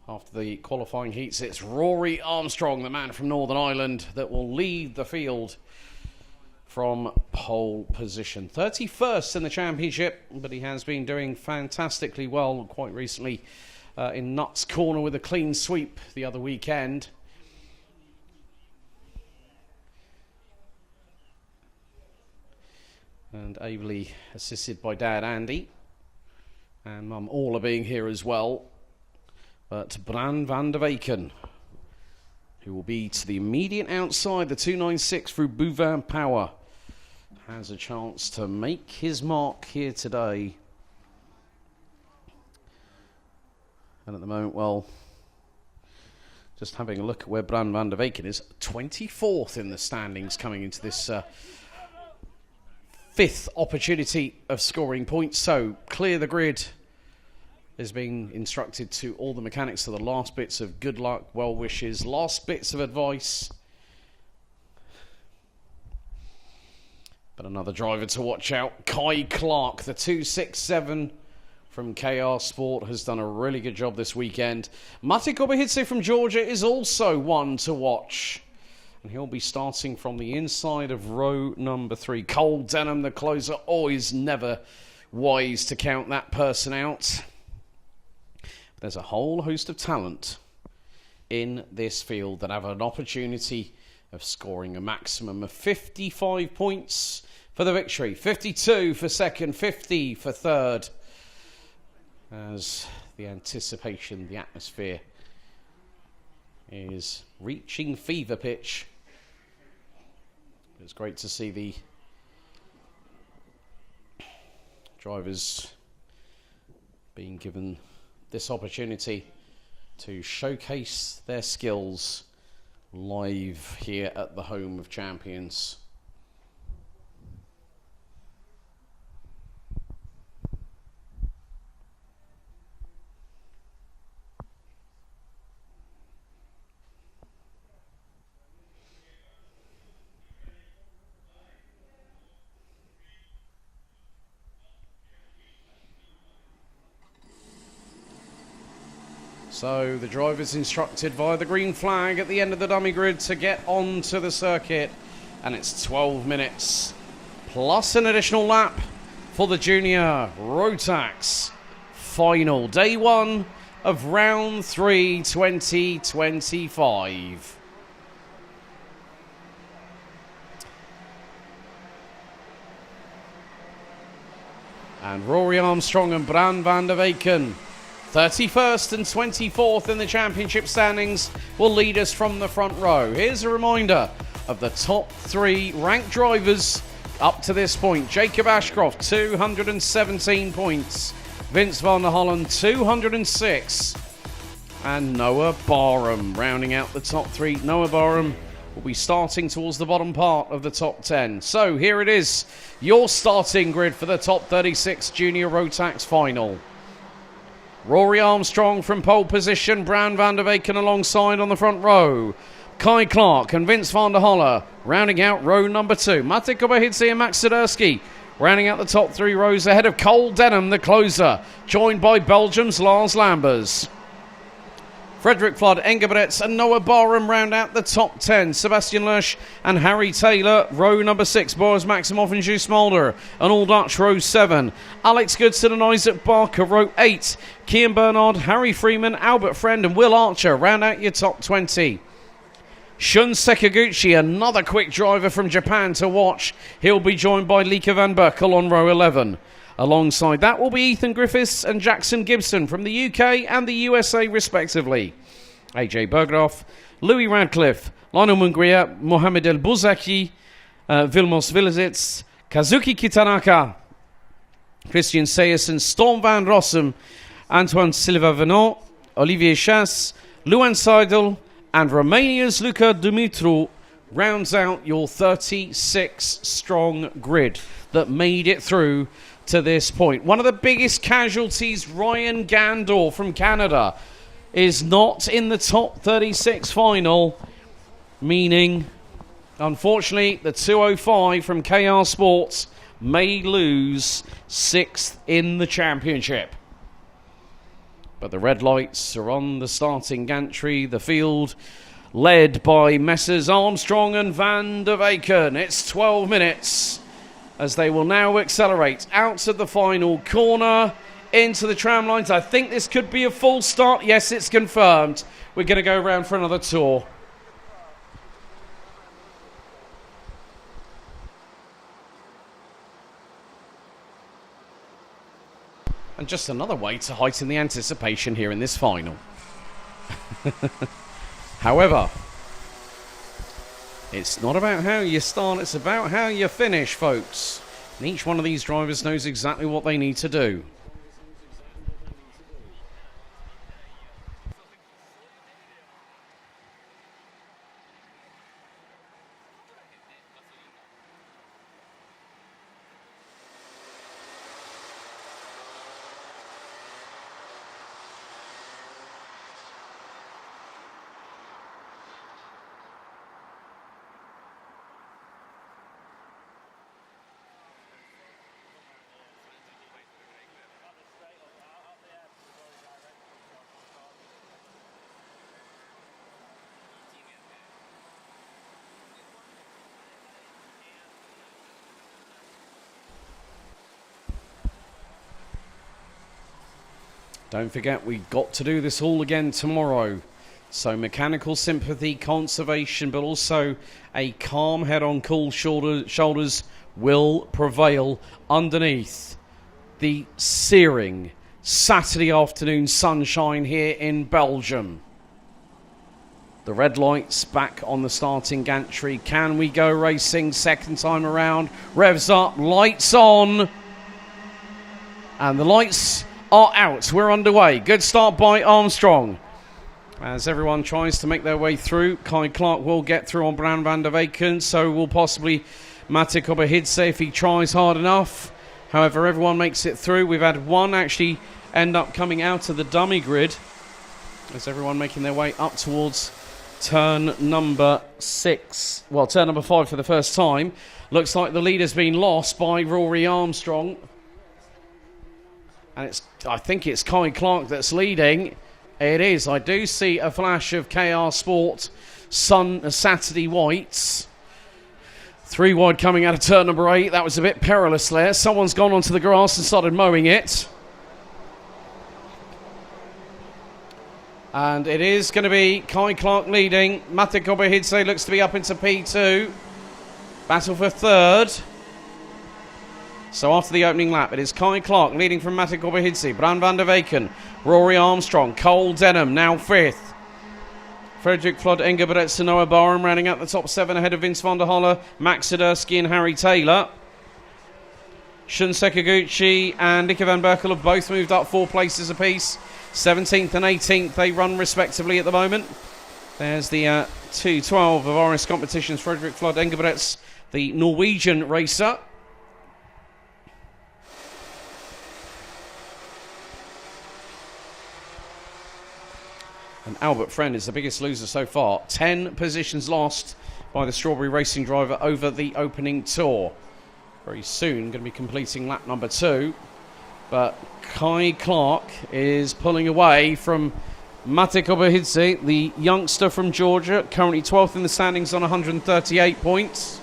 after the qualifying heats, it's Rory Armstrong, the man from Northern Ireland, that will lead the field from pole position. 31st in the championship, but he has been doing fantastically well quite recently in Nuts Corner with a clean sweep the other weekend. And ably assisted by Dad Andy and Mum Orla being here as well. But Bran van der Weyken, who will be to the immediate outside the 296 through Bouvin Power, has a chance to make his mark here today. And at the moment, well, just having a look at where Bran van der Weyken is, 24th in the standings coming into this fifth opportunity of scoring points. So clear the grid is being instructed to all the mechanics for the last bits of good luck, well wishes, last bits of advice. But another driver to watch out, Kai Clark, the 267 from KR Sport, has done a really good job this weekend. Mate Kobahidze from Georgia is also one to watch. And he'll be starting from the inside of row number 3. Cole Denham, the closer, always never wise to count that person out. There's a whole host of talent in this field that have an opportunity of scoring a maximum of 55 points for the victory. 52 for second, 50 for third. As the anticipation, the atmosphere is reaching fever pitch. It's great to see the drivers being given this opportunity to showcase their skills live here at the Home of Champions. So the driver's instructed via the green flag at the end of the dummy grid to get onto the circuit. And it's 12 minutes plus an additional lap for the junior Rotax final. Day 1 of round 3 2025. And Rory Armstrong and Bran van der Weyken, 31st and 24th in the championship standings, will lead us from the front row. Here's a reminder of the top 3 ranked drivers up to this point. Jacob Ashcroft, 217 points. Vince van der Hollen, 206. And Noah Barham rounding out the top 3. Noah Barham will be starting towards the bottom part of the top 10. So here it is, your starting grid for the top 36 Junior Rotax final. Rory Armstrong from pole position, Bran van der Weyken alongside on the front row. Kai Clark and Vince van der Holle rounding out row number 2. Mate Kobahidze and Max Swiderski rounding out the top 3 rows ahead of Cole Denham, the closer, joined by Belgium's Lars Lambers. Frederick Flood, Engelbretts and Noah Barham round out the top 10. Sebastian Lersch and Harry Taylor, row number 6. Boris Maximoff and Jules Mulder, and All Dutch, row 7. Alex Goodson and Isaac Barker, row 8. Kian Bernard, Harry Freeman, Albert Friend and Will Archer round out your top 20. Shun Sekiguchi, another quick driver from Japan to watch. He'll be joined by Lieke van Berkel on row 11. Alongside that will be Ethan Griffiths and Jackson Gibson from the UK and the USA respectively. AJ Bergdorf, Louis Radcliffe, Lionel Munguia, Mohamed El Bouzaki, Vilmos Vilizits, Kazuki Kitanaka, Christian Sejersen, Storm van Rossum, Antoine Silva-Venant, Olivier Chasse, Luan Seidel, and Romania's Luca Dumitru rounds out your 36-strong grid that made it through to this point. One of the biggest casualties, Ryan Gandor from Canada, is not in the top 36 final, meaning, unfortunately, the 205 from KR Sports may lose 6th in the championship. But the red lights are on the starting gantry. The field led by Messrs Armstrong and Van der Weyken. It's 12 minutes as they will now accelerate out of the final corner into the tram lines. I think this could be a full start. Yes, it's confirmed. We're going to go around for another tour. And just another way to heighten the anticipation here in this final. However, it's not about how you start, it's about how you finish, folks. And each one of these drivers knows exactly what they need to do. Don't forget, we've got to do this all again tomorrow. So mechanical sympathy, conservation, but also a calm head on cool shoulders will prevail underneath the searing Saturday afternoon sunshine here in Belgium. The red lights back on the starting gantry. Can we go racing second time around? Revs up, lights on. And the lights are out. We're underway. Good start by Armstrong. As everyone tries to make their way through, Kai Clark will get through on Bran van der Weyken, so will possibly Mate Kobahidze if he tries hard enough. However, everyone makes it through. We've had one actually end up coming out of the dummy grid as everyone making their way up towards turn number 6. Well, turn number 5 for the first time. Looks like the lead has been lost by Rory Armstrong. And I think it's Kai Clark that's leading. It is. I do see a flash of KR Sport Saturday whites. 3 wide coming out of turn number 8. That was a bit perilous there. Someone's gone onto the grass and started mowing it. And it is going to be Kai Clark leading. Mate Kobahidze looks to be up into P2. Battle for 3rd. So after the opening lap, it is Kai Clark leading from Mate Kobahidze, Bran van der Weyken, Rory Armstrong, Cole Denham now 5th. Frederick Flood, Engelbrecht, Noah Barham rounding out the top 7 ahead of Vince van der Holle, Max Sidursky and Harry Taylor. Shun Sekiguchi and Lieke van Berkel have both moved up 4 places apiece. 17th and 18th they run respectively at the moment. There's the 212 of RS Competitions, Frederick Flood, Engelbrecht, the Norwegian racer. And Albert Friend is the biggest loser so far. 10 positions lost by the Strawberry Racing driver over the opening tour. Very soon going to be completing lap number 2. But Kai Clark is pulling away from Mate Kobahidze, the youngster from Georgia, currently 12th in the standings on 138 points.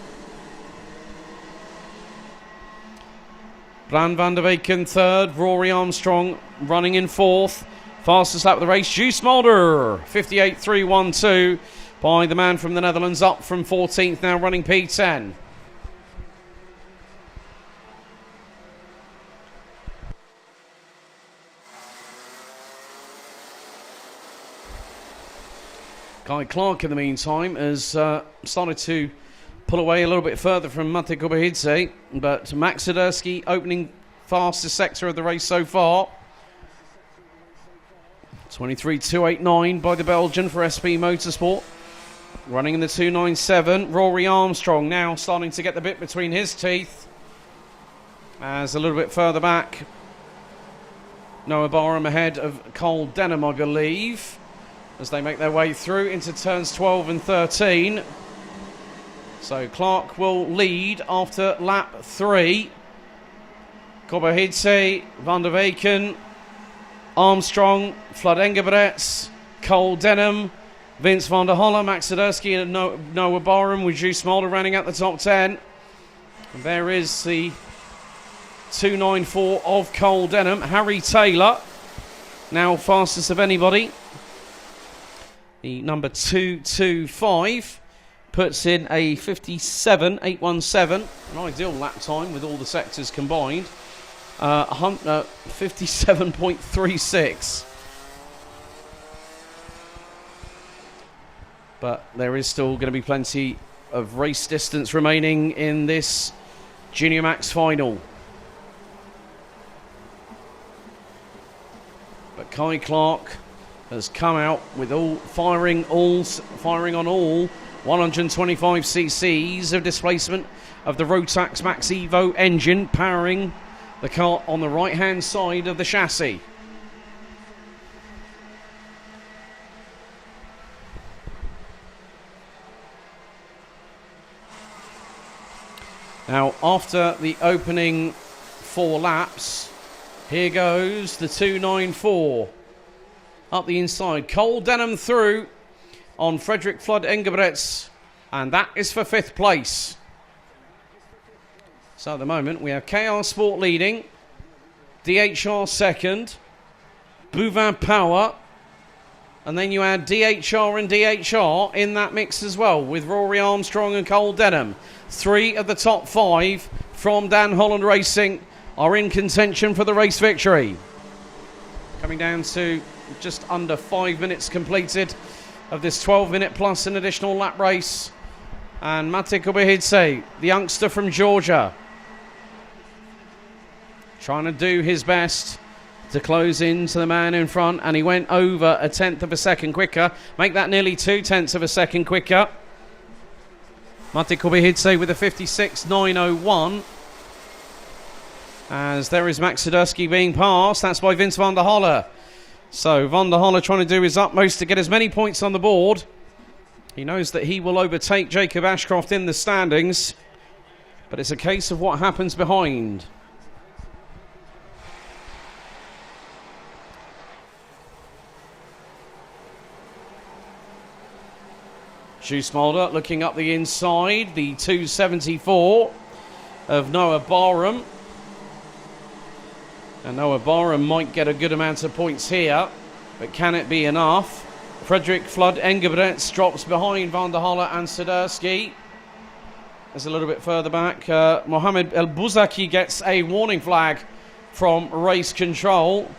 Bran van der Weyken 3rd, Rory Armstrong running in 4th. Fastest lap of the race, Juice Mulder, 58.312. by the man from the Netherlands, up from 14th, now running P10. Guy Clark, in the meantime, has started to pull away a little bit further from Mate Kobahidze, but Max Siderski opening fastest sector of the race so far. 23.289 by the Belgian for SP Motorsport. Running in the 2.97, Rory Armstrong now starting to get the bit between his teeth. As a little bit further back, Noah Barham ahead of Cole Denham, I believe, as they make their way through into turns 12 and 13. So Clark will lead after lap 3. Kobahidze, Van der Weyken, Armstrong, Flood Engelbrechts, Cole Denham, Vince van der Holle, Max Siderski and Noah Barham with Juice Mulder running out the top 10. And there is the 2.94 of Cole Denham. Harry Taylor, now fastest of anybody. The number 225 puts in a 57.817, an ideal lap time with all the sectors combined. 57.36. But there is still going to be plenty of race distance remaining in this Junior Max final. But Kai Clark has come out with firing on all 125 cc's of displacement of the Rotax Max Evo engine powering the car on the right hand side of the chassis. Now, after the opening 4 laps, here goes the 2.94 up the inside. Cole Denham through on Frederick Flood Engelbrechts, and that is for 5th place. So at the moment we have KR Sport leading, DHR second, Bouvin Power, and then you add DHR and DHR in that mix as well, with Rory Armstrong and Cole Denham. 3 of the top 5 from Dan Holland Racing are in contention for the race victory. Coming down to just under 5 minutes completed of this 12-minute plus an additional lap race. And Mate Kobahidze, the youngster from Georgia, trying to do his best to close into the man in front, and he went over 1/10 of a second quicker, make that nearly 2/10 of a second quicker. Mate Kobahidze with a 56.901. As there is Max Siderski being passed, that's by Vince van der Holle. So Van der Holle trying to do his utmost to get as many points on the board. He knows that he will overtake Jacob Ashcroft in the standings, but it's a case of what happens behind. Juice Mulder looking up the inside, the 274 of Noah Barham. And Noah Barham might get a good amount of points here, but can it be enough? Frederick Flood Engelbrechts drops behind Van der Holle and Siderski. There's a little bit further back. Mohamed El Bouzaki gets a warning flag from race control.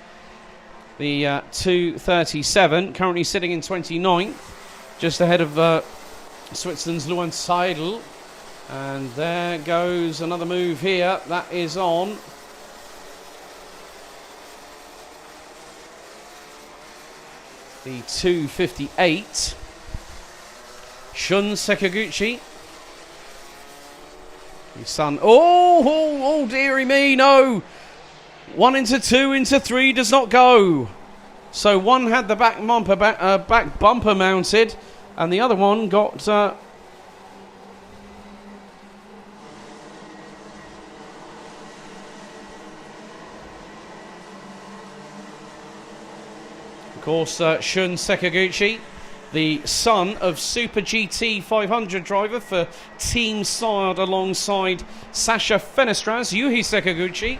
The 237 currently sitting in 29th, just ahead of Switzerland's Luan Seidel. And there goes another move here. That is on the 258. Shun Sakaguchi. His son. Oh, dearie me, no. 1 into 2 into 3 does not go. So one had the back bumper mounted, and the other one got of course, Shun Sakaguchi, the son of Super GT 500 driver for Team Sard alongside Sasha Fenestras, Yuhi Sakaguchi,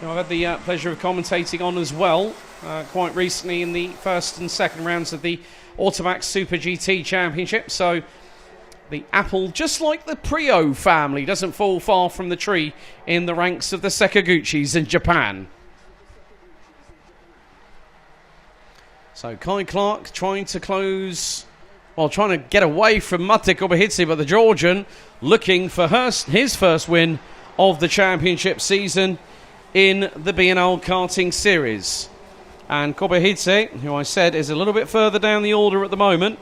who I've had the pleasure of commentating on as well. quite recently in the first and second rounds of the Automax Super GT Championship. So the apple, just like the Prio family, doesn't fall far from the tree in the ranks of the Sakaguchis in Japan. So Kai Clark trying to close, well, trying to get away from Mate Kobahidze, but the Georgian looking for his first win of the championship season in the BNL Karting Series. And Kobahidze, who I said is a little bit further down the order at the moment.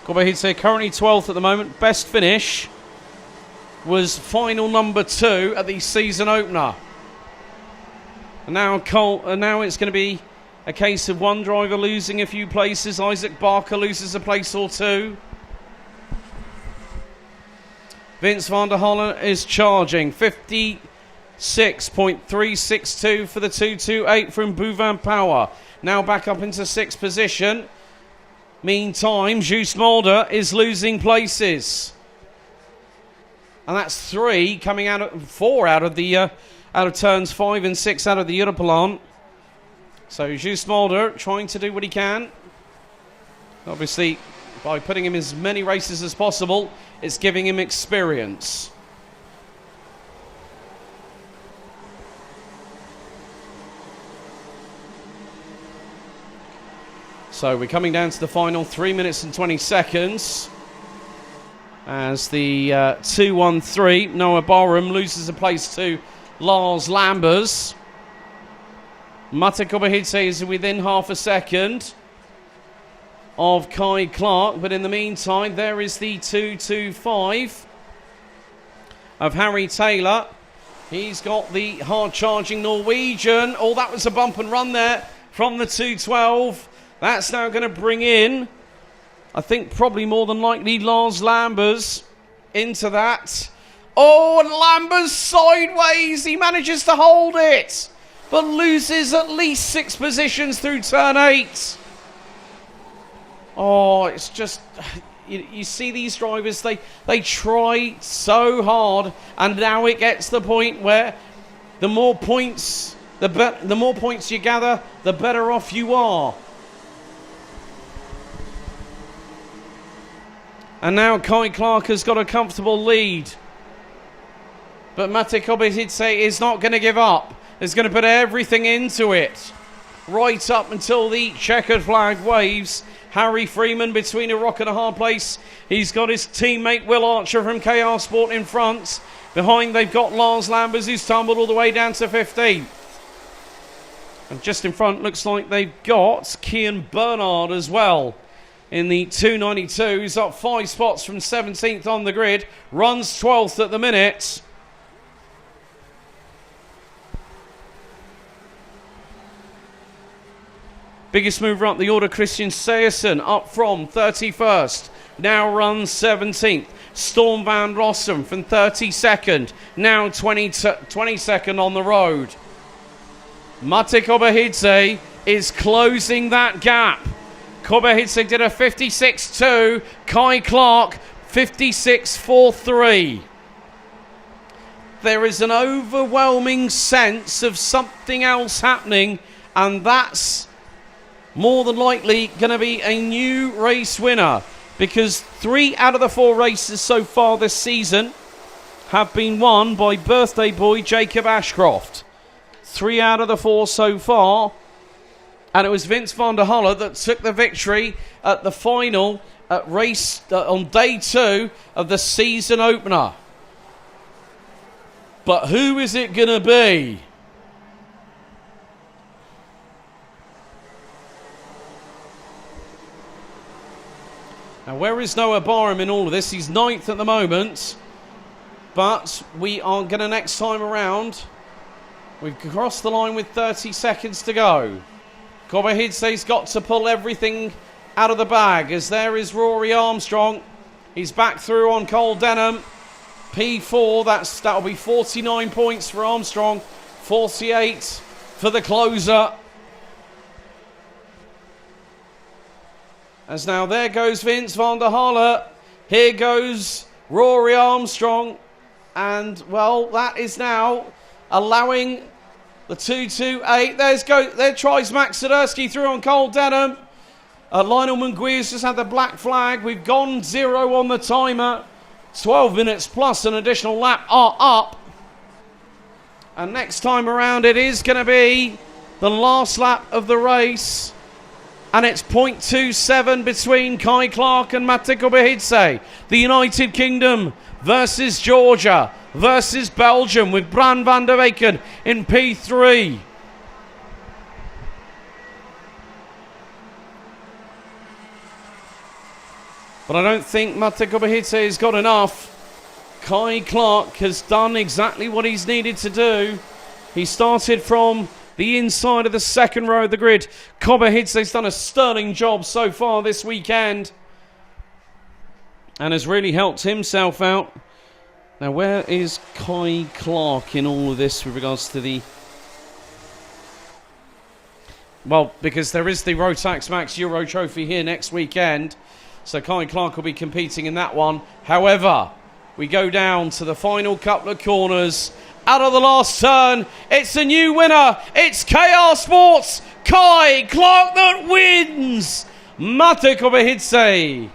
Kobahidze currently 12th at the moment. Best finish was final number 2 at the season opener. And now it's going to be a case of one driver losing a few places. Isaac Barker loses a place or two. Vince van der Holle is charging 56.362 for the 228 from Bouvin Power. Now back up into 6th position. Meantime, Juice Mulder is losing places. And that's 4 out of the out of turns 5 and 6 out of the Europlan. So Juice Mulder trying to do what he can. Obviously, by putting him in as many races as possible, it's giving him experience. So we're coming down to the final 3 minutes and 20 seconds. As the 2-1-3, Noah Barham loses a place to Lars Lambers. Mate Kobahidze is within half a second of Kai Clark, but in the meantime, there is the 2-2-5 of Harry Taylor. He's got the hard-charging Norwegian. Oh, that was a bump and run there from the 212. That's now going to bring in, I think probably more than likely, Lars Lambers into that. Oh, and Lambers sideways. He manages to hold it, but loses at least 6 positions through turn 8. Oh, it's just, you see these drivers, they try so hard, and now it gets to the point where the more points you gather, the better off you are. And now Kai Clark has got a comfortable lead. But Mate Kobahidze is not going to give up. He's going to put everything into it. Right up until the checkered flag waves. Harry Freeman between a rock and a hard place. He's got his teammate Will Archer from KR Sport in front. Behind they've got Lars Lambers, who's tumbled all the way down to 15th. And just in front looks like they've got Kian Bernard as well. In the 292, he's up 5 spots from 17th on the grid. Runs 12th at the minute. Biggest mover up the order, Christian Sejersen, up from 31st. Now runs 17th. Storm Van Rossum from 32nd. Now 22nd on the road. Mate Kobahidze is closing that gap. Kobahidze did a 56.2. Kai Clark, 56.43. There is an overwhelming sense of something else happening, and that's more than likely going to be a new race winner, because 3 out of the 4 races so far this season have been won by birthday boy Jacob Ashcroft. 3 out of the 4 so far. And it was Vince van der Holle that took the victory at the final race on day 2 of the season opener. But who is it going to be? Now, where is Noah Barham in all of this? He's 9th at the moment. But we are going to, next time around, we've crossed the line with 30 seconds to go. Kobahidze's got to pull everything out of the bag, as there is Rory Armstrong. He's back through on Cole Denham. P4, that'll be 49 points for Armstrong, 48 for the closer. As now there goes Vince van der Holle. Here goes Rory Armstrong. And, well, that is now allowing The 2-2-8. There tries Max Sadurski through on Cole Denham. Lionel Munguia's just had the black flag. We've gone 0 on the timer. 12 minutes plus an additional lap are up. And next time around it is going to be the last lap of the race. And it's 0.27 between Kai Clark and Mate Kobahidze. The United Kingdom versus Georgia versus Belgium with Bran van der Weyken in P3. But I don't think Mate Kobahidze has got enough. Kai Clark has done exactly what he's needed to do. He started from the inside of the second row of the grid. Kobahidze's done a sterling job so far this weekend and has really helped himself out. Now, where is Kai Clark in all of this with regards to the... Well, because there is the Rotax Max Euro Trophy here next weekend. So Kai Clark will be competing in that one. However, we go down to the final couple of corners. Out of the last turn, it's a new winner. It's KR Sports, Kai Clark that wins. Mate Kobahidze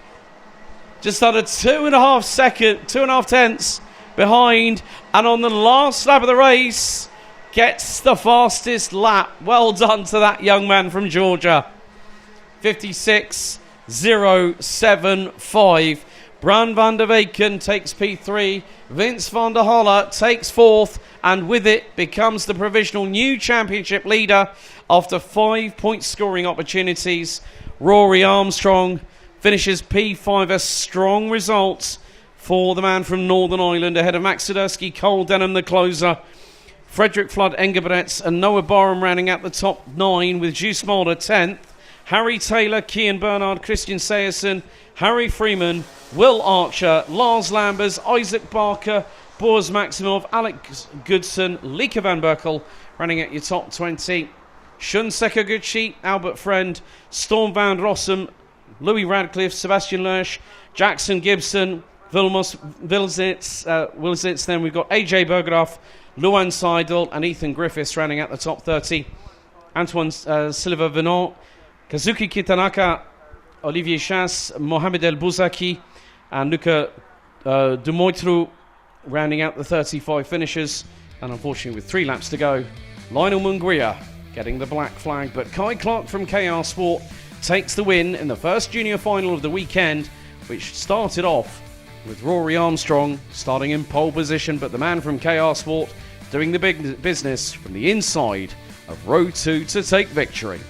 just under 2.5 tenths behind. And on the last lap of the race, gets the fastest lap. Well done to that young man from Georgia. 56.075. Bran van der Weyken takes P3. Vince van der Holle takes 4th. And with it becomes the provisional new championship leader after 5-point scoring opportunities. Rory Armstrong finishes P5. A strong result for the man from Northern Ireland ahead of Max Sadurski, Cole Denham the closer. Frederick Flood Engelbretts and Noah Barham rounding out the top 9 with Juice Mulder 10th. Harry Taylor, Kian Bernard, Christian Sayerson, Harry Freeman, Will Archer, Lars Lambers, Isaac Barker, Boaz Maximov, Alex Goodson, Lika Van Berkel running at your top 20. Shun Sekaguchi, Albert Friend, Storm Van Rossum, Louis Radcliffe, Sebastian Lersch, Jackson Gibson, Vilmos Wilzitz. Then we've got AJ Bergeraff, Luan Seidel and Ethan Griffiths rounding out the top 30. Antoine Silva Venant, Kazuki Kitanaka, Olivier Chasse, Mohamed El Bouzaki and Luca Dumoitru rounding out the 35 finishers. And unfortunately with 3 laps to go, Lionel Munguia getting the black flag. But Kai Clark from KR Sport takes the win in the first junior final of the weekend, which started off with Rory Armstrong starting in pole position, but the man from KR Sport doing the big business from the inside of row 2 to take victory.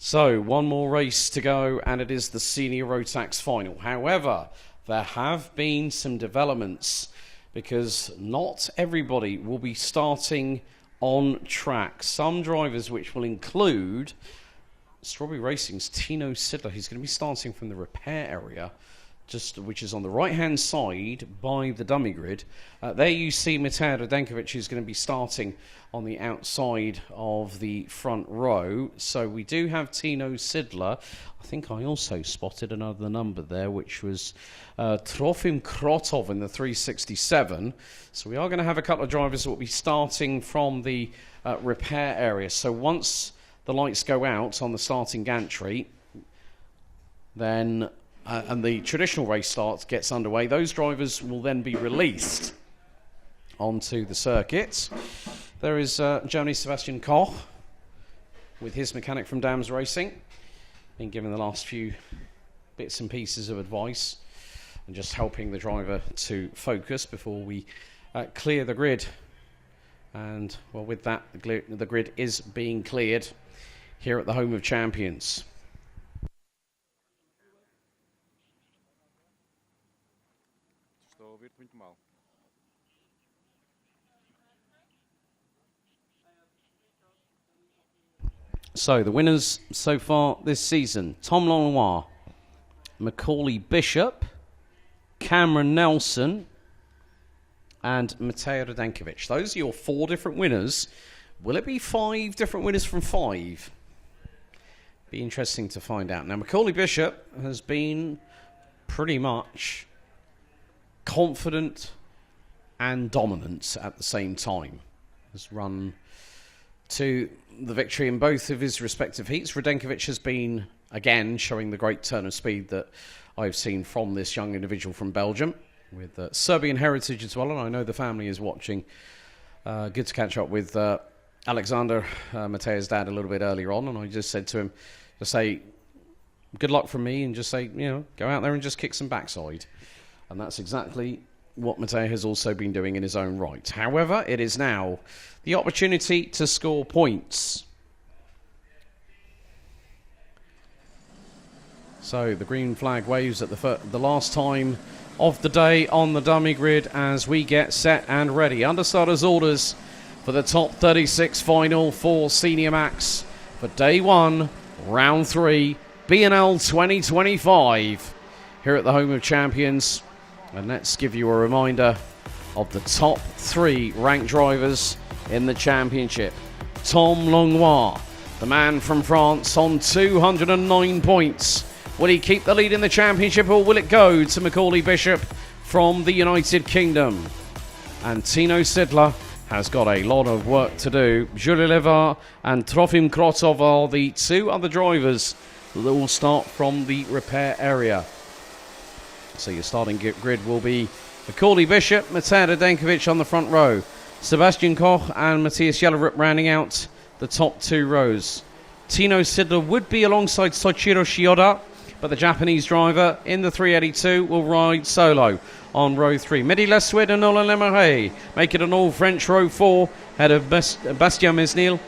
So, one more race to go, and it is the Senior Rotax final. However, there have been some developments because not everybody will be starting on track. Some drivers, which will include Strawberry Racing's Tino Sidler, he's going to be starting from the repair area, which is on the right-hand side by the dummy grid. There you see Mateo Radenkovic, who's going to be starting on the outside of the front row. So we do have Tino Sidler. I think I also spotted another number there, which was Trofim Krotov in the 367. So we are going to have a couple of drivers that will be starting from the repair area. So once the lights go out on the starting gantry, then and the traditional race gets underway, those drivers will then be released onto the circuit. There is Germany's Sebastian Koch with his mechanic from Dams Racing, been given the last few bits and pieces of advice and just helping the driver to focus before we clear the grid. And well, with that, the grid is being cleared here at the Home of Champions. Estou a ouvir muito mal. So the winners so far this season: Tom Lanois, Macaulay Bishop, Cameron Nelson, and Mateo Radenkovic. Those are your 4 different winners. Will it be 5 different winners from 5? Be interesting to find out. Now, Macaulay Bishop has been pretty much confident and dominant at the same time. Has run to the victory in both of his respective heats. Radenkovic has been, again, showing the great turn of speed that I've seen from this young individual from Belgium, with Serbian heritage as well, and I know the family is watching. Good to catch up with Alexander, Mateo's dad, a little bit earlier on, and I just said to him, just say, good luck from me, and just say, go out there and just kick some backside. And that's exactly what Mateo has also been doing in his own right. However, it is now the opportunity to score points. So the green flag waves at the last time of the day on the dummy grid as we get set and ready. Understarters orders for the top 36 final for Senior Max for day 1, round 3, BNL 2025 here at the Home of Champions. And let's give you a reminder of the top 3 ranked drivers in the championship. Tom Lanois, the man from France, on 209 points. Will he keep the lead in the championship, or will it go to Macaulay Bishop from the United Kingdom? And Tino Sidler has got a lot of work to do. Jules Levar and Trofim Krotov are the 2 other drivers that will start from the repair area. So your starting grid will be Macaulay Bishop, Mateo Radenkovic on the front row, Sebastian Koch and Matthias Jellerup rounding out the top 2 rows. Tino Sidler would be alongside Soichiro Shioda, but the Japanese driver in the 382 will ride solo on row 3. Mehdi Leswed and Nolan Lemarais make it an all-French row 4, ahead of Bastien Mesnil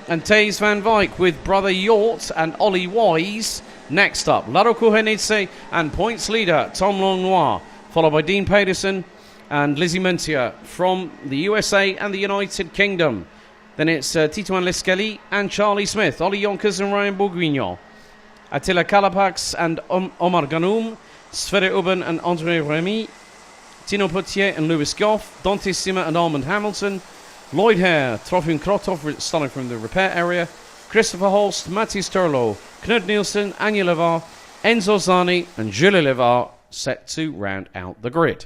and Thijs van Wijk with brother Yort and Ollie Wise. Next up, Laro Kuhenitse and points leader Tom Lanois, followed by Dean Pedersen and Lizzie Mentier from the USA and the United Kingdom. Then it's Titouan Lescali and Charlie Smith, Ollie Yonkers and Ryan Bourguignon, Attila Kalapax and Omar Ganoum, Sverre Ubben and André Remy, Tino Potier and Lewis Goff, Dante Simmer and Armand Hamilton, Lloyd Hare, Trofim Krotov starting from the repair area, Christopher Holst, Mathis Turlo, Knud Nielsen, Anja Levar, Enzo Zani and Jules Levar set to round out the grid.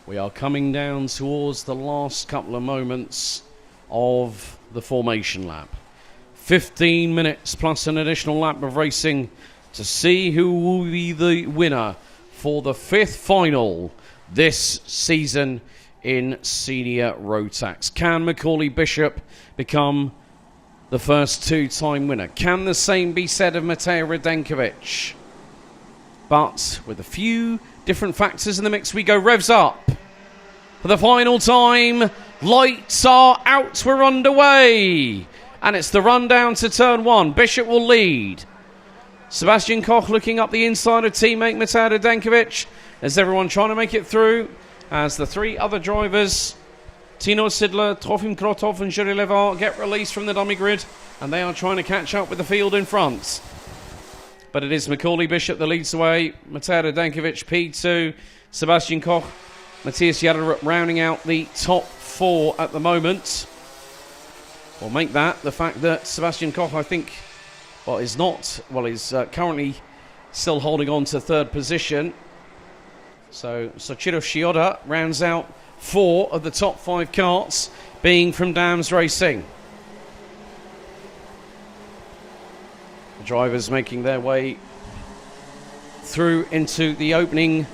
We are coming down towards the last couple of moments of the formation lap. 15 minutes plus an additional lap of racing to see who will be the winner for the 5th final this season in Senior Rotax. Can Macaulay Bishop become the first 2-time winner? Can the same be said of Matej Radenkovic? But with a few different factors in the mix, we go. Revs up for the final time. Lights are out. We're underway. And it's the run down to turn 1. Bishop will lead. Sebastian Koch looking up the inside of teammate Matej Radenkovic. As everyone trying to make it through. As the 3 other drivers, Tino Sidler, Trofim Krotov and Jury Levar, get released from the dummy grid. And they are trying to catch up with the field in front. But it is Macaulay Bishop that leads the way. Matej Radenkovic, P2. Sebastian Koch, Matthias Jaderup rounding out the top 4 at the moment. We'll make that the fact that Sebastian Koch, I think, is currently still holding on to 3rd position. So Soichiro Shioda rounds out 4 of the top 5 karts, being from Dams Racing. The drivers making their way through into the opening,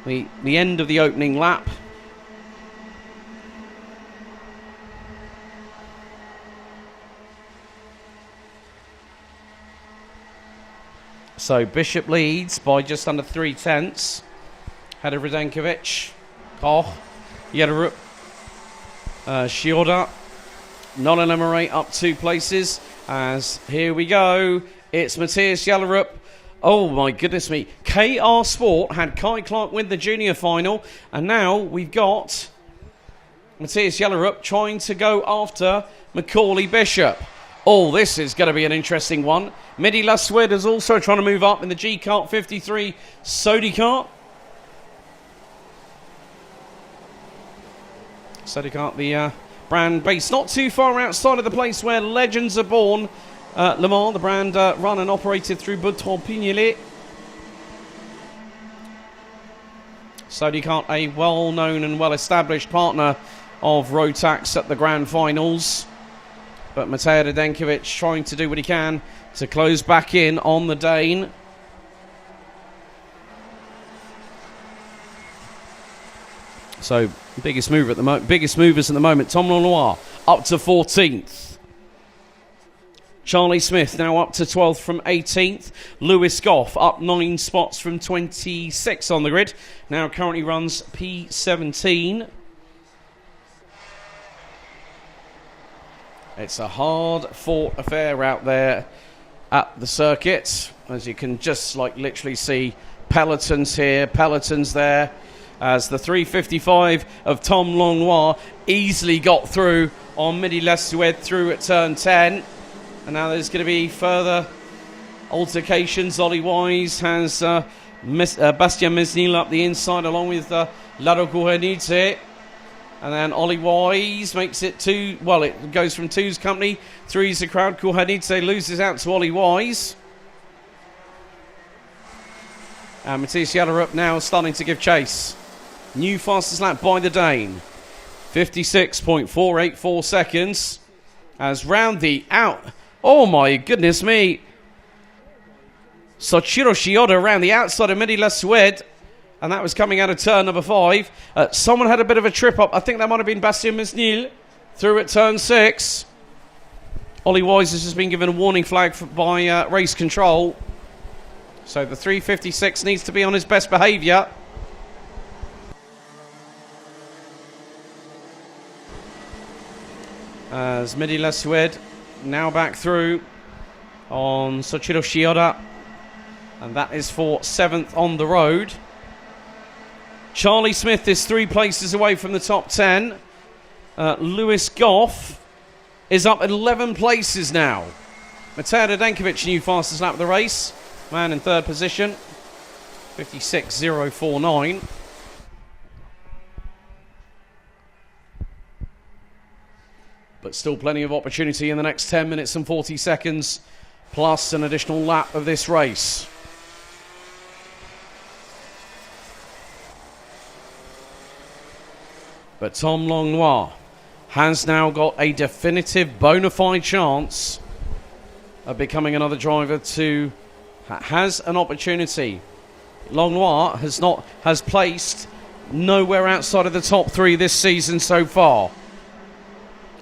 the end of the opening lap. So Bishop leads by just under 3/10 ahead of Radenkovic, Koch, Jaderup, Shioda, Nolan Emirate up 2 places. As here we go, it's Matthias Jaderup. Oh my goodness me. KR Sport had Kai Clark win the junior final, and now we've got Matthias Jaderup trying to go after Macaulay Bishop. Oh, this is going to be an interesting one. Mehdi Laswed is also trying to move up in the G-Kart 53 Sodi kart. Sodi kart, the brand based not too far outside of the place where legends are born. Le Mans, the brand run and operated through Bertrand-Pignelet. Sodi kart, a well-known and well-established partner of Rotax at the grand finals. But Matej Radenkovic trying to do what he can to close back in on the Dane. So biggest movers at the moment. Tom Lenoir up to 14th. Charlie Smith now up to 12th from 18th. Lewis Goff up 9 spots from 26th on the grid. Now currently runs P17. It's a hard-fought affair out there at the circuit. As you can just literally see pelotons here, pelotons there. As the 355 of Tom Lenoir easily got through on Mehdi Laswed through at turn 10. And now there's going to be further altercations. Ollie Wise has Bastien Mesnil up the inside along with Lado Kuhanidze. And then Ollie Wise makes it 2. Well, it goes from 2's company. 3's the crowd. Kuhanidze loses out to Ollie Wise. And Matthias Jaderup now starting to give chase. New fastest lap by the Dane. 56.484 seconds. As round the out. Oh my goodness me. Soichiro Shioda around the outside of Mehdi Laswed. And that was coming out of turn number 5. Someone had a bit of a trip up. I think that might have been Bastien Mesnil through at turn 6. Ollie Wise has just been given a warning flag by race control. So the 356 needs to be on his best behaviour. As Mehdi Laswed now back through on Soichiro Shioda. And that is for 7th on the road. Charlie Smith is 3 places away from the top 10. Lewis Goff is up 11 places now. Matej Radenkovic, new fastest lap of the race. Man in 3rd position. 56.049. But still plenty of opportunity in the next 10 minutes and 40 seconds. Plus an additional lap of this race. But Tom Longnoir has now got a definitive bona fide chance of becoming another driver to has an opportunity. Longnoir has placed nowhere outside of the top 3 this season so far.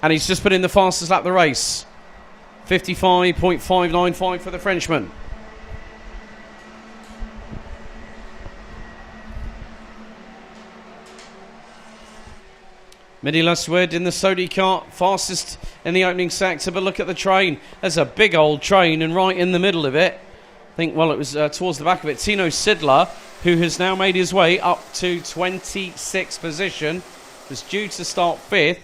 And he's just put in the fastest lap of the race. 55.595 for the Frenchman. Midi Laswed in the Sodi kart, fastest in the opening sector, but look at the train. There's a big old train, and right in the middle of it, I think, well, it was towards the back of it, Tino Sidler, who has now made his way up to 26th position, was due to start 5th.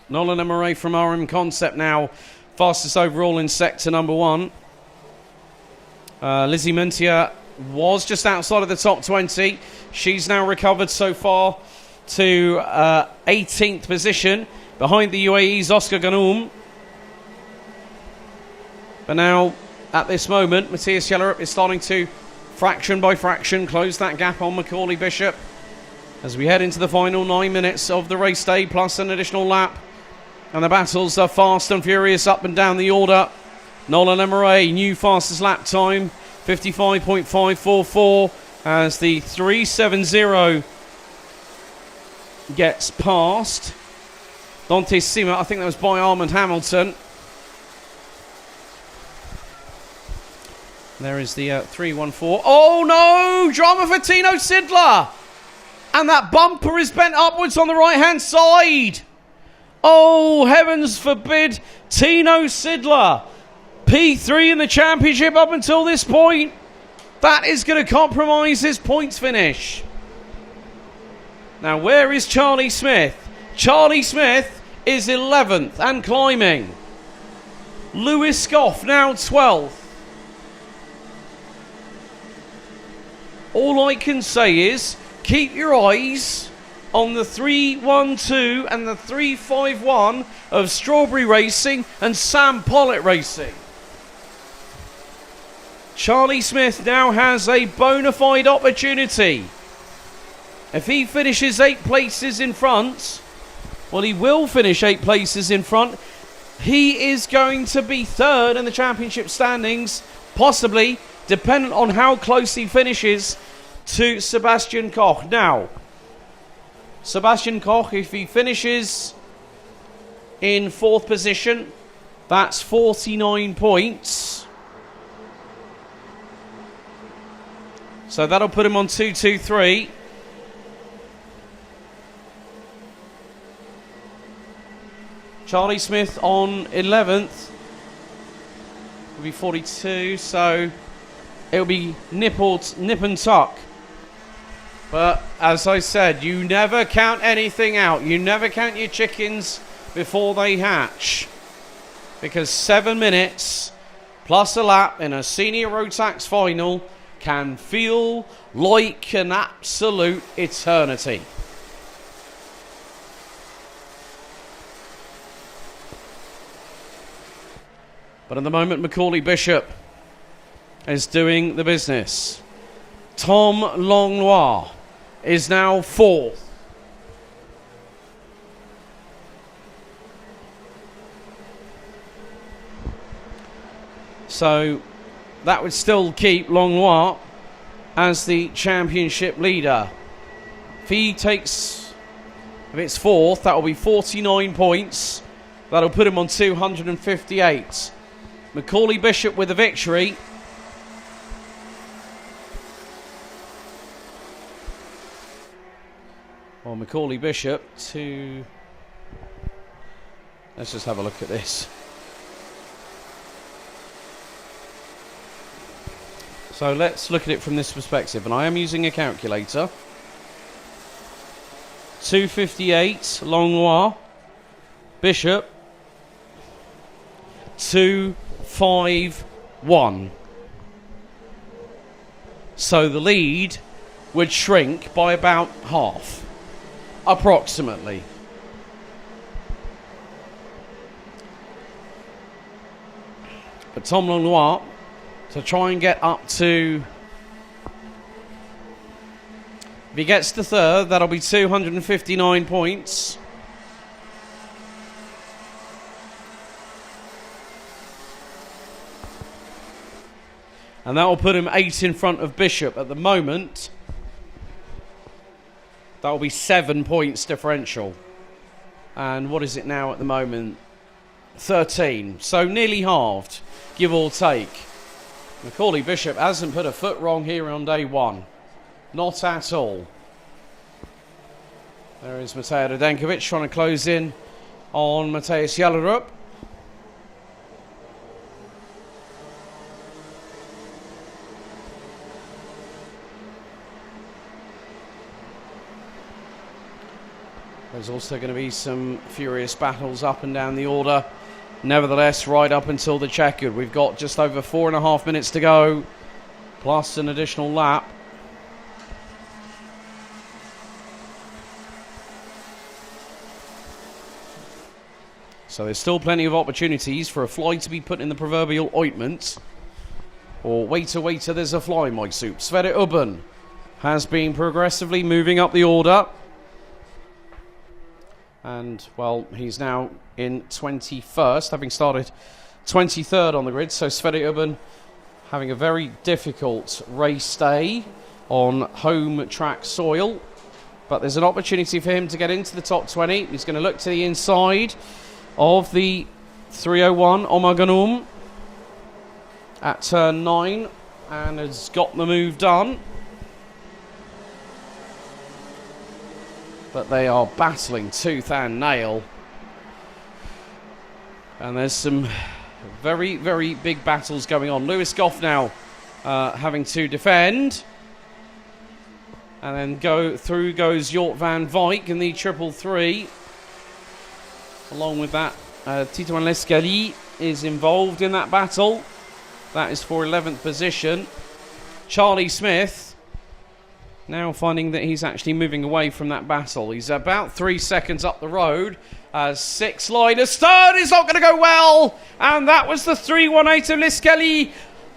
Nolan Emery from RM Concept now fastest overall in sector number 1. Lizzie Mentia was just outside of the top 20. She's now recovered so far to 18th position behind the UAE's Oscar Ganoum. But now, at this moment, Matthias Jellerup is starting to, fraction by fraction, close that gap on Macaulay Bishop as we head into the final 9 minutes of the race day, plus an additional lap. And the battles are fast and furious up and down the order. Nolan Emery, new fastest lap time, 55.544, as the 370 gets past. Dante Sima, I think that was by Armand Hamilton. There is the 314. Oh no! Drama for Tino Sidler! And that bumper is bent upwards on the right-hand side. Oh, heavens forbid. Tino Sidler, P3 in the championship up until this point. That is going to compromise his points finish. Now, where is Charlie Smith? Charlie Smith is 11th and climbing. Lewis Goff now 12th. All I can say is keep your eyes on the 312 and the 351 of Strawberry Racing and Sam Pollitt Racing. Charlie Smith now has a bona fide opportunity. If he finishes 8 places in front, well, he will finish 8 places in front. He is going to be 3rd in the championship standings, possibly, dependent on how close he finishes to Sebastian Koch. Now, Sebastian Koch, if he finishes in 4th position, that's 49 points. So that'll put him on 223. Charlie Smith on 11th will be 42, so it'll be nip and tuck. But as I said, you never count anything out. You never count your chickens before they hatch. Because 7 minutes plus a lap in a senior Rotax final can feel like an absolute eternity. But at the moment, Macaulay Bishop is doing the business. Tom Longnoir is now 4th. So that would still keep Longnoir as the championship leader. If he takes, if it's 4th, that will be 49 points. That'll put him on 258. Macaulay Bishop with a victory. Well, Macaulay Bishop to... Let's just have a look at this. So let's look at it from this perspective, and I am using a calculator. 258, Longnoir. Bishop, 251. So the lead would shrink by about half, approximately. But Tom Longnoir, to try and get up to If he gets to third, that'll be 259 points. And that will put him 8 in front of Bishop at the moment. That will be 7 points differential. And what is it now at the moment? 13. So nearly halved, give or take. Macaulay Bishop hasn't put a foot wrong here on day one. Not at all. There is Matej Radenkovic trying to close in on Mateusz Jalerup. There's also going to be some furious battles up and down the order. Nevertheless, right up until the checkered, we've got just over 4.5 minutes to go, plus an additional lap. So there's still plenty of opportunities for a fly to be put in the proverbial ointment. Or waiter, there's a fly, my soup. Sverre Ubben has been progressively moving up the order. And, well, he's now in 21st, having started 23rd on the grid. So Sverre Ubben having a very difficult race day on home track soil. But there's an opportunity for him to get into the top 20. He's going to look to the inside of the 301 Omaganum at turn 9 and has got the move done. But they are battling tooth and nail. And there's some very, very big battles going on. Lewis Goff now having to defend. And then through goes Jort van Wyk in the 333. Along with that, Titouan Lescali is involved in that battle. That is for 11th position. Charlie Smith now finding that he's actually moving away from that battle. He's about 3 seconds up the road as 6 liners. Third is not going to go well. And that was the 318 of Lescali.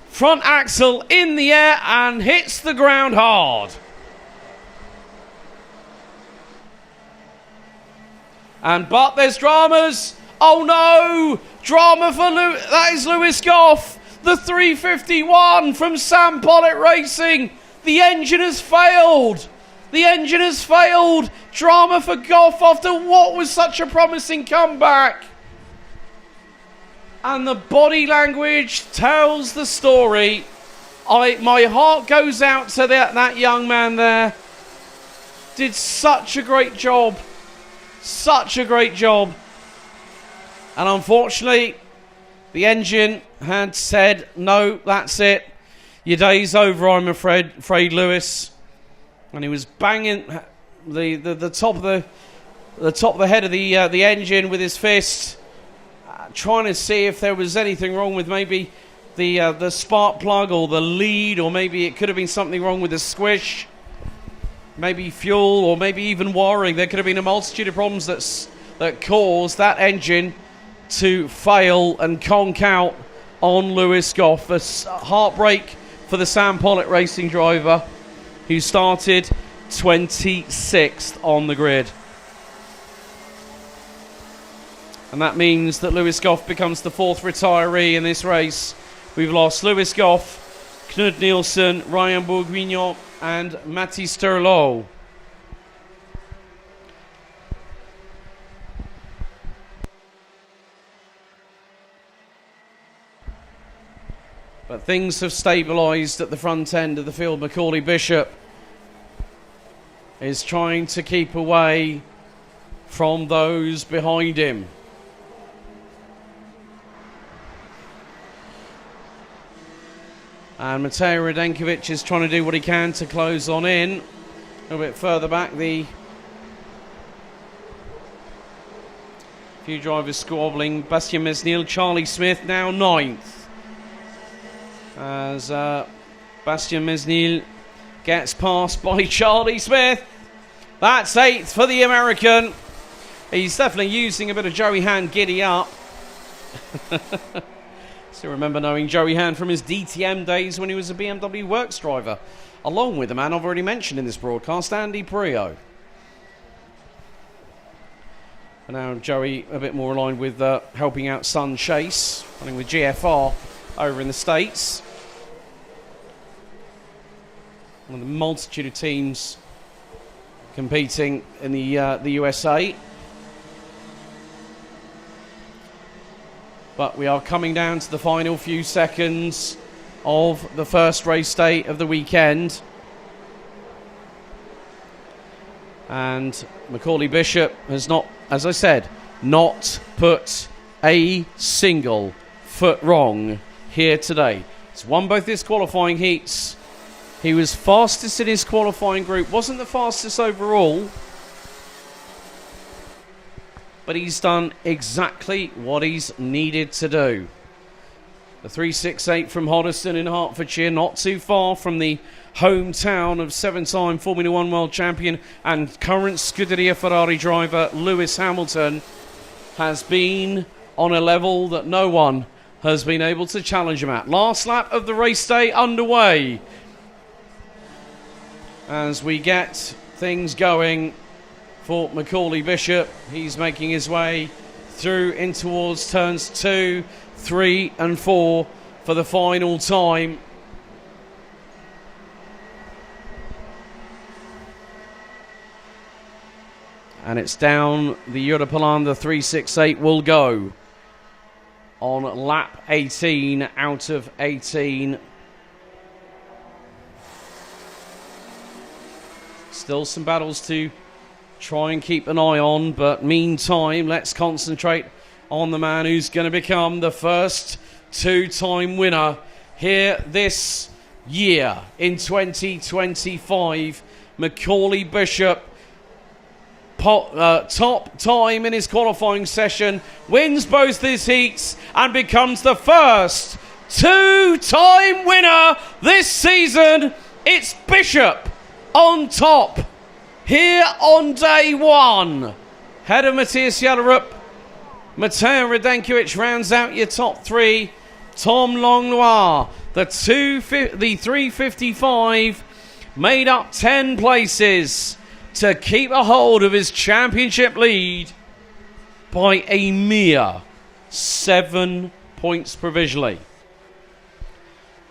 Front axle in the air and hits the ground hard. But there's dramas. Oh no! Drama for that is Lewis Goff. The 351 from Sam Pollitt Racing. The engine has failed. The engine has failed. Drama for Goff after what was such a promising comeback. And the body language tells the story. My heart goes out to that young man there. Did such a great job. Such a great job. And unfortunately, the engine had said, no, that's it. Your day's over, I'm afraid, Lewis. And he was banging the top of the head of the engine with his fist, trying to see if there was anything wrong with maybe the spark plug or the lead, or maybe it could have been something wrong with the squish. Maybe fuel, or maybe even wiring. There could have been a multitude of problems that caused that engine to fail and conk out on Lewis Goff. A heartbreak for the Sam Pollitt Racing driver, who started 26th on the grid. And that means that Lewis Goff becomes the 4th retiree in this race. We've lost Lewis Goff, Knud Nielsen, Ryan Bourguignon and Matti Sturlo. But things have stabilised at the front end of the field. Macaulay Bishop is trying to keep away from those behind him. And Matej Radenkovic is trying to do what he can to close on in. A little bit further back, the few drivers squabbling. Bastien Mesnil, Charlie Smith now 9th. As Bastien Mesnil gets passed by Charlie Smith. That's 8th for the American. He's definitely using a bit of Joey Hand giddy up. Still remember knowing Joey Hand from his DTM days when he was a BMW Works driver along with the man I've already mentioned in this broadcast, Andy Prio. And now Joey a bit more aligned with helping out Sun Chase, running with GFR over in the States. One of the multitude of teams competing in the USA. But we are coming down to the final few seconds of the first race day of the weekend. And Macaulay Bishop has not, as I said, not put a single foot wrong here today. He's won both his qualifying heats. He was fastest in his qualifying group. Wasn't the fastest overall. But he's done exactly what he's needed to do. The 368 from Hoddesdon in Hertfordshire, not too far from the hometown of seven-time Formula One world champion and current Scuderia Ferrari driver Lewis Hamilton, has been on a level that no one has been able to challenge him at. Last lap of the race day underway as we get things going for Macaulay Bishop. He's making his way through in towards turns 2, 3 and 4 for the final time. And it's down the Europolanda 368 will go on lap 18 out of 18. Still some battles to try and keep an eye on, but meantime, let's concentrate on the man who's going to become the first two-time winner here this year in 2025. Macaulay Bishop, top time in his qualifying session, wins both his heats and becomes the first two-time winner this season. It's Bishop on top here on day one. Head of Matthias Jallerup, Mateo Radenkiewicz rounds out your top three. Tom Langlois, the 355, made up 10 places to keep a hold of his championship lead by a mere 7 points provisionally.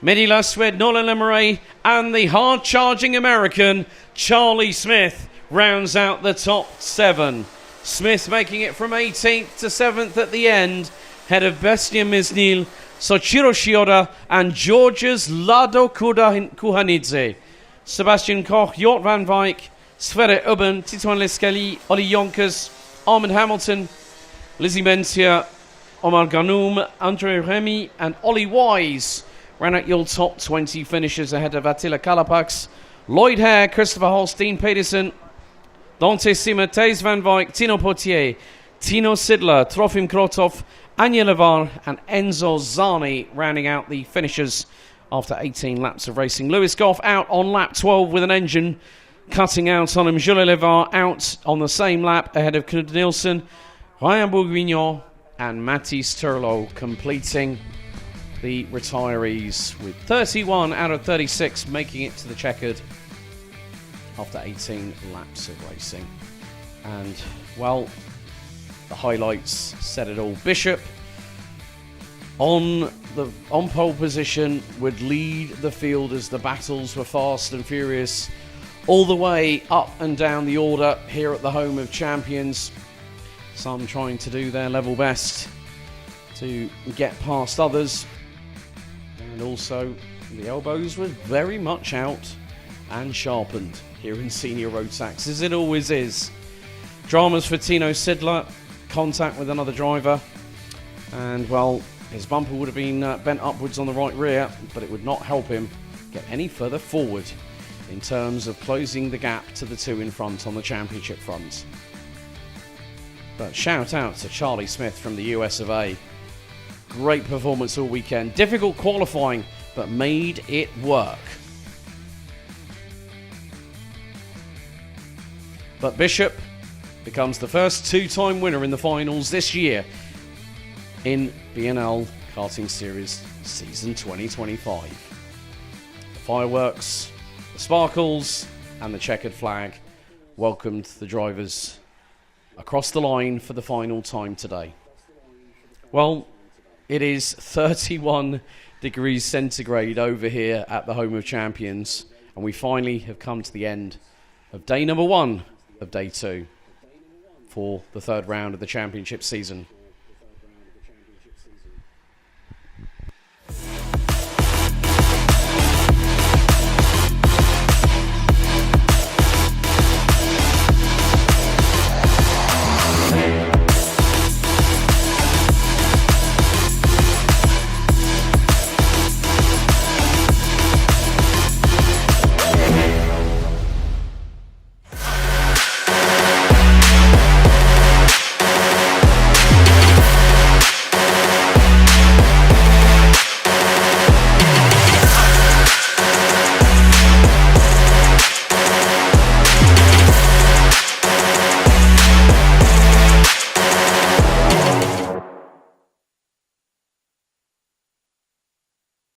Mehdi Laswed, Nolan Lemeray, and the hard-charging American Charlie Smith rounds out the top 7. Smith making it from 18th to 7th at the end, head of Bestia Miznil, Sochiro Shioda, and Georgia's Lado Kuhanidze. Sebastian Koch, Jort van Wijk, Sverre Ubben, Titouan Lescali, Ollie Yonkers, Armand Hamilton, Lizzie Mencia, Omar Ganoum, Andre Remy, and Ollie Wise ran out your top 20 finishers ahead of Attila Kalapax, Lloyd Hare, Christopher Holstein Pedersen, Dante Sima, Thijs van Wijk, Tino Potier, Tino Sidler, Trofim Krotov, Anya Levar, and Enzo Zani rounding out the finishers after 18 laps of racing. Lewis Goff out on lap 12 with an engine cutting out on him. Jules Levar out on the same lap ahead of Knud Nielsen, Ryan Bourguignon, and Mathis Turlo completing the retirees with 31 out of 36 making it to the checkered after 18 laps of racing. And, well, the highlights said it all. Bishop on pole position would lead the field as the battles were fast and furious all the way up and down the order here at the home of champions. Some trying to do their level best to get past others. And also, the elbows were very much out and sharpened here in Senior Rotax, as it always is. Dramas for Tino Sidler, contact with another driver. And, well, his bumper would have been bent upwards on the right rear, but it would not help him get any further forward in terms of closing the gap to the two in front on the championship front. But shout out to Charlie Smith from the US of A. Great performance all weekend. Difficult qualifying, but made it work. But Bishop becomes the first two-time winner in the finals this year in BNL Karting Series Season 2025. The fireworks, the sparkles and the checkered flag welcomed the drivers across the line for the final time today. Well, it is 31 degrees centigrade over here at the Home of Champions, and we finally have come to the end of day number 1 of day 2 for the third round of the championship season.